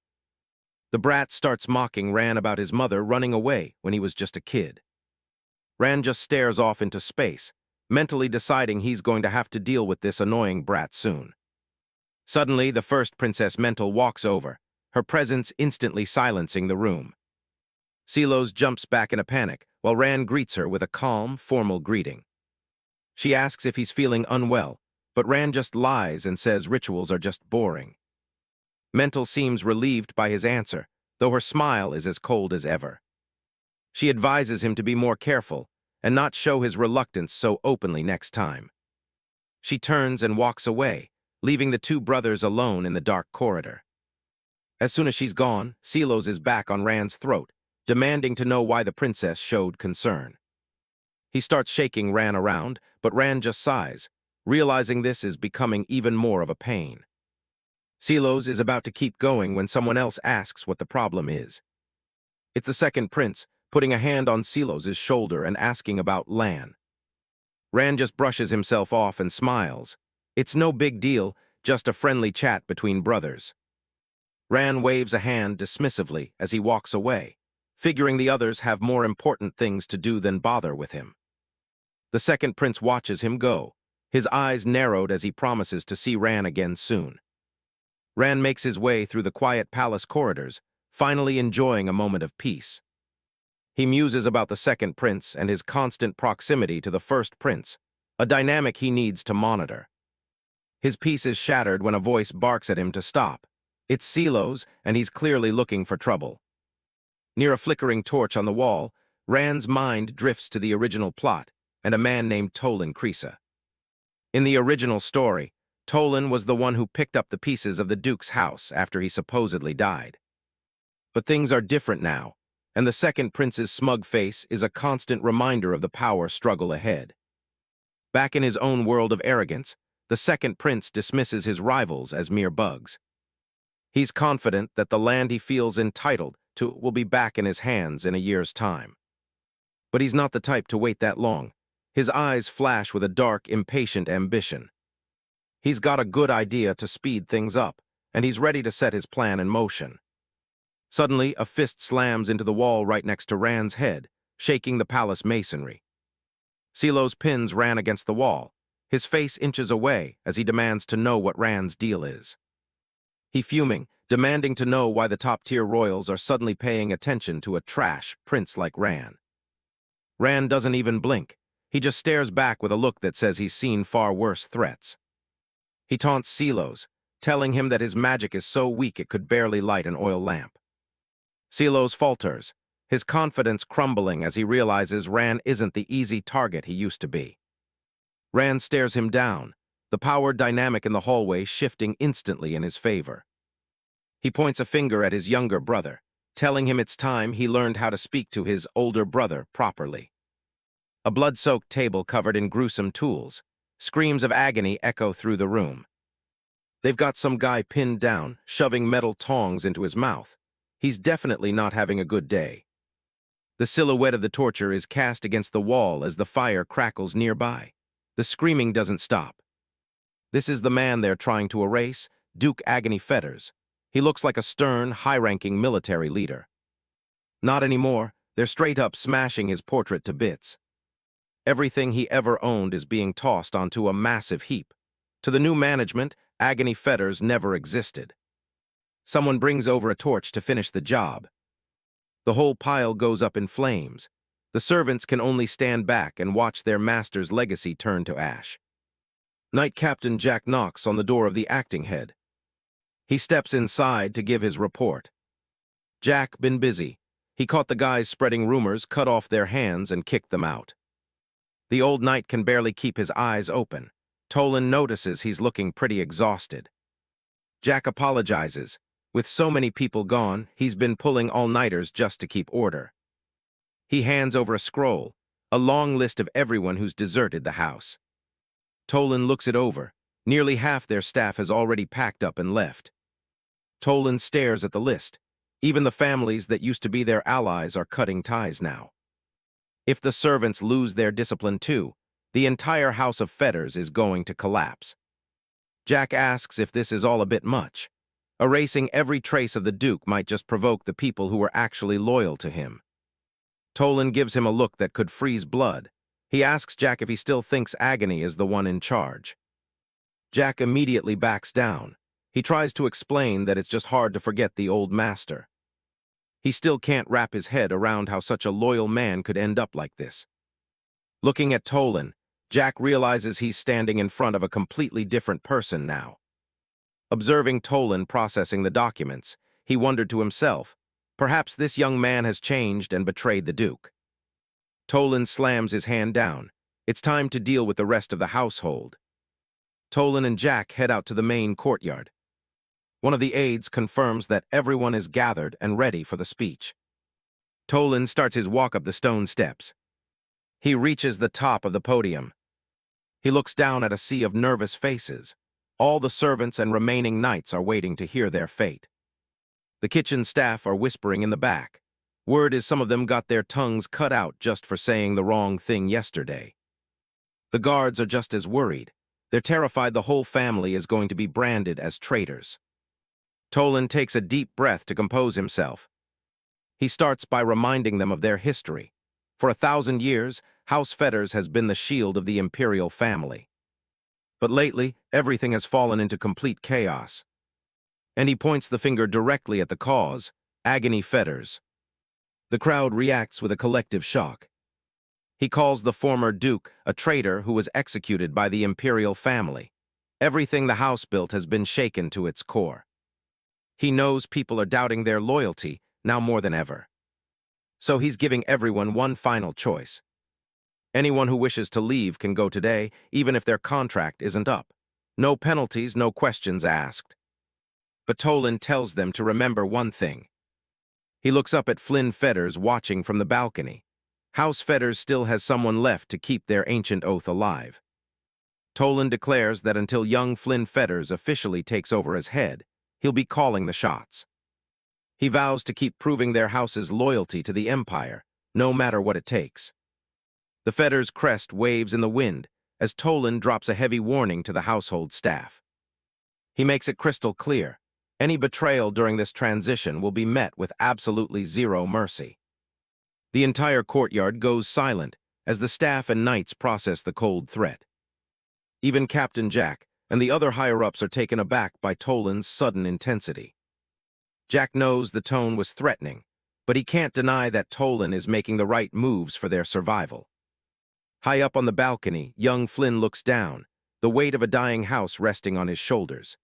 The brat starts mocking Ran about his mother running away when he was just a kid. Ran just stares off into space, mentally deciding he's going to have to deal with this annoying brat soon. Suddenly, the first Princess Mental walks over, her presence instantly silencing the room. Silos jumps back in a panic, while Ran greets her with a calm, formal greeting. She asks if he's feeling unwell, but Ran just lies and says rituals are just boring. Mental seems relieved by his answer, though her smile is as cold as ever. She advises him to be more careful and not show his reluctance so openly next time. She turns and walks away, leaving the two brothers alone in the dark corridor. As soon as she's gone, Silos is back on Rand's throat, demanding to know why the princess showed concern. He starts shaking Rand around, but Rand just sighs, realizing this is becoming even more of a pain. Silos is about to keep going when someone else asks what the problem is. It's the second prince, putting a hand on Silos' shoulder and asking about Lan. Rand just brushes himself off and smiles. It's no big deal, just a friendly chat between brothers. Rand waves a hand dismissively as he walks away, figuring the others have more important things to do than bother with him. The second prince watches him go, his eyes narrowed as he promises to see Rand again soon. Rand makes his way through the quiet palace corridors, finally enjoying a moment of peace. He muses about the second prince and his constant proximity to the first prince, a dynamic he needs to monitor. His peace is shattered when a voice barks at him to stop. It's Silos, and he's clearly looking for trouble. Near a flickering torch on the wall, Rand's mind drifts to the original plot and a man named Tolan Krisa. In the original story, Tolan was the one who picked up the pieces of the Duke's house after he supposedly died. But things are different now, and the second prince's smug face is a constant reminder of the power struggle ahead. Back in his own world of arrogance, the second prince dismisses his rivals as mere bugs. He's confident that the land he feels entitled to will be back in his hands in a year's time. But he's not the type to wait that long. His eyes flash with a dark, impatient ambition. He's got a good idea to speed things up, and he's ready to set his plan in motion. Suddenly, a fist slams into the wall right next to Rand's head, shaking the palace masonry. Silos pins Rand against the wall. His face inches away as he demands to know what Rand's deal is. He's fuming, demanding to know why the top-tier royals are suddenly paying attention to a trash prince like Rand. Rand doesn't even blink. He just stares back with a look that says he's seen far worse threats. He taunts Silos, telling him that his magic is so weak it could barely light an oil lamp. Silos falters, his confidence crumbling as he realizes Rand isn't the easy target he used to be. Rand stares him down, the power dynamic in the hallway shifting instantly in his favor. He points a finger at his younger brother, telling him it's time he learned how to speak to his older brother properly. A blood-soaked table covered in gruesome tools. Screams of agony echo through the room. They've got some guy pinned down, shoving metal tongs into his mouth. He's definitely not having a good day. The silhouette of the torture is cast against the wall as the fire crackles nearby. The screaming doesn't stop. This is the man they're trying to erase, Duke Agony Fetters. He looks like a stern, high-ranking military leader. Not anymore. They're straight up smashing his portrait to bits. Everything he ever owned is being tossed onto a massive heap. To the new management, Agony Fetters never existed. Someone brings over a torch to finish the job. The whole pile goes up in flames. The servants can only stand back and watch their master's legacy turn to ash. Knight Captain Jack knocks on the door of the acting head. He steps inside to give his report. Jack been busy. He caught the guys spreading rumors, cut off their hands, and kicked them out. The old knight can barely keep his eyes open. Tolan notices he's looking pretty exhausted. Jack apologizes. With so many people gone, he's been pulling all-nighters just to keep order. He hands over a scroll, a long list of everyone who's deserted the house. Tolan looks it over. Nearly half their staff has already packed up and left. Tolan stares at the list. Even the families that used to be their allies are cutting ties now. If the servants lose their discipline too, the entire house of Fetters is going to collapse. Jack asks if this is all a bit much. Erasing every trace of the Duke might just provoke the people who were actually loyal to him. Tolan gives him a look that could freeze blood. He asks Jack if he still thinks Agony is the one in charge. Jack immediately backs down. He tries to explain that it's just hard to forget the old master. He still can't wrap his head around how such a loyal man could end up like this. Looking at Tolan, Jack realizes he's standing in front of a completely different person now. Observing Tolan processing the documents, he wondered to himself, perhaps this young man has changed and betrayed the Duke. Tolan slams his hand down. It's time to deal with the rest of the household. Tolan and Jack head out to the main courtyard. One of the aides confirms that everyone is gathered and ready for the speech. Tolan starts his walk up the stone steps. He reaches the top of the podium. He looks down at a sea of nervous faces. All the servants and remaining knights are waiting to hear their fate. The kitchen staff are whispering in the back. Word is some of them got their tongues cut out just for saying the wrong thing yesterday. The guards are just as worried. They're terrified the whole family is going to be branded as traitors. Tolan takes a deep breath to compose himself. He starts by reminding them of their history. For 1,000 years, House Fetters has been the shield of the imperial family. But lately, everything has fallen into complete chaos. And he points the finger directly at the cause, Agony Fetters. The crowd reacts with a collective shock. He calls the former duke a traitor who was executed by the imperial family. Everything the house built has been shaken to its core. He knows people are doubting their loyalty now more than ever. So he's giving everyone one final choice. Anyone who wishes to leave can go today, even if their contract isn't up. No penalties, no questions asked. But Tolan tells them to remember one thing. He looks up at Flynn Fetters watching from the balcony. House Fetters still has someone left to keep their ancient oath alive. Tolan declares that until young Flynn Fetters officially takes over as head, he'll be calling the shots. He vows to keep proving their house's loyalty to the Empire, no matter what it takes. The Fetters' crest waves in the wind as Tolan drops a heavy warning to the household staff. He makes it crystal clear, any betrayal during this transition will be met with absolutely zero mercy. The entire courtyard goes silent as the staff and knights process the cold threat. Even Captain Jack and the other higher-ups are taken aback by Tolan's sudden intensity. Jack knows the tone was threatening, but he can't deny that Tolan is making the right moves for their survival. High up on the balcony, young Flynn looks down, the weight of a dying house resting on his shoulders.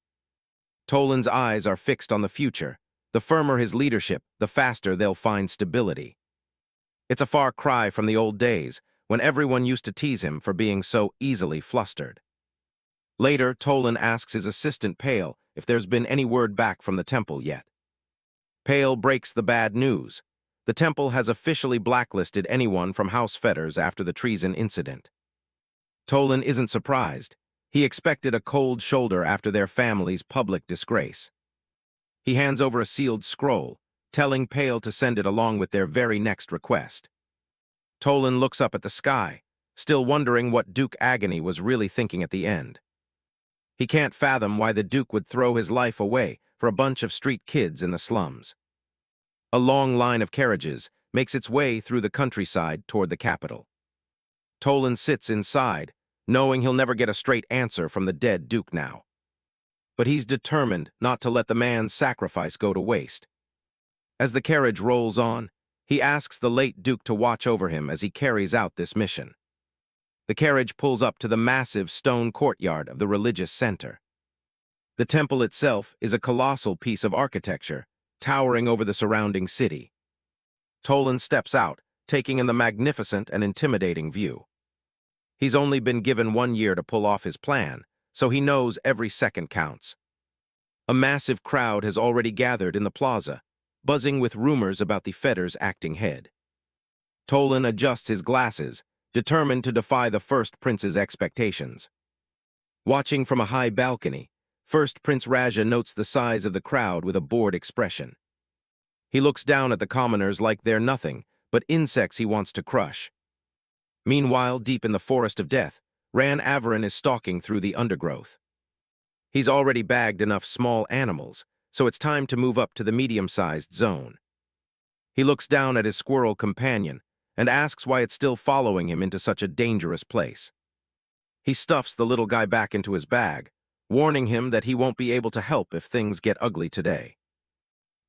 Tolan's eyes are fixed on the future. The firmer his leadership, the faster they'll find stability. It's a far cry from the old days, when everyone used to tease him for being so easily flustered. Later, Tolan asks his assistant Pale if there's been any word back from the temple yet. Pale breaks the bad news. The temple has officially blacklisted anyone from House Fetters after the treason incident. Tolan isn't surprised. He expected a cold shoulder after their family's public disgrace. He hands over a sealed scroll, telling Pale to send it along with their very next request. Tolan looks up at the sky, still wondering what Duke Agony was really thinking at the end. He can't fathom why the Duke would throw his life away for a bunch of street kids in the slums. A long line of carriages makes its way through the countryside toward the capital. Tolan sits inside, knowing he'll never get a straight answer from the dead Duke now. But he's determined not to let the man's sacrifice go to waste. As the carriage rolls on, he asks the late Duke to watch over him as he carries out this mission. The carriage pulls up to the massive stone courtyard of the religious center. The temple itself is a colossal piece of architecture, towering over the surrounding city. Tolan steps out, taking in the magnificent and intimidating view. He's only been given 1 year to pull off his plan, so he knows every second counts. A massive crowd has already gathered in the plaza, buzzing with rumors about the Fetters' acting head. Tolan adjusts his glasses, determined to defy the First Prince's expectations. Watching from a high balcony, First Prince Raja notes the size of the crowd with a bored expression. He looks down at the commoners like they're nothing but insects he wants to crush. Meanwhile, deep in the forest of death, Ran Averin is stalking through the undergrowth. He's already bagged enough small animals, so it's time to move up to the medium-sized zone. He looks down at his squirrel companion and asks why it's still following him into such a dangerous place. He stuffs the little guy back into his bag, warning him that he won't be able to help if things get ugly today.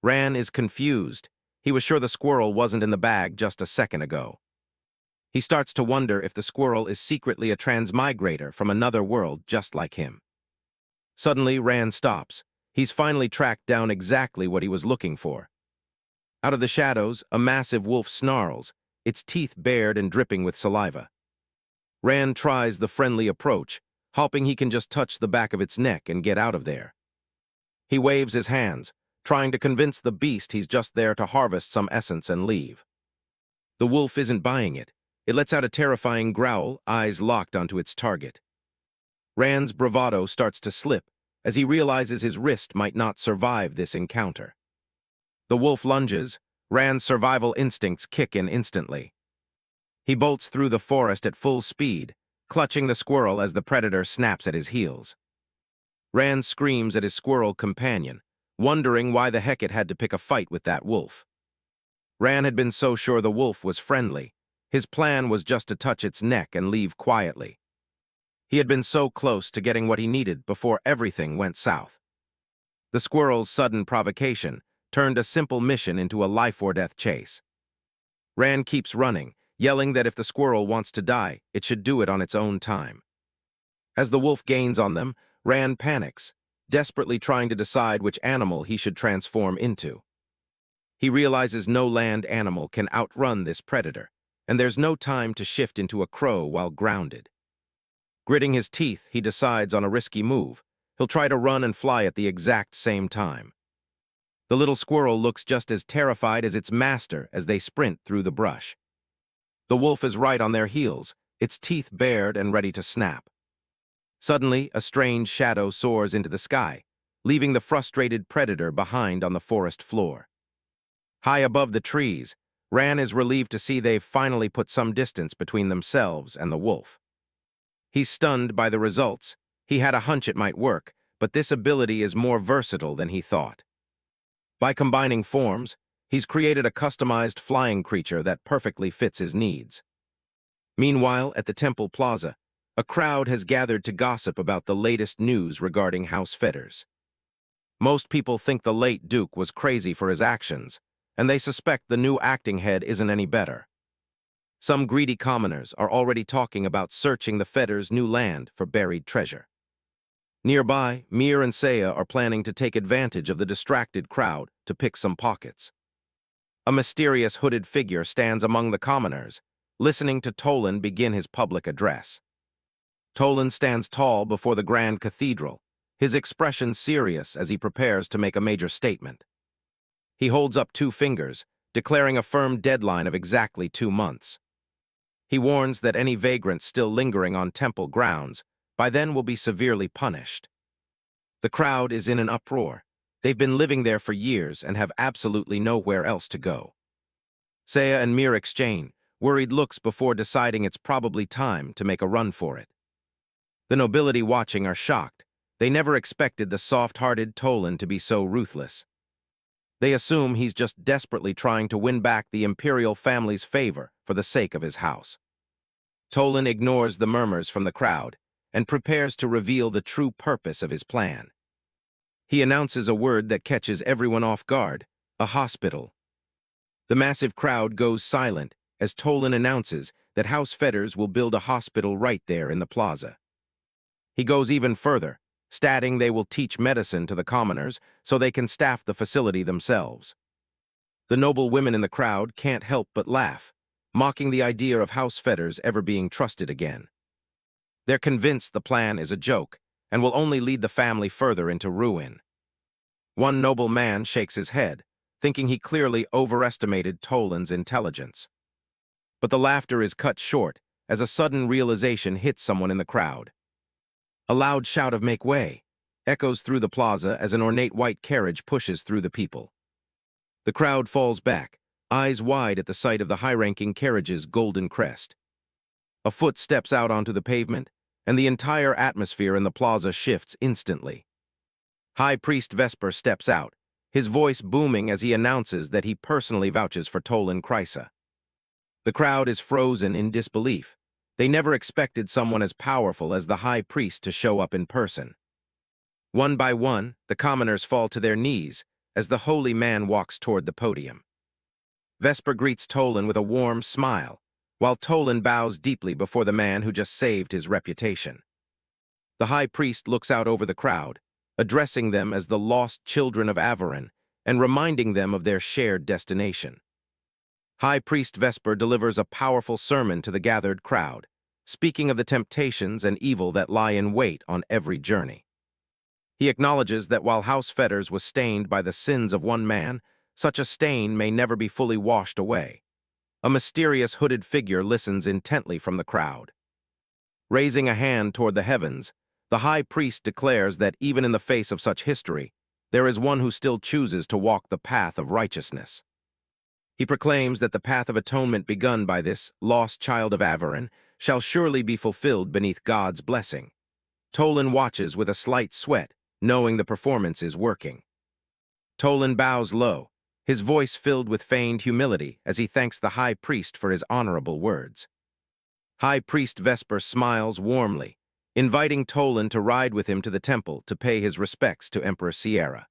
Ran is confused. He was sure the squirrel wasn't in the bag just a second ago. He starts to wonder if the squirrel is secretly a transmigrator from another world just like him. Suddenly, Ran stops. He's finally tracked down exactly what he was looking for. Out of the shadows, a massive wolf snarls, its teeth bared and dripping with saliva. Ran tries the friendly approach, hoping he can just touch the back of its neck and get out of there. He waves his hands, trying to convince the beast he's just there to harvest some essence and leave. The wolf isn't buying it. It lets out a terrifying growl, eyes locked onto its target. Rand's bravado starts to slip as he realizes his wrist might not survive this encounter. The wolf lunges. Rand's survival instincts kick in instantly. He bolts through the forest at full speed, clutching the squirrel as the predator snaps at his heels. Rand screams at his squirrel companion, wondering why the heck it had to pick a fight with that wolf. Rand had been so sure the wolf was friendly. His plan was just to touch its neck and leave quietly. He had been so close to getting what he needed before everything went south. The squirrel's sudden provocation turned a simple mission into a life-or-death chase. Rand keeps running, yelling that if the squirrel wants to die, it should do it on its own time. As the wolf gains on them, Rand panics, desperately trying to decide which animal he should transform into. He realizes no land animal can outrun this predator, and there's no time to shift into a crow while grounded. Gritting his teeth, he decides on a risky move. He'll try to run and fly at the exact same time. The little squirrel looks just as terrified as its master as they sprint through the brush. The wolf is right on their heels, its teeth bared and ready to snap. Suddenly, a strange shadow soars into the sky, leaving the frustrated predator behind on the forest floor. High above the trees, Rand is relieved to see they've finally put some distance between themselves and the wolf. He's stunned by the results. He had a hunch it might work, but this ability is more versatile than he thought. By combining forms, he's created a customized flying creature that perfectly fits his needs. Meanwhile, at the temple plaza, a crowd has gathered to gossip about the latest news regarding House Fetters. Most people think the late Duke was crazy for his actions, and they suspect the new acting head isn't any better. Some greedy commoners are already talking about searching the Fetters' new land for buried treasure. Nearby, Mir and Saya are planning to take advantage of the distracted crowd to pick some pockets. A mysterious hooded figure stands among the commoners, listening to Tolan begin his public address. Tolan stands tall before the grand cathedral, his expression serious as he prepares to make a major statement. He holds up 2 fingers, declaring a firm deadline of exactly 2 months. He warns that any vagrants still lingering on temple grounds by then will be severely punished. The crowd is in an uproar. They've been living there for years and have absolutely nowhere else to go. Saya and Mir exchange worried looks before deciding it's probably time to make a run for it. The nobility watching are shocked. They never expected the soft-hearted Tolan to be so ruthless. They assume he's just desperately trying to win back the imperial family's favor for the sake of his house. Tolan ignores the murmurs from the crowd and prepares to reveal the true purpose of his plan. He announces a word that catches everyone off guard: a hospital. The massive crowd goes silent as Tolan announces that House Fetters will build a hospital right there in the plaza. He goes even further, stating they will teach medicine to the commoners so they can staff the facility themselves. The noble women in the crowd can't help but laugh, mocking the idea of House Fetters ever being trusted again. They're convinced the plan is a joke and will only lead the family further into ruin. One noble man shakes his head, thinking he clearly overestimated Tolan's intelligence. But the laughter is cut short as a sudden realization hits someone in the crowd. A loud shout of "Make way!" echoes through the plaza as an ornate white carriage pushes through the people. The crowd falls back, eyes wide at the sight of the high-ranking carriage's golden crest. A foot steps out onto the pavement, and the entire atmosphere in the plaza shifts instantly. High Priest Vesper steps out, his voice booming as he announces that he personally vouches for Tolan Krysa. The crowd is frozen in disbelief. They never expected someone as powerful as the High Priest to show up in person. One by one, the commoners fall to their knees as the holy man walks toward the podium. Vesper greets Tolan with a warm smile, while Tolan bows deeply before the man who just saved his reputation. The High Priest looks out over the crowd, addressing them as the lost children of Avaran and reminding them of their shared destination. High Priest Vesper delivers a powerful sermon to the gathered crowd, speaking of the temptations and evil that lie in wait on every journey. He acknowledges that while House Fetters was stained by the sins of one man, such a stain may never be fully washed away. A mysterious hooded figure listens intently from the crowd. Raising a hand toward the heavens, the high priest declares that even in the face of such history, there is one who still chooses to walk the path of righteousness. He proclaims that the path of atonement begun by this lost child of Avaran shall surely be fulfilled beneath God's blessing. Tolan watches with a slight sweat, knowing the performance is working. Tolan bows low, his voice filled with feigned humility as he thanks the high priest for his honorable words. High Priest Vesper smiles warmly, inviting Tolan to ride with him to the temple to pay his respects to Emperor Sierra.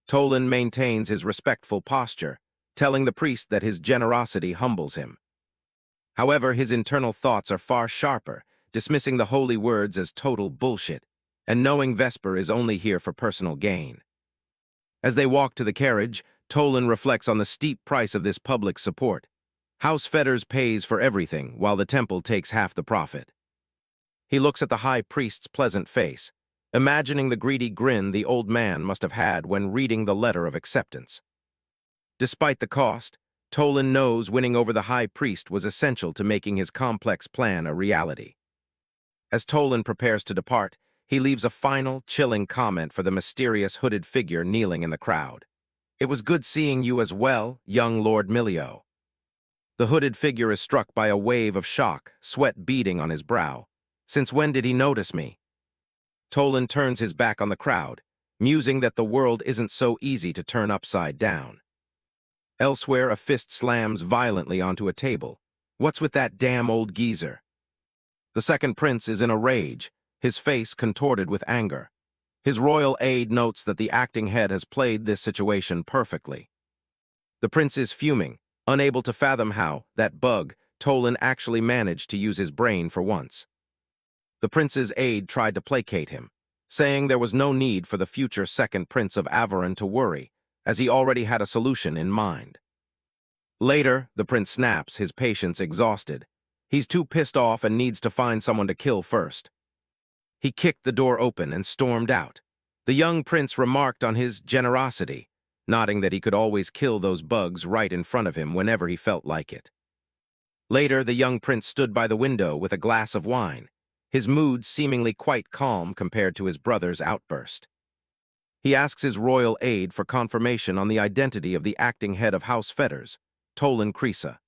Tolan maintains his respectful posture, telling the priest that his generosity humbles him. However, his internal thoughts are far sharper, dismissing the holy words as total bullshit, and knowing Vesper is only here for personal gain. As they walk to the carriage, Tolan reflects on the steep price of this public support. House Fetters pays for everything, while the temple takes half the profit. He looks at the high priest's pleasant face, imagining the greedy grin the old man must have had when reading the letter of acceptance. Despite the cost, Tolan knows winning over the high priest was essential to making his complex plan a reality. As Tolan prepares to depart, he leaves a final, chilling comment for the mysterious hooded figure kneeling in the crowd. "It was good seeing you as well, young Lord Milio." The hooded figure is struck by a wave of shock, sweat beading on his brow. Since when did he notice me? Tolan turns his back on the crowd, musing that the world isn't so easy to turn upside down. Elsewhere, a fist slams violently onto a table. "What's with that damn old geezer?" The second prince is in a rage, his face contorted with anger. His royal aide notes that the acting head has played this situation perfectly. The prince is fuming, unable to fathom how, that bug, Tolan actually managed to use his brain for once. The prince's aide tried to placate him, saying there was no need for the future second prince of Avaran to worry, as he already had a solution in mind. Later, the prince snaps, his patience exhausted. He's too pissed off and needs to find someone to kill first. He kicked the door open and stormed out. The young prince remarked on his generosity, nodding that he could always kill those bugs right in front of him whenever he felt like it. Later, the young prince stood by the window with a glass of wine, his mood seemingly quite calm compared to his brother's outburst. He asks his royal aide for confirmation on the identity of the acting head of House Fetters, Tolan Krisa.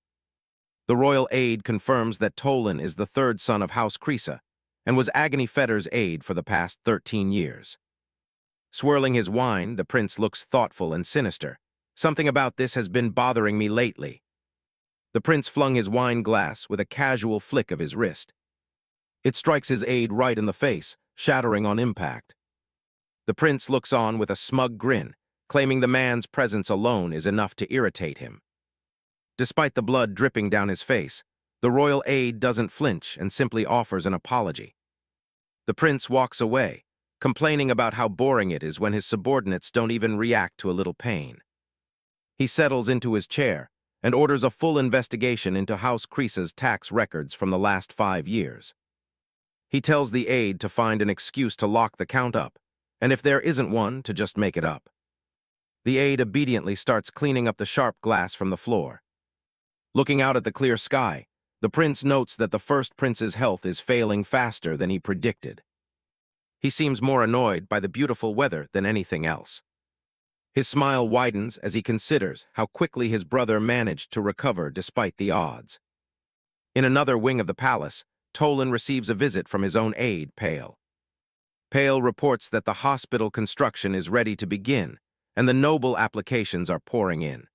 The royal aide confirms that Tolan is the third son of House Krisa and was Agony Fetters' aide for the past 13 years. Swirling his wine, the prince looks thoughtful and sinister. "Something about this has been bothering me lately." The prince flung his wine glass with a casual flick of his wrist. It strikes his aide right in the face, shattering on impact. The prince looks on with a smug grin, claiming the man's presence alone is enough to irritate him. Despite the blood dripping down his face, the royal aide doesn't flinch and simply offers an apology. The prince walks away, complaining about how boring it is when his subordinates don't even react to a little pain. He settles into his chair and orders a full investigation into House Krisa's tax records from the last 5 years. He tells the aide to find an excuse to lock the count up, and if there isn't one, to just make it up. The aide obediently starts cleaning up the sharp glass from the floor. Looking out at the clear sky, the prince notes that the first prince's health is failing faster than he predicted. He seems more annoyed by the beautiful weather than anything else. His smile widens as he considers how quickly his brother managed to recover despite the odds. In another wing of the palace, Tolan receives a visit from his own aide, Pale. Pale reports that the hospital construction is ready to begin, and the noble applications are pouring in.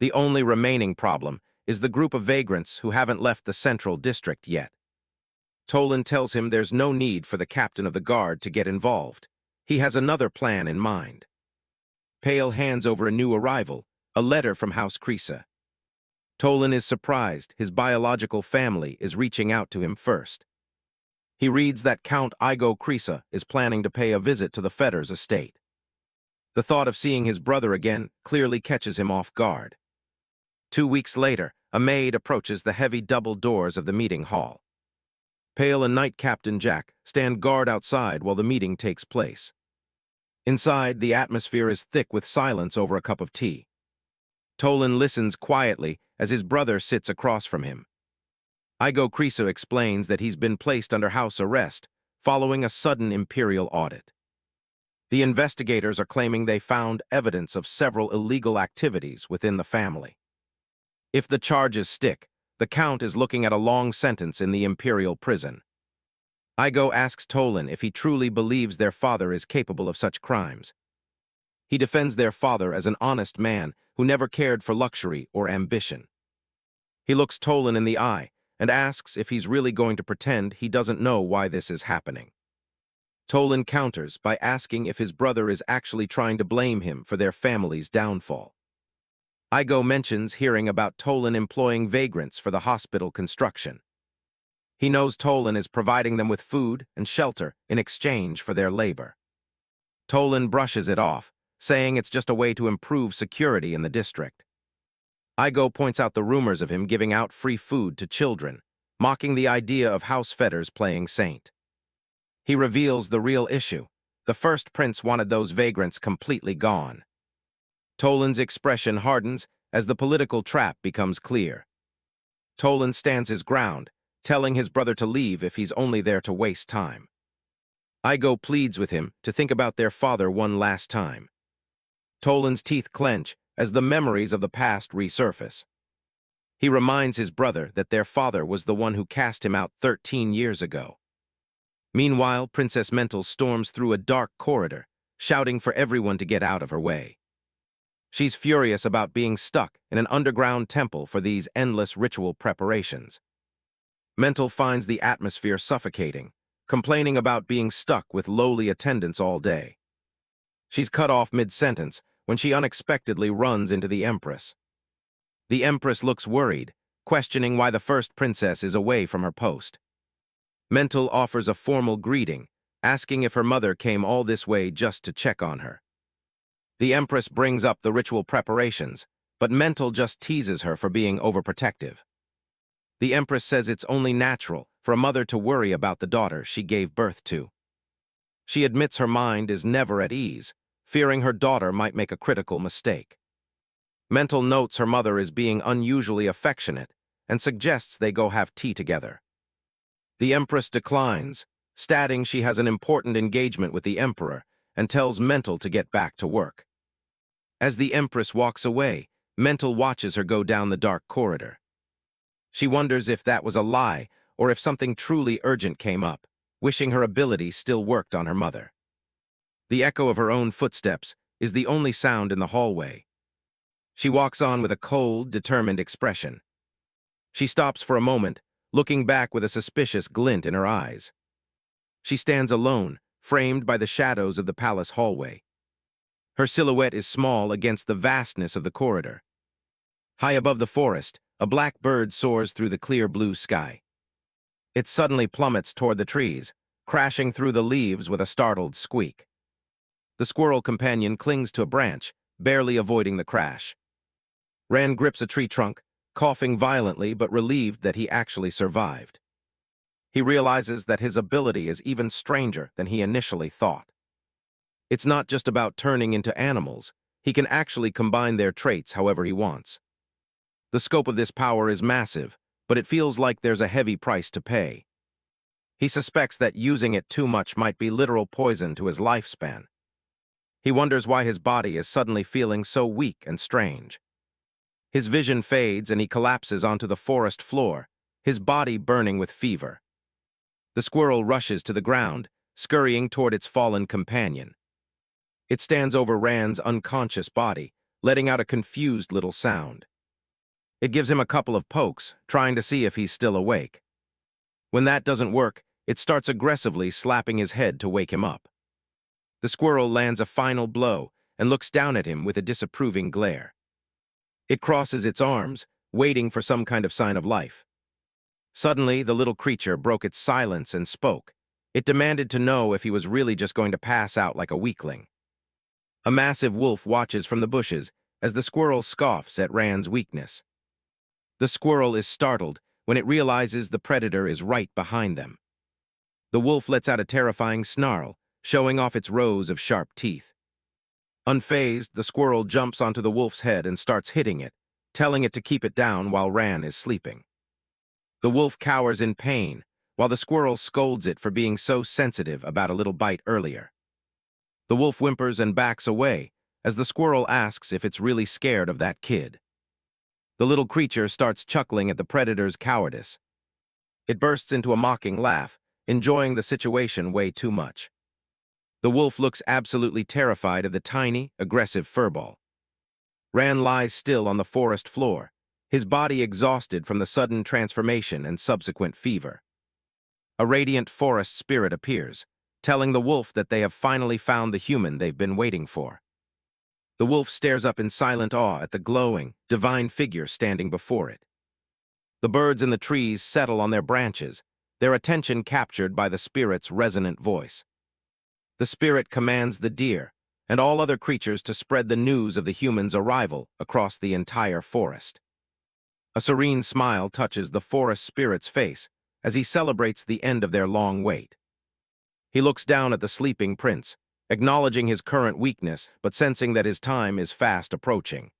The only remaining problem is the group of vagrants who haven't left the central district yet. Tolan tells him there's no need for the captain of the guard to get involved. He has another plan in mind. Pale hands over a new arrival, a letter from House Krisa. Tolan is surprised his biological family is reaching out to him first. He reads that Count Igo Krisa is planning to pay a visit to the Fetters' estate. The thought of seeing his brother again clearly catches him off guard. 2 weeks later, a maid approaches the heavy double doors of the meeting hall. Pale and Night Captain Jack stand guard outside while the meeting takes place. Inside, the atmosphere is thick with silence over a cup of tea. Tolan listens quietly as his brother sits across from him. Igo Kriso explains that he's been placed under house arrest following a sudden imperial audit. The investigators are claiming they found evidence of several illegal activities within the family. If the charges stick, the Count is looking at a long sentence in the imperial prison. Igo asks Tolan if he truly believes their father is capable of such crimes. He defends their father as an honest man who never cared for luxury or ambition. He looks Tolan in the eye and asks if he's really going to pretend he doesn't know why this is happening. Tolan counters by asking if his brother is actually trying to blame him for their family's downfall. Igo mentions hearing about Tolan employing vagrants for the hospital construction. He knows Tolan is providing them with food and shelter in exchange for their labor. Tolan brushes it off, saying it's just a way to improve security in the district. Igo points out the rumors of him giving out free food to children, mocking the idea of house fetters playing saint. He reveals the real issue. The first prince wanted those vagrants completely gone. Tolan's expression hardens as the political trap becomes clear. Tolan stands his ground, telling his brother to leave if he's only there to waste time. Igo pleads with him to think about their father one last time. Tolan's teeth clench as the memories of the past resurface. He reminds his brother that their father was the one who cast him out 13 years ago. Meanwhile, Princess Mental storms through a dark corridor, shouting for everyone to get out of her way. She's furious about being stuck in an underground temple for these endless ritual preparations. Mental finds the atmosphere suffocating, complaining about being stuck with lowly attendants all day. She's cut off mid-sentence when she unexpectedly runs into the Empress. The Empress looks worried, questioning why the first princess is away from her post. Mental offers a formal greeting, asking if her mother came all this way just to check on her. The Empress brings up the ritual preparations, but Mental just teases her for being overprotective. The Empress says it's only natural for a mother to worry about the daughter she gave birth to. She admits her mind is never at ease, fearing her daughter might make a critical mistake. Mental notes her mother is being unusually affectionate and suggests they go have tea together. The Empress declines, stating she has an important engagement with the Emperor and tells Mental to get back to work. As the Empress walks away, Mental watches her go down the dark corridor. She wonders if that was a lie or if something truly urgent came up, wishing her ability still worked on her mother. The echo of her own footsteps is the only sound in the hallway. She walks on with a cold, determined expression. She stops for a moment, looking back with a suspicious glint in her eyes. She stands alone, framed by the shadows of the palace hallway. Her silhouette is small against the vastness of the corridor. High above the forest, a black bird soars through the clear blue sky. It suddenly plummets toward the trees, crashing through the leaves with a startled squeak. The squirrel companion clings to a branch, barely avoiding the crash. Ran grips a tree trunk, coughing violently but relieved that he actually survived. He realizes that his ability is even stranger than he initially thought. It's not just about turning into animals. He can actually combine their traits however he wants. The scope of this power is massive, but it feels like there's a heavy price to pay. He suspects that using it too much might be literal poison to his lifespan. He wonders why his body is suddenly feeling so weak and strange. His vision fades and he collapses onto the forest floor, his body burning with fever. The squirrel rushes to the ground, scurrying toward its fallen companion. It stands over Rand's unconscious body, letting out a confused little sound. It gives him a couple of pokes, trying to see if he's still awake. When that doesn't work, it starts aggressively slapping his head to wake him up. The squirrel lands a final blow and looks down at him with a disapproving glare. It crosses its arms, waiting for some kind of sign of life. Suddenly, the little creature broke its silence and spoke. It demanded to know if he was really just going to pass out like a weakling. A massive wolf watches from the bushes as the squirrel scoffs at Rand's weakness. The squirrel is startled when it realizes the predator is right behind them. The wolf lets out a terrifying snarl, showing off its rows of sharp teeth. Unfazed, the squirrel jumps onto the wolf's head and starts hitting it, telling it to keep it down while Ran is sleeping. The wolf cowers in pain, while the squirrel scolds it for being so sensitive about a little bite earlier. The wolf whimpers and backs away, as the squirrel asks if it's really scared of that kid. The little creature starts chuckling at the predator's cowardice. It bursts into a mocking laugh, enjoying the situation way too much. The wolf looks absolutely terrified of the tiny, aggressive furball. Ran lies still on the forest floor, his body exhausted from the sudden transformation and subsequent fever. A radiant forest spirit appears, telling the wolf that they have finally found the human they've been waiting for. The wolf stares up in silent awe at the glowing, divine figure standing before it. The birds in the trees settle on their branches, their attention captured by the spirit's resonant voice. The spirit commands the deer and all other creatures to spread the news of the human's arrival across the entire forest. A serene smile touches the forest spirit's face as he celebrates the end of their long wait. He looks down at the sleeping prince, acknowledging his current weakness but sensing that his time is fast approaching.